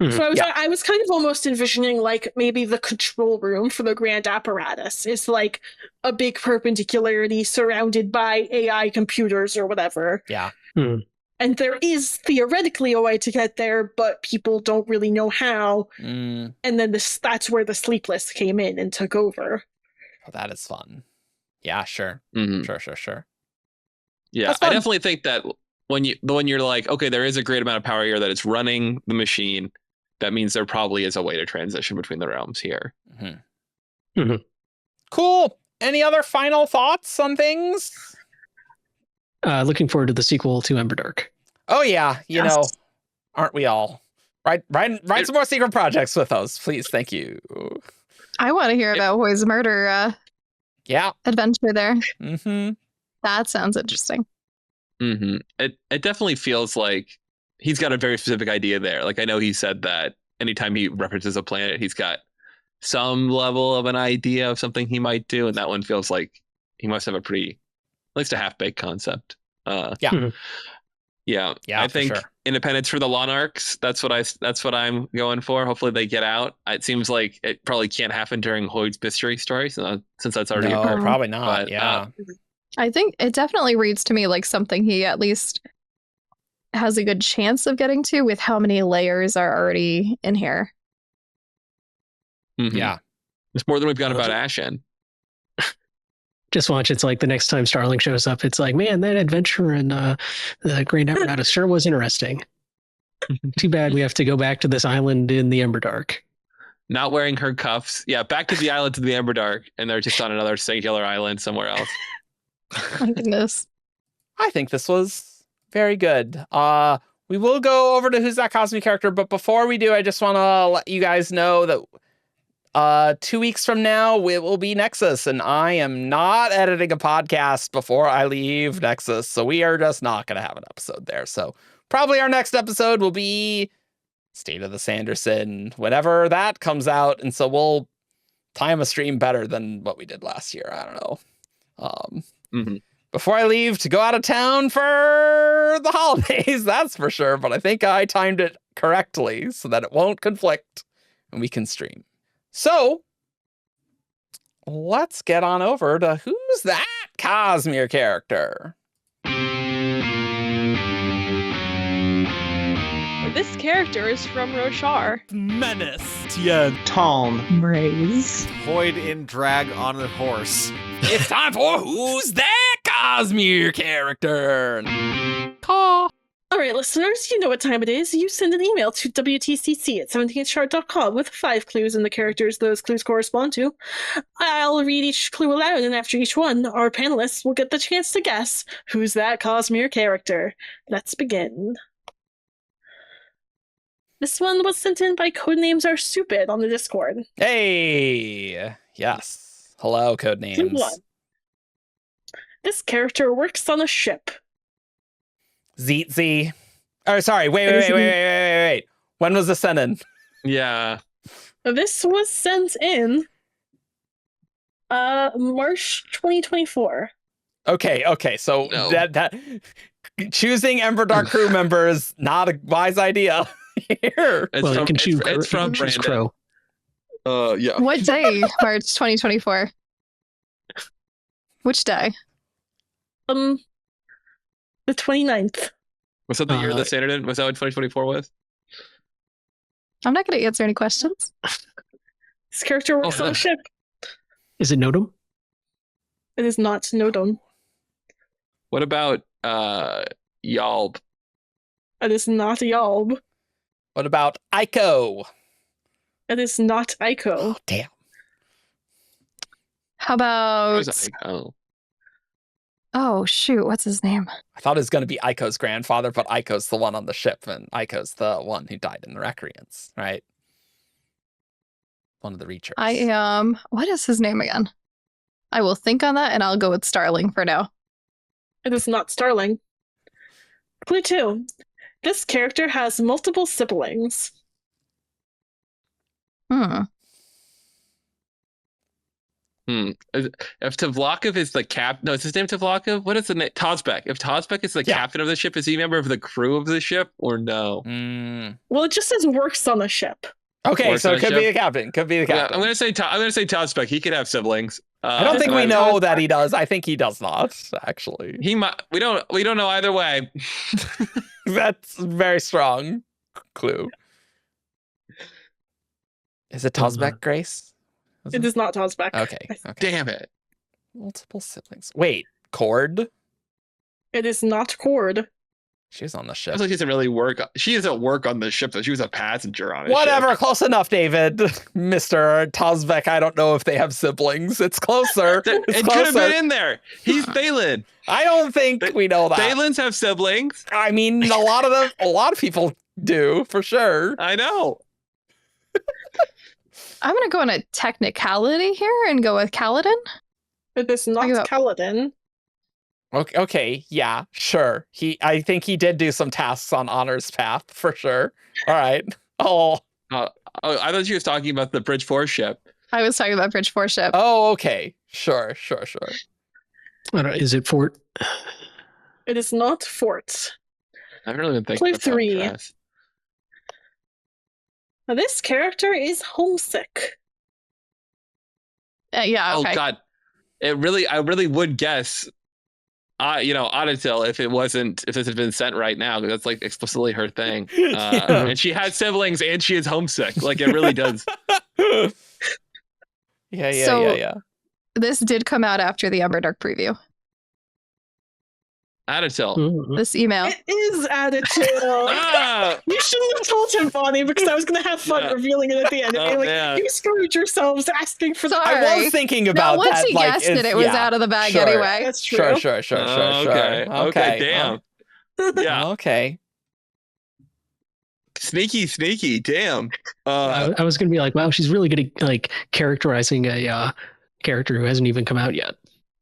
So I was kind of almost envisioning like maybe the control room for the Grand Apparatus is like a big perpendicularity surrounded by AI computers or whatever. Yeah. And there is theoretically a way to get there, but people don't really know how. And then that's where the Sleepless came in and took over. Oh, that is fun. Yeah, sure. Sure. Yeah, I definitely think that when you're like, okay, there is a great amount of power here that it's running the machine, that means there probably is a way to transition between the realms here. Cool. Any other final thoughts on things? Looking forward to the sequel to Emberdark. Oh yeah, you know, aren't we all? Write some more secret projects with us, please. Thank you. I want to hear about Hoy's murder Yeah. adventure there. Mm-hmm. That sounds interesting. Mm-hmm. It definitely feels like he's got a very specific idea there. Like I know he said that anytime he references a planet, he's got some level of an idea of something he might do, and that one feels like he must have a pretty, at least a half-baked concept. Yeah. Yeah, I think sure. Independence for the Lonarchs. That's what I'm going for. Hopefully they get out. It seems like it probably can't happen during Hoyd's mystery story, since that's already No, occurred. probably not. But, yeah. I think it definitely reads to me like something he at least has a good chance of getting to with how many layers are already in here. Mhm. Yeah. It's more than we've got about Ashen. Just watch. It's like the next time Starling shows up, it's like, man, that adventure in the Grand Apparatus sure was interesting. Too bad we have to go back to this island in the Emberdark. Not wearing her cuffs. Yeah, back to the island of the Emberdark, and they're just on another singular island somewhere else. My goodness. I think this was very good. We will go over to Who's That Cosmic Character, but before we do, I just want to let you guys know that 2 weeks from now, it will be Nexus, and I am not editing a podcast before I leave Nexus, so we are just not going to have an episode there. So probably our next episode will be State of the Sanderson, whenever that comes out, and so we'll time a stream better than what we did last year. I don't know. Before I leave to go out of town for the holidays, that's for sure, but I think I timed it correctly so that it won't conflict and we can stream. So, let's get on over to Who's That Cosmere Character? This character is from Roshar. Menace. Tien. Tom. Raise. Void in drag on a horse. It's time for Who's That Cosmere Character? Caw. All right, listeners, you know what time it is. You send an email to wtcc at 17shard.com with 5 clues and the characters those clues correspond to. I'll read each clue aloud, and after each one, our panelists will get the chance to guess who's that Cosmere character. Let's begin. This one was sent in by Codenames Are Stupid on the Discord. Hey, yes. Hello, Codenames. Clue 1. This character works on a ship. Zeetzy. Oh, sorry. Wait. When was this sent in? Yeah. This was sent in March 2024. Okay. So No. that choosing Emberdark crew member is not a wise idea here. It's You can choose it's from choose Brandon. Crow. Yeah. What day? March 2024. Which day? The 29th. Was that the year that Standard in? Was that what 2024 was? I'm not going to answer any questions. This character works on a ship. Is it Nodum? It is not Nodum. What about Yalb? It is not Yalb. What about Aiko? It is not Aiko. Oh, damn. How about... Where's Aiko? Oh, shoot. What's his name? I thought it was going to be Aiko's grandfather, but Aiko's the one on the ship, and Aiko's the one who died in the Recreants, right? One of the Reachers. What is his name again? I will think on that, and I'll go with Starling for now. It is not Starling. Clue 2. This character has multiple siblings. If Tavlakov is the cap, no, is his name Tavlakov? What is the name? Tozbek. If Tozbek is the captain of the ship, is he a member of the crew of the ship or no? Well, it just says works on the ship. Okay, Works so on it a could be ship? the captain. Could be the captain. I'm gonna say Tozbek. He could have siblings. I don't think we know that he does. I think he does not, actually. He might. We don't know either way. That's a very strong clue. Is it Tozbek, Grace? It is not Tozbek. Okay. Damn it. Multiple siblings. Wait, Cord? It is not Cord. She was on the I ship. feel like she doesn't really work. She doesn't work on the ship though. She was a passenger on it. Whatever, close enough, David. Mr. Tozbek, I don't know if they have siblings. It's closer. It could have been in there. He's Thalen. I don't think we know that. Thalens have siblings. I mean, a lot of people do, for sure. I know. I'm gonna go on a technicality here and go with Kaladin. It is not about- Kaladin. Okay, yeah, sure. I think he did do some tasks on Honor's Path for sure. All right. Oh, I thought you was talking about the Bridge 4 ship. I was talking about Bridge 4 ship. okay. Sure. I don't know, is it Fort? It is not Fort. I haven't really been thinking Clue about that 3. dress. Now, this character is homesick. Yeah, okay. Oh God, I really would guess. Auditil, if this had been sent right now, because that's like explicitly her thing. Yeah. And she has siblings and she is homesick. Like, it really does. Yeah. This did come out after the Emberdark preview. Auditil. Mhm. This email. It is Attitude. Ah! You shouldn't have told him, Bonnie, because I was going to have fun Yeah. revealing it at the end. Oh, And be man. you screwed yourselves asking for Sorry. the. I was thinking about No, once that. he like, guessed it was out of the bag sure. anyway. That's true. Sure. Okay, damn. Yeah. Okay. Sneaky, damn. I was gonna be like, wow, she's really good at like characterizing a character who hasn't even come out yet.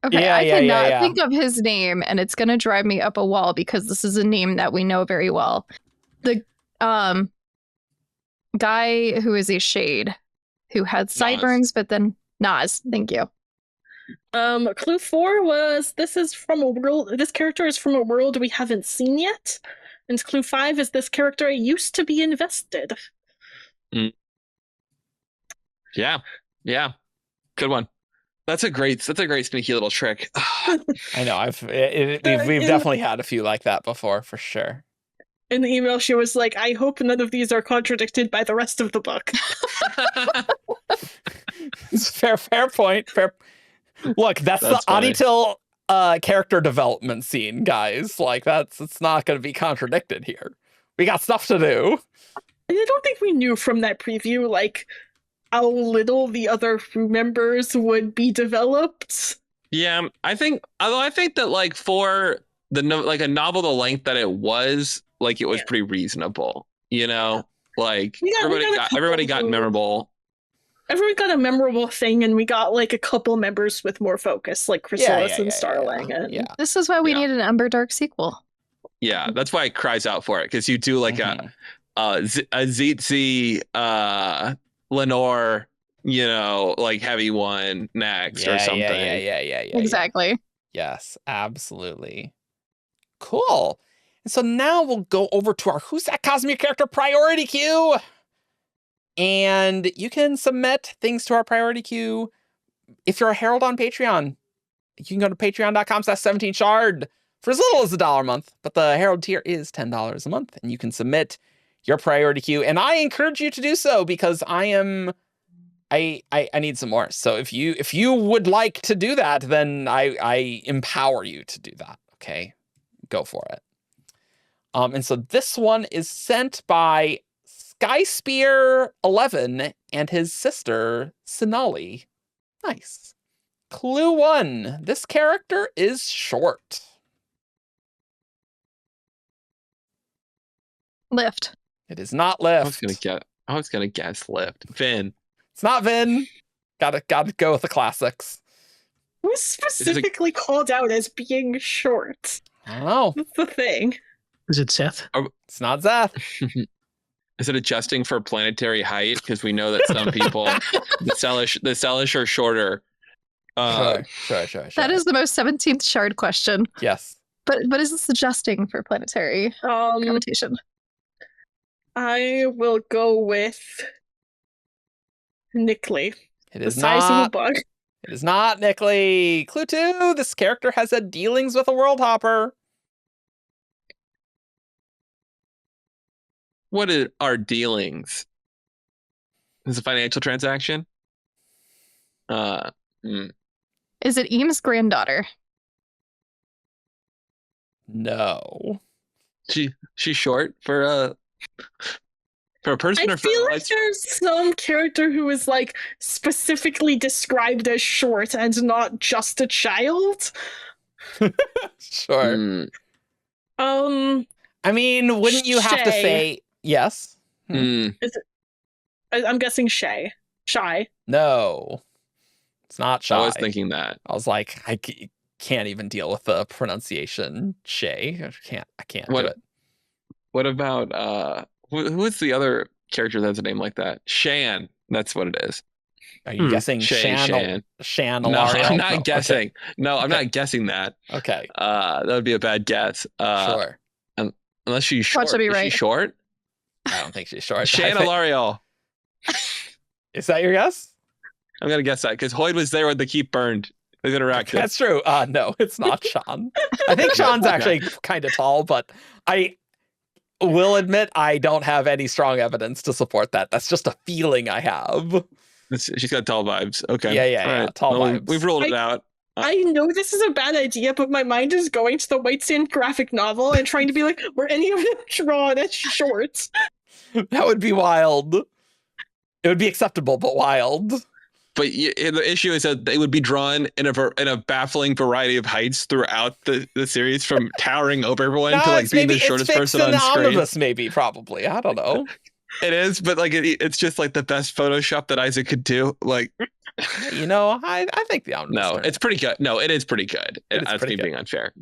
Okay, Yeah, I yeah, cannot yeah. think of his name, and it's gonna drive me up a wall because this is a name that we know very well. The guy who is a shade, who had sideburns, but then Nas. Thank you. Clue 4 was this character is from a world we haven't seen yet. And clue 5 is this character used to be invested. Yeah. Good one. That's a great sneaky little trick. I know. We've definitely had a few like that before, for sure. In the email, she was like, I hope none of these are contradicted by the rest of the book. Fair point. Look, that's the funny. Auditil character development scene, guys. Like, it's not going to be contradicted here. We got stuff to do. And I don't think we knew from that preview, like, how little the other crew members would be developed. Yeah, I think that like for a novel the length that it was, like, it was pretty reasonable. Like everybody got memorable. Everyone got a memorable thing, and we got like a couple members with more focus, like Chrysalis and Starling. Yeah. This is why we need an Emberdark sequel. Yeah, that's why it cries out for it, because you do like a Zitzi, Lenore, like heavy one next or something. Yeah. Exactly. Yes, absolutely. Cool. And so now we'll go over to our Who's That Cosmere Character priority queue. And you can submit things to our priority queue if you're a Herald on Patreon. You can go to patreon.com/17shard for as little as $1 a month. But the Herald tier is $10 a month. And you can submit your priority queue. And I encourage you to do so because I need some more. So if you would like to do that, then I empower you to do that. Okay, go for it. And so this one is sent by Skyspear11 and his sister Sinali. Nice. Clue 1. This character is short. Lift. It is not Lift. I was gonna guess Lift. Vin. It's not Vin. Gotta go with the classics. Who's specifically called out as being short? I don't know. That's the thing. Is it Seth? It's not Zeth. Is it adjusting for planetary height? Because we know that some people, the Celish are shorter. Sure. That is the most 17th shard question. Yes. But is this adjusting for planetary gravitation? I will go with Nickley. It is the size of a not. bug. It is not Nickley. Clue 2. This character has had dealings with a world hopper. What are dealings? Is it a financial transaction? Is it Eames' granddaughter? No. She's short for a person I or for feel a like there's some character who is like specifically described as short and not just a child. Sure. Hmm. I mean, wouldn't you have to Shay. say yes? I'm guessing Shay. Shy. No, it's not Shy. I was thinking that. I was like, can't even deal with the pronunciation. Shay, I can't do it. What about who is the other character that has a name like that? Shan. That's what it is. Are you guessing Shan? Shan No, Alario? I'm not guessing. Okay. No, I'm not guessing that. Okay. That would be a bad guess. Sure. Unless she's short. Watch to be Is she right. short? I don't think she's short. Shan Alario. Is that your guess? I'm gonna guess that because Hoyd was there when the keep burned. They interacted. That's true. No, it's not Sean. I think Sean's actually kind of tall, but I will admit I don't have any strong evidence to support that. That's just a feeling I have. She's got tall vibes. Okay. Yeah. All right. Tall Well, vibes. We've ruled it out. I know this is a bad idea, but my mind is going to the White Sand graphic novel and trying to be like, were any of them drawn as shorts? That would be wild. It would be acceptable, but wild. But the issue is that they would be drawn in a baffling variety of heights throughout the series, from towering over everyone to like being the shortest person on screen. Omnibus, maybe, probably. I don't know. It is, but like it's just like the best Photoshop that Isaac could do. Like, I think the omnibus. No, it's pretty good. No, it is pretty good. That's me being unfair.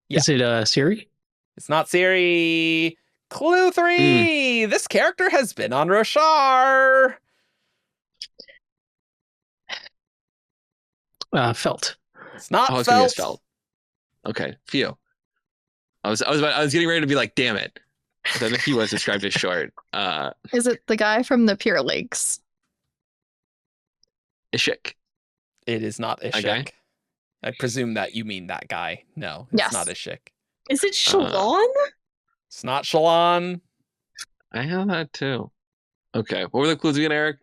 Yeah. Is it Siri? It's not Siri. Clue 3. This character has been on Roshar. Felt. It's not Oh, it's Felt. gonna be Felt. Okay, phew. I was getting ready to be like, damn it. But then he was described as short. Is it the guy from the Pure Lakes? Ishik. It is not Ishik. Okay. I presume that you mean that guy. No, it's not Ishik. Is it Shalon? It's not Shalon. I have that too. Okay, what were the clues again, Eric?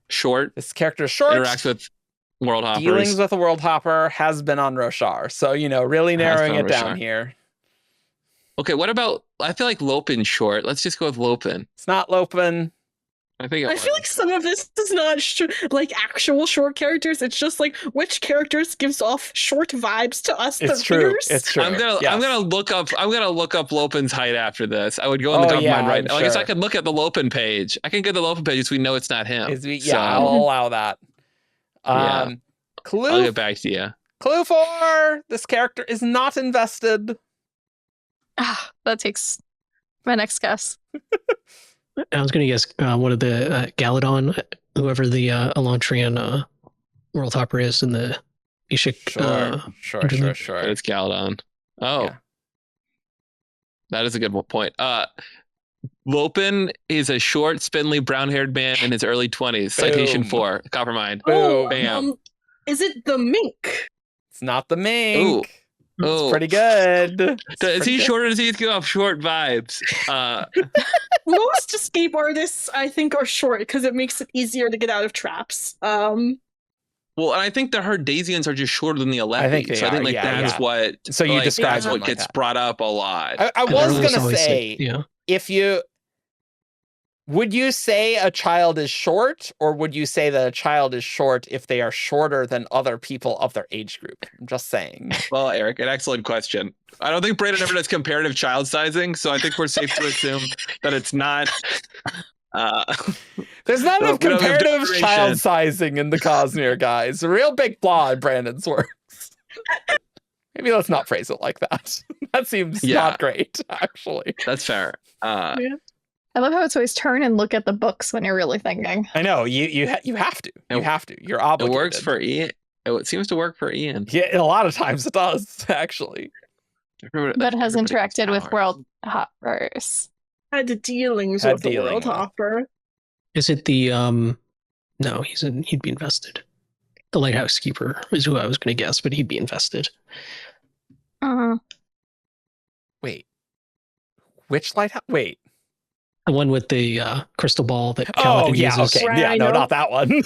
Short. This character is short. Interacts with World Hoppers. Dealings with a World Hopper, has been on Roshar. So, really narrowing it down here. Okay, what about, I feel like Lopin's short. Let's just go with Lopin. It's not Lopin. I think I feel like some of this is not like actual short characters. It's just like which characters gives off short vibes to us. It's the true. readers. It's true. I'm gonna look up Lopin's height after this. I would go on the top of mine right now. I guess I could look at the Lopin page. I can get the Lopin page so we know it's not him. I'll allow that. Clue. I'll get back to you. Clue 4. This character is not invested. That takes my next guess. I was going to guess one of the Galadon, whoever the Elantrian World Hopper is in the Ishik. Sure. It's Galadon. Oh. Yeah. That is a good point. Lopin is a short, spindly, brown-haired man in his early 20s. Citation 4. Coppermine. Oh, bam. Is it the mink? It's not the mink. Ooh. It's pretty good. Is he short or does he give off short vibes? Most escape artists, I think, are short because it makes it easier to get out of traps. Well, and I think the Herdasians are just shorter than the Alethi. I think I think that's what. So you describe that's what gets brought up a lot. I was gonna say, if you would you say a child is short, or would you say that a child is short if they are shorter than other people of their age group? I'm just saying. Well, Eric, an excellent question. I don't think Brandon ever does comparative child sizing, so I think we're safe to assume that it's not. There's not enough comparative child sizing in the Cosmere, guys. A real big flaw in Brandon's works. Maybe let's not phrase it like that. That seems not great, actually. That's fair. I love how it's always turn and look at the books when you're really thinking. I know you have to. You have to. You're obligated. It works for Ian. It seems to work for Ian. Yeah, a lot of times it does, actually. But has interacted with World Hoppers. Had dealings with the World Hopper. Is it the no, he'd be invested. The Lighthouse Keeper is who I was going to guess, but he'd be invested. Wait. Which lighthouse? Wait. The one with the crystal ball that Kaladin uses. Okay. Yeah, no, not that one.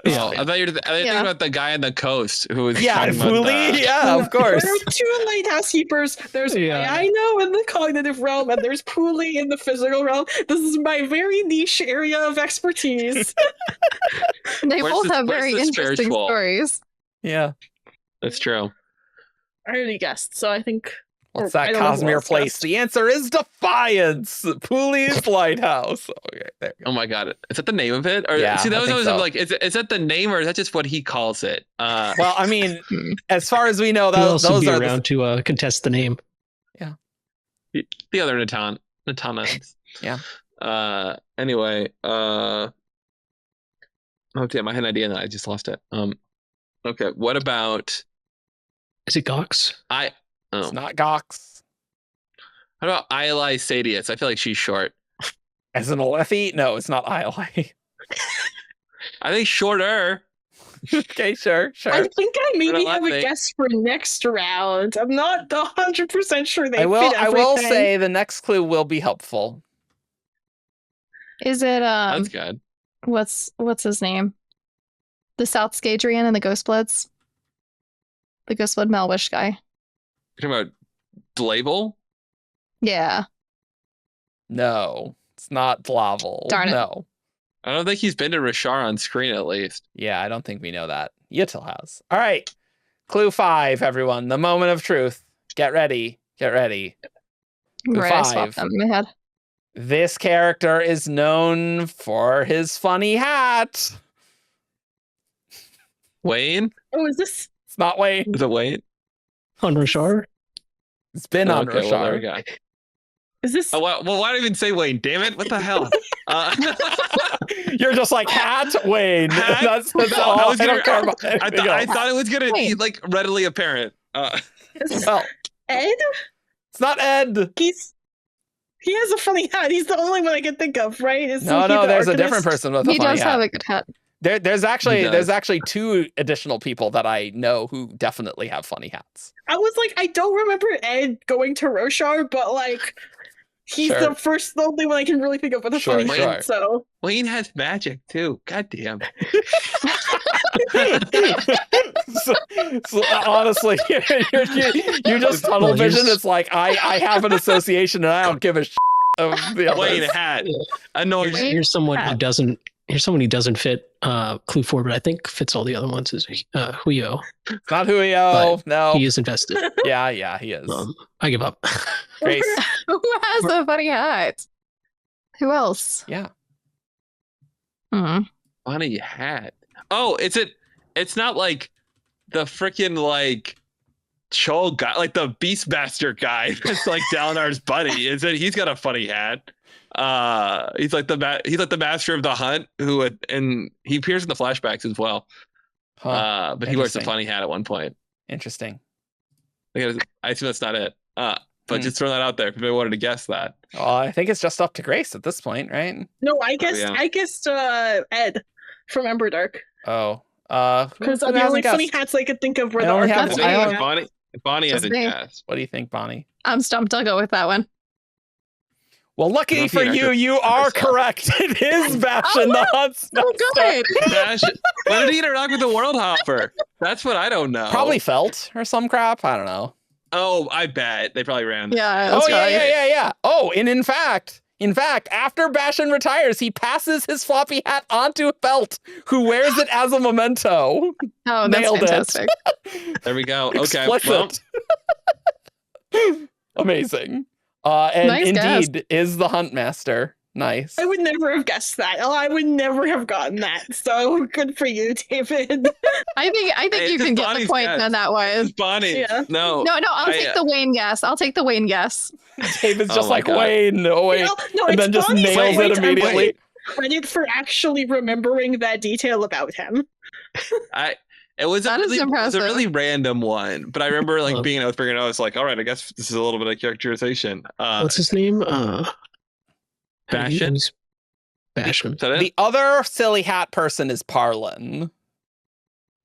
I thought you were thinking about the guy on the coast who was Fuli. Yeah, of course. There are two lighthouse keepers. There's I know in the cognitive realm, and there's Puli in the physical realm. This is my very niche area of expertise. They both have very interesting stories. Yeah, that's true. I already guessed, so I think What's that I don't know who Cosmere else place? asked. The answer is Defiance, Pooley's Lighthouse. Okay, there we go. Oh my god, is that the name of it? Or Yeah, see, that I was think always so. like, is that the name or is that just what he calls it? Well, I mean, as far as we know, Who else would those be are around to contest the name? the other Natanans. Yeah. Anyway, oh damn, I had an idea and I just lost it. Okay, what about Is it Gox? It's not Gox. how about Ili Sadius? I feel like she's short. As an Alethi? No, it's not Ili. I think shorter. Okay, sure. I think I maybe But I have a think- guess for next round. I'm not 100% sure they I will. fit I everything. will say the next clue will be helpful. Is it That's good. what's his name? The South Scadrian and the Ghostbloods? The Ghostblood Malwish guy. You're talking about Dlavel? Yeah. No, it's not Dlavel. Darn it. No. I don't think he's been to Roshar on screen at least. Yeah, I don't think we know that. Yitil has. All right. Clue 5, everyone. The moment of truth. Get ready. Get ready. Clue Right, I 5. swapped them in my head. This character is known for his funny hat. Wayne? Oh, is this? It's not Wayne. Is it Wayne? On Roshar? It's been on Okay, well, there we Roshar. go. Is this? Oh, well, why did I even say Wayne? Damn it! What the hell? You're just like hat Wayne. Hat? That's No, all. I was I gonna- don't care about I anything else. thought it was gonna be Wayne. like readily apparent. Is this Well, Ed? it's not Ed. He has a funny hat. He's the only one I can think of, right? Isn't No, he no, the there's a arcanist? different person with a He funny does hat. have a good hat. There's He does. actually 2 additional people that I know who definitely have funny hats. I was like, I don't remember Ed going to Roshar, but like, he's Sure. the only one I can really think of with a Sure, funny sure. hat. So Wayne has magic too. God damn. so honestly, you just tunnel Well, vision. here's- It's like I have an association and I don't give a shit of the others. Wayne hat. Annoys. Here's someone who doesn't. Here's someone who doesn't fit clue 4, but I think fits all the other ones. Is Huyo? It's not Julio. No. He is invested. Yeah, he is. I give up. Grace. Who has a funny hat? Who else? Yeah. Funny hat. Oh, it's not like the freaking like Chol guy, like the Beastmaster guy that's like Dalinar's buddy. Is it? He's got a funny hat. He's like the master of the hunt and he appears in the flashbacks as well. Huh. But he wears a Interesting. funny hat at one point. Interesting. I assume that's not it. But Hmm. just throw that out there if anybody wanted to guess that. Well, I think it's just up to Grace at this point, right? no, I guessed yeah. Ed from Emberdark Oh. because who the hasn't only funny guessed? hats I could think of were I the only have- arcanist. I only- hat. Bonnie Just hasn't me. guessed. What do you think, Bonnie? I'm stumped. I'll go with that one. Well, I lucky don't for think I you, could- you are myself. correct. It is Bastion the Hunt's So good. Dash, when did he interact with the World Hopper? That's what I don't know. Probably felt or some crap. I don't know. Oh, I bet they probably ran. Yeah. Oh that's yeah, right. yeah. Oh, and in fact, after Bastion retires, he passes his floppy hat onto Felt, who wears it as a memento. Oh, that's Nailed it. fantastic. There we go. Okay. Well, Explicit. Amazing. And Nice guess. indeed is the Huntmaster. Nice. I would never have guessed that. Oh, I would never have gotten that. So good for you, David. I think Hey, you it's can get Bonnie's the point guess. on that one. Bonnie. Yeah. No. No, I'll I, take the Wayne guess. I'll take the Wayne guess. David's Oh just my like, God. Wayne, no, wait. No, And then it's just Bonnie's nails point. it I'm immediately. giving credit for actually remembering that detail about him. It was a That is really, impressive. random one, but I remember like Well- being an Oathbringer and I was like, all right, I guess this is a little bit of characterization. What's his name? Bastion? Bastion. Is that it? The other silly hat person is Parlin.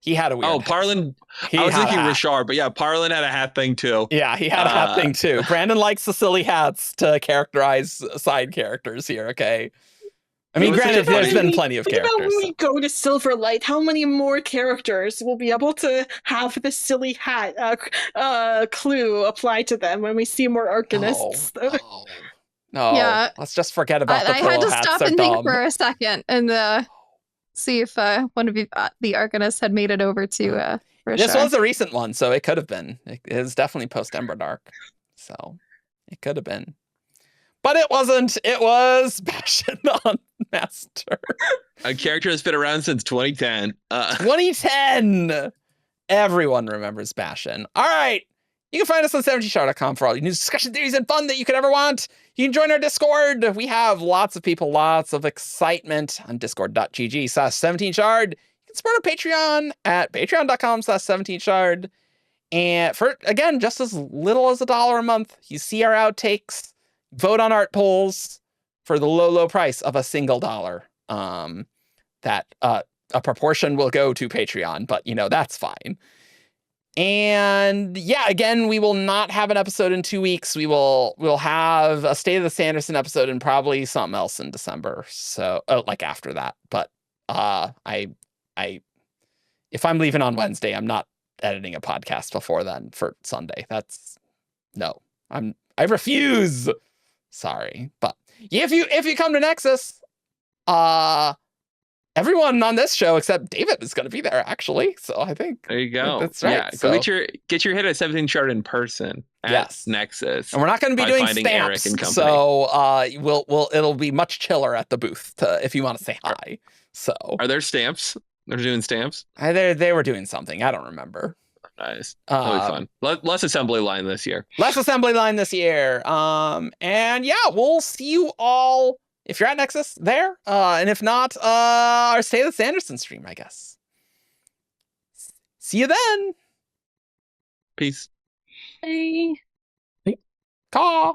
He had a weird Oh, hat. Parlin. He I was had a thinking hat. Roshar, but yeah, Parlin had a hat thing too. Yeah, he had a hat thing too. Brandon likes the silly hats to characterize side characters here, okay? I mean, Well, granted, think about there's it. been plenty of Think about characters. when we go to Silverlight, how many more characters will be able to have the silly hat clue applied to them when we see more arcanists? No, Yeah. let's just forget about the I pearl had to hats. stop They're and dumb. think for a second and see if one of the Arcanists had made it over to This Roshar. was a recent one, so it could have been. It is definitely post Emberdark. So it could have been. But it wasn't. It was Bastion on Master. A character that's been around since 2010. 2010. Everyone remembers Bastion. All right. You can find us on 17shard.com for all your news, discussion, theories, and fun that you could ever want. You can join our Discord. We have lots of people, lots of excitement on discord.gg/17shard. You can support our Patreon at patreon.com/17shard. And for, again, just as little as $1 a month, you see our outtakes, vote on art polls for the low, low price of a single dollar. That a proportion will go to Patreon, but, you know, that's fine. And yeah, again, we will not have an episode in 2 weeks. We'll have a State of the Sanderson episode and probably something else in December. So, like after that. But if I'm leaving on Wednesday, I'm not editing a podcast before then for Sunday. I refuse. Sorry, but yeah, if you come to Nexus, everyone on this show except David is going to be there, actually. So I think there you go. That's right. Yeah, so, get your hit at 17shard in person at Nexus. And we're not going to be doing stamps, so it'll be much chiller at the booth if you want to say hi. So are there stamps? They're doing stamps. They were doing something. I don't remember. Nice. That'll be fun. Less assembly line this year. Less assembly line this year. And yeah, we'll see you all. If you're at Nexus, there. And if not, our State of the Sanderson stream, I guess. See you then. Peace. Bye. Caw.